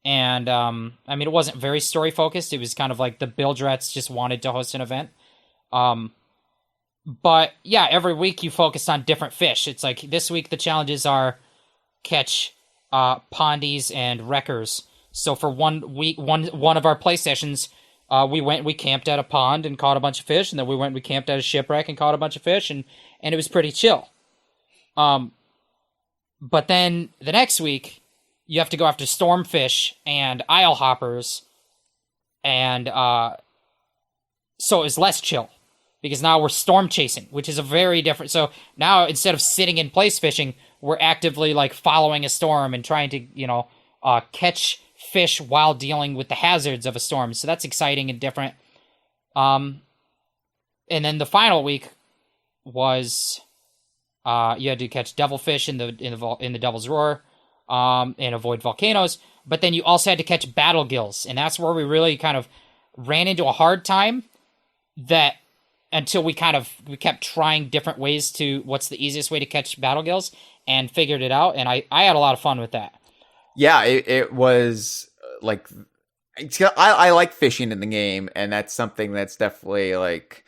And I mean, it wasn't very story focused. It was kind of like the Bildrets just wanted to host an event. But yeah, every week you focused on different fish. It's like this week the challenges are catch pondies and wreckers. So for 1 week, one of our play sessions, we camped at a pond and caught a bunch of fish, and then we camped at a shipwreck and caught a bunch of fish, and it was pretty chill. But then the next week you have to go after stormfish and isle hoppers, and so it was less chill because now we're storm chasing, which is a very different. So now instead of sitting in place fishing, we're actively like following a storm and trying to, you know, catch fish while dealing with the hazards of a storm. So that's exciting and different. And then the final week was you had to catch devilfish in the Devil's Roar and avoid volcanoes. But then you also had to catch battle gills, and that's where we really kind of ran into a hard time. That until we kept trying different ways to what's the easiest way to catch battle gills and figured it out. And I had a lot of fun with that. Yeah, it was like, I like fishing in the game, and that's something that's definitely like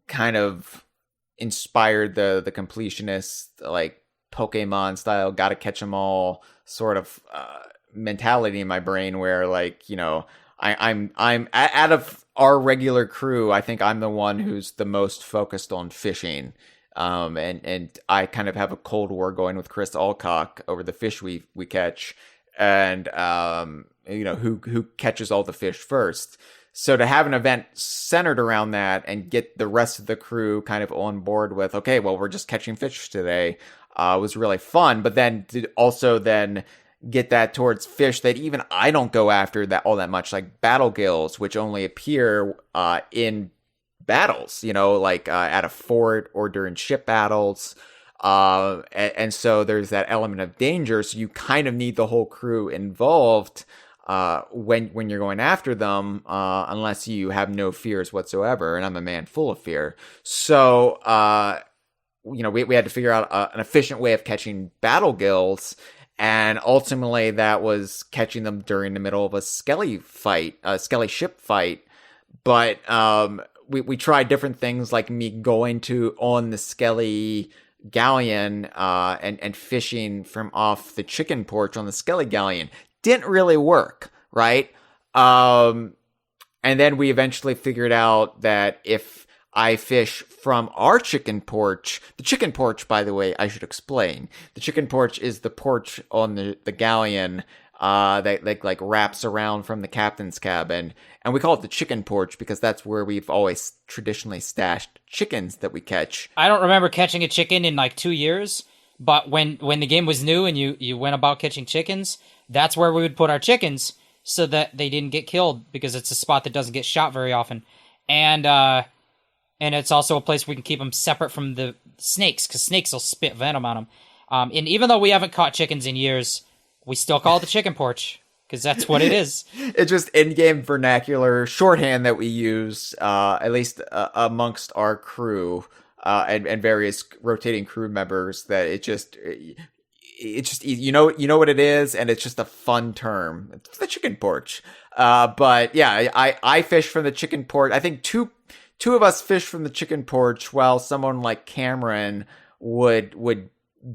kind of inspired the completionist, like Pokemon style, gotta catch them all sort of mentality in my brain, where like, you know, I'm out of our regular crew, I think I'm the one who's the most focused on fishing. And I kind of have a cold war going with Chris Alcock over the fish we catch, and you know, who catches all the fish first. So to have an event centered around that and get the rest of the crew kind of on board with, okay, well, we're just catching fish today, was really fun. But then to also then get that towards fish that even I don't go after that all that much, like battle gills, which only appear in battles, you know, like at a fort or during ship battles. And so there's that element of danger. So you kind of need the whole crew involved when you're going after them, unless you have no fears whatsoever. And I'm a man full of fear. So, you know, we had to figure out an efficient way of catching battle gills. And ultimately that was catching them during the middle of a skelly ship fight. But, we tried different things, like me going on the Skelly galleon and fishing from off the chicken porch on the Skelly galleon. Didn't really work, right? And then we eventually figured out that if I fish from our chicken porch, the chicken porch, by the way, I should explain. The chicken porch is the porch on the galleon that like wraps around from the captain's cabin, and we call it the chicken porch because that's where we've always traditionally stashed chickens that we catch. I don't remember catching a chicken in like 2 years, but when the game was new and you went about catching chickens, that's where we would put our chickens so that they didn't get killed, because it's a spot that doesn't get shot very often, and it's also a place we can keep them separate from the snakes, because snakes will spit venom on them. And even though we haven't caught chickens in years, we still call it the chicken porch, because that's what it is. It's just in-game vernacular shorthand that we use, at least amongst our crew and various rotating crew members. That it's just you know what it is, and it's just a fun term. It's the chicken porch. But yeah, I fish from the chicken porch. I think two of us fish from the chicken porch, while someone like Cameron would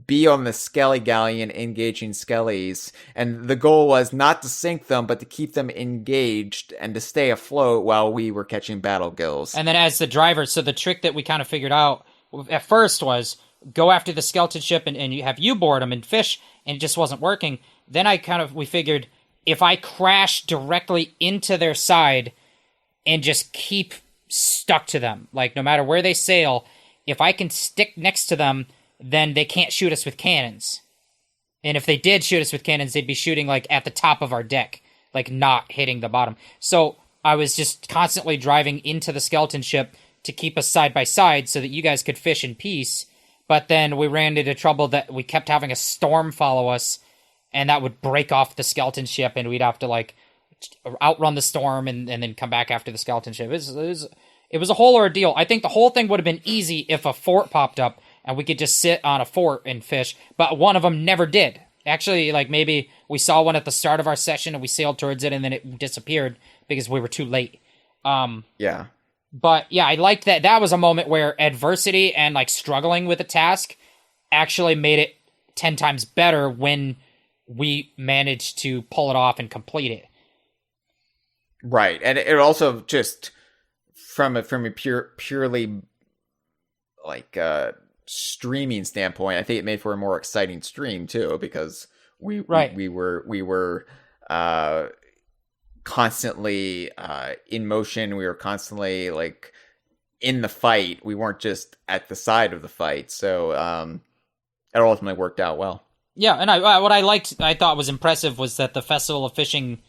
be on the Skelly Galleon engaging Skellies, and the goal was not to sink them, but to keep them engaged and to stay afloat while we were catching battle gills. And then as the driver, so the trick that we kind of figured out at first was go after the skeleton ship and you board them and fish, and it just wasn't working. Then we figured if I crash directly into their side and just keep stuck to them, like no matter where they sail, if I can stick next to them, then they can't shoot us with cannons. And if they did shoot us with cannons, they'd be shooting like at the top of our deck, like not hitting the bottom. So I was just constantly driving into the skeleton ship to keep us side by side so that you guys could fish in peace. But then we ran into trouble that we kept having a storm follow us, and that would break off the skeleton ship, and we'd have to like outrun the storm and then come back after the skeleton ship. It was a whole ordeal. I think the whole thing would have been easy if a fort popped up and we could just sit on a fort and fish, but one of them never did. Actually, like maybe we saw one at the start of our session and we sailed towards it and then it disappeared because we were too late. Yeah. But yeah, I liked that. That was a moment where adversity and like struggling with a task actually made it 10 times better when we managed to pull it off and complete it. Right. And it also just from a purely like streaming standpoint, I think it made for a more exciting stream too, because we were constantly in motion. We were constantly like in the fight. We weren't just at the side of the fight. So it ultimately worked out well. Yeah, and I thought was impressive was that the Festival of Fishing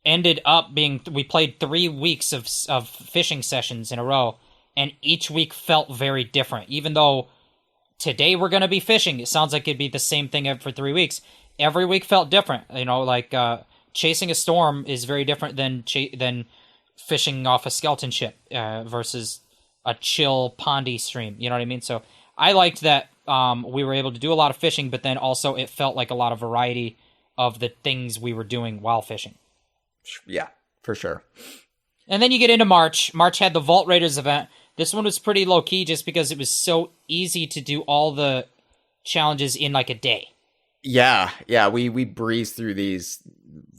ended up being, we played 3 weeks of fishing sessions in a row, and each week felt very different. Even though today we're going to be fishing, it sounds like it'd be the same thing for 3 weeks. Every week felt different. You know, like chasing a storm is very different than fishing off a skeleton ship versus a chill pondy stream. You know what I mean? So I liked that we were able to do a lot of fishing, but then also it felt like a lot of variety of the things we were doing while fishing. Yeah, for sure. And then you get into March. March had the Vault Raiders event. This one was pretty low-key just because it was so easy to do all the challenges in like a day. Yeah, we breezed through these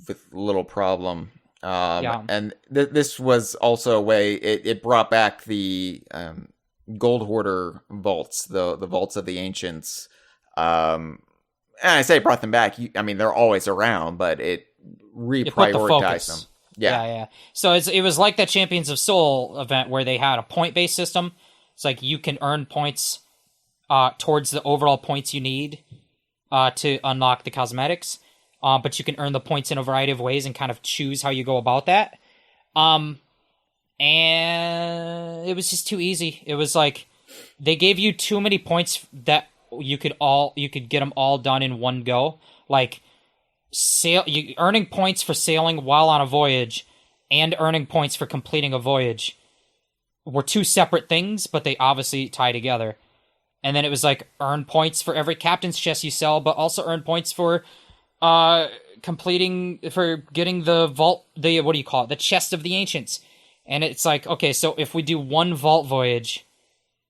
with little problem. And this was also a way, it brought back the Gold Hoarder vaults, the vaults of the ancients. And I say brought them back, I mean, they're always around, but it reprioritized them. Yeah. So it was like that Champions of Soul event where they had a point-based system. It's like you can earn points towards the overall points you need to unlock the cosmetics. But you can earn the points in a variety of ways and kind of choose how you go about that. And it was just too easy. It was like they gave you too many points that you could get them all done in one go. Like earning points for sailing while on a voyage and earning points for completing a voyage were two separate things, but they obviously tie together. And then it was like earn points for every captain's chest you sell, but also earn points for getting the vault, the chest of the ancients. And it's like, okay, so if we do one vault voyage,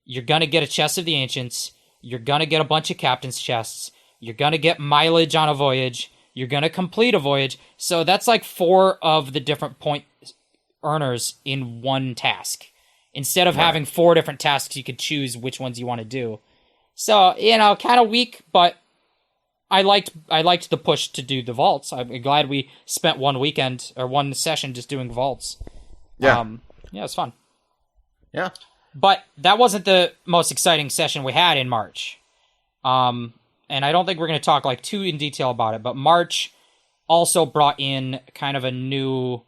you're gonna get a chest of the ancients, you're gonna get a bunch of captain's chests, you're gonna get mileage on a voyage, you're gonna complete a voyage. So that's like 4 of the different point earners in one task. Instead of having 4 different tasks, you could choose which ones you want to do. So, kind of weak, but I liked the push to do the vaults. I'm glad we spent one session just doing vaults. Yeah. Yeah, it's fun. Yeah. But that wasn't the most exciting session we had in March. And I don't think we're going to talk like too in detail about it, but March also brought in kind of a new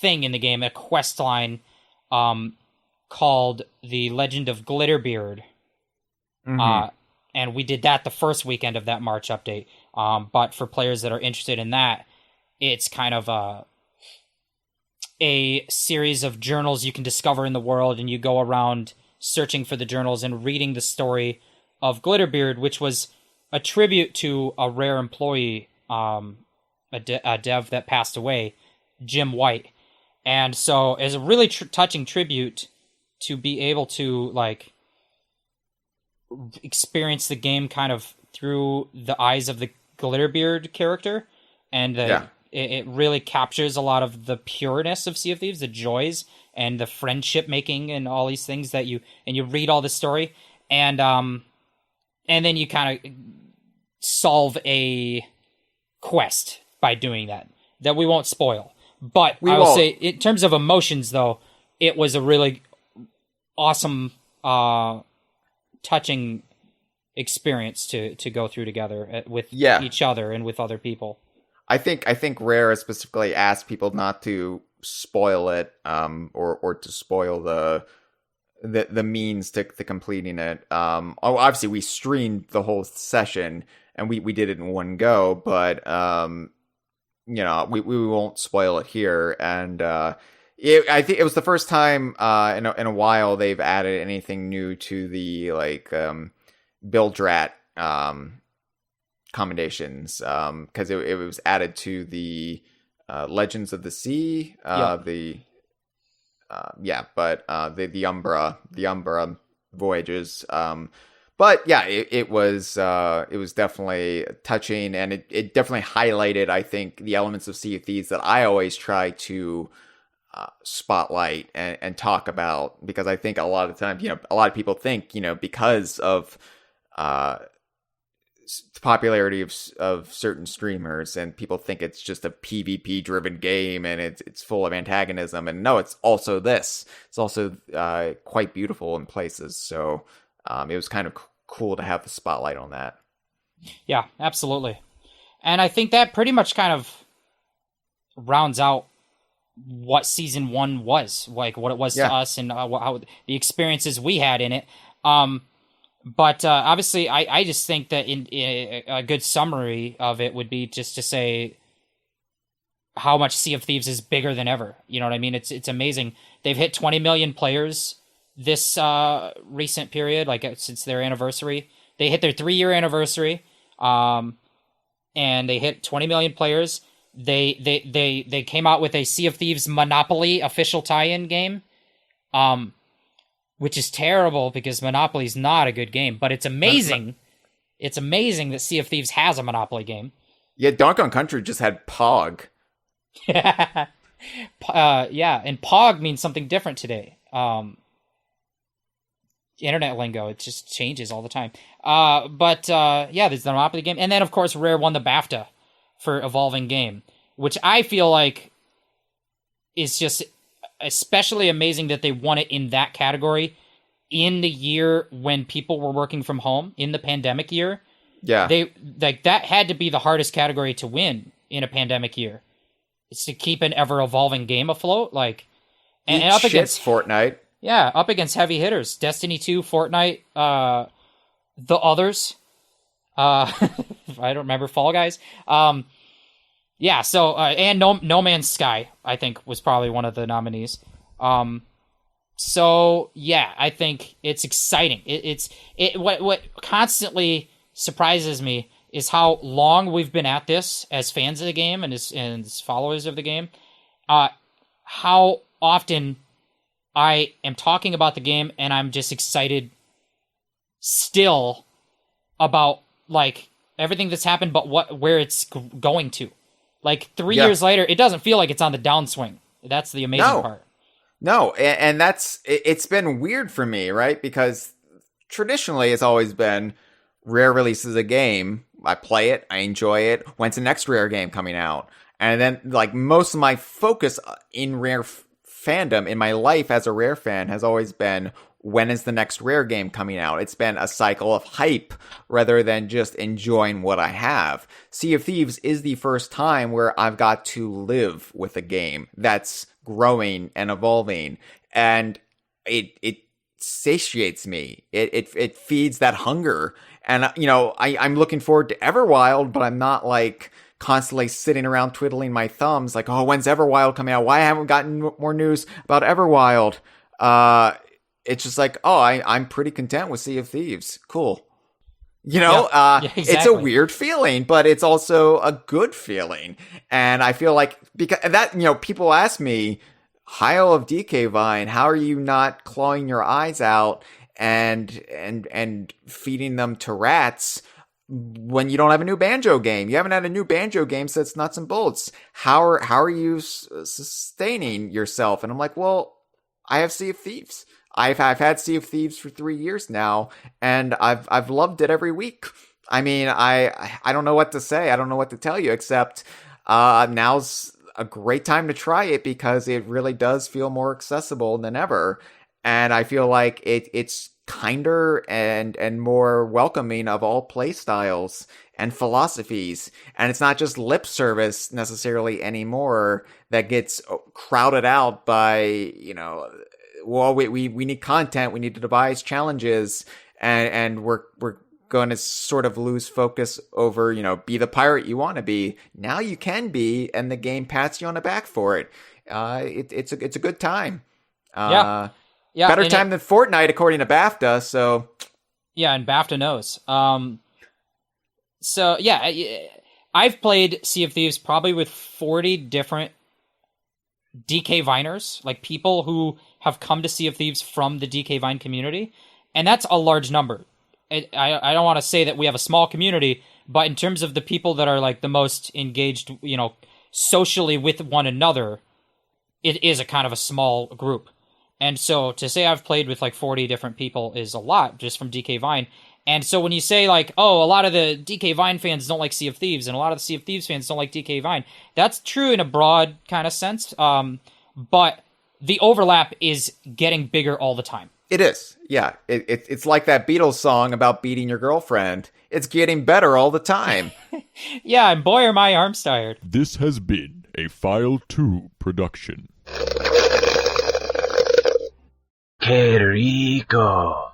thing in the game, a quest line called The Legend of Glitterbeard. And we did that the first weekend of that March update. But for players that are interested in that, it's kind of a series of journals you can discover in the world, and you go around searching for the journals and reading the story of Glitterbeard, which was a tribute to a Rare employee, a dev that passed away, Jim White. And so as a really touching tribute to be able to like experience the game kind of through the eyes of the Glitterbeard character, and it really captures a lot of the pureness of Sea of Thieves, the joys and the friendship making and all these things that you read all the story, and then you kind of solve a quest by doing that we won't spoil. But I will say, in terms of emotions, though, it was a really awesome, touching experience to go through together with each other and with other people. I think Rare specifically asked people not to spoil it, or to spoil the means to completing it. Obviously we streamed the whole session and we did it in one go, but we won't spoil it here. And I think it was the first time in a while they've added anything new to the build rat commendations, because it was added to the Legends of the Sea, the Umbra Voyages. But yeah, it was definitely touching, and it definitely highlighted, I think, the elements of Sea of Thieves that I always try to spotlight and talk about, because I think a lot of times, a lot of people think, because of the popularity of certain streamers, and people think it's just a PvP driven game and it's full of antagonism, and no, it's also this. It's also quite beautiful in places. So it was kind of cool to have the spotlight on that. Yeah, absolutely. And I think that pretty much kind of rounds out what season 1 was, like what it was to us, and how the experiences we had in it. But obviously, I just think that in a good summary of it would be just to say how much Sea of Thieves is bigger than ever. You know what I mean? It's amazing. They've hit 20 million players this recent period, since their anniversary. They hit their 3-year anniversary, and they hit 20 million players. They came out with a Sea of Thieves Monopoly official tie-in game, which is terrible because Monopoly is not a good game, but it's amazing. It's amazing that Sea of Thieves has a Monopoly game. Yeah, Donkey Kong Country just had Pog. Yeah, and Pog means something different today. Internet lingo, it just changes all the time. But there's the Monopoly game. And then, of course, Rare won the BAFTA for Evolving Game, which I feel like is just especially amazing that they won it in that category in the year when people were working from home, in the pandemic year. Yeah. That had to be the hardest category to win in a pandemic year. It's to keep an ever-evolving game afloat. And up against Fortnite. Yeah, up against heavy hitters. Destiny 2, Fortnite, the others. I don't remember, Fall Guys. And No Man's Sky, I think, was probably one of the nominees. I think it's exciting. What constantly surprises me is how long we've been at this as fans of the game and as followers of the game. How often I am talking about the game and I'm just excited still about everything that's happened, but where it's going to. 3 years later, it doesn't feel like it's on the downswing. That's the amazing part. No, and it's been weird for me, right? Because traditionally it's always been Rare releases a game, I play it, I enjoy it. When's the next rare game coming out? And then, like, most of my focus in rare fandom in my life as a rare fan has always been, when is the next rare game coming out? It's been a cycle of hype rather than just enjoying what I have. Sea of Thieves is the first time where I've got to live with a game that's growing and evolving, and it satiates me. It feeds that hunger. And, you know, I'm looking forward to Everwild, but I'm not like constantly sitting around twiddling my thumbs like, oh, when's Everwild coming out? Why haven't we gotten more news about Everwild? It's just like, oh, I'm pretty content with Sea of Thieves. Cool. You know, exactly. It's a weird feeling, but it's also a good feeling. And I feel like, because that, you know, people ask me, Hyle of DK Vine, how are you not clawing your eyes out and feeding them to rats when you don't have a new Banjo game? You haven't had a new Banjo game since Nuts and Bolts. How are you sustaining yourself? And I'm like, well, I have Sea of Thieves. I've had Sea of Thieves for 3 years now, and I've loved it every week. I mean, I don't know what to say. I don't know what to tell you, except now's a great time to try it because it really does feel more accessible than ever. And I feel like it's kinder and more welcoming of all play styles and philosophies. And it's not just lip service necessarily anymore that gets crowded out by, you know, well, we need content, we need to devise challenges, and we're going to sort of lose focus over, you know, be the pirate you want to be. Now you can be, and the game pats you on the back for it. It's a good time. Yeah, better time than Fortnite according to BAFTA. So yeah, and BAFTA knows. So yeah, I've played Sea of Thieves probably with 40 different DK Viners, like people who have come to Sea of Thieves from the DK Vine community, and that's a large number. I don't want to say that we have a small community, but in terms of the people that are like the most engaged, you know, socially with one another, it is a kind of a small group. And so to say I've played with like 40 different people is a lot just from DK Vine. And so when you say like, oh, a lot of the DK Vine fans don't like Sea of Thieves and a lot of the Sea of Thieves fans don't like DK Vine, that's true in a broad kind of sense. But the overlap is getting bigger all the time. It is. Yeah. It's like that Beatles song about beating your girlfriend. It's getting better all the time. Yeah, and boy, are my arms tired. This has been a File 2 production. Qué rico.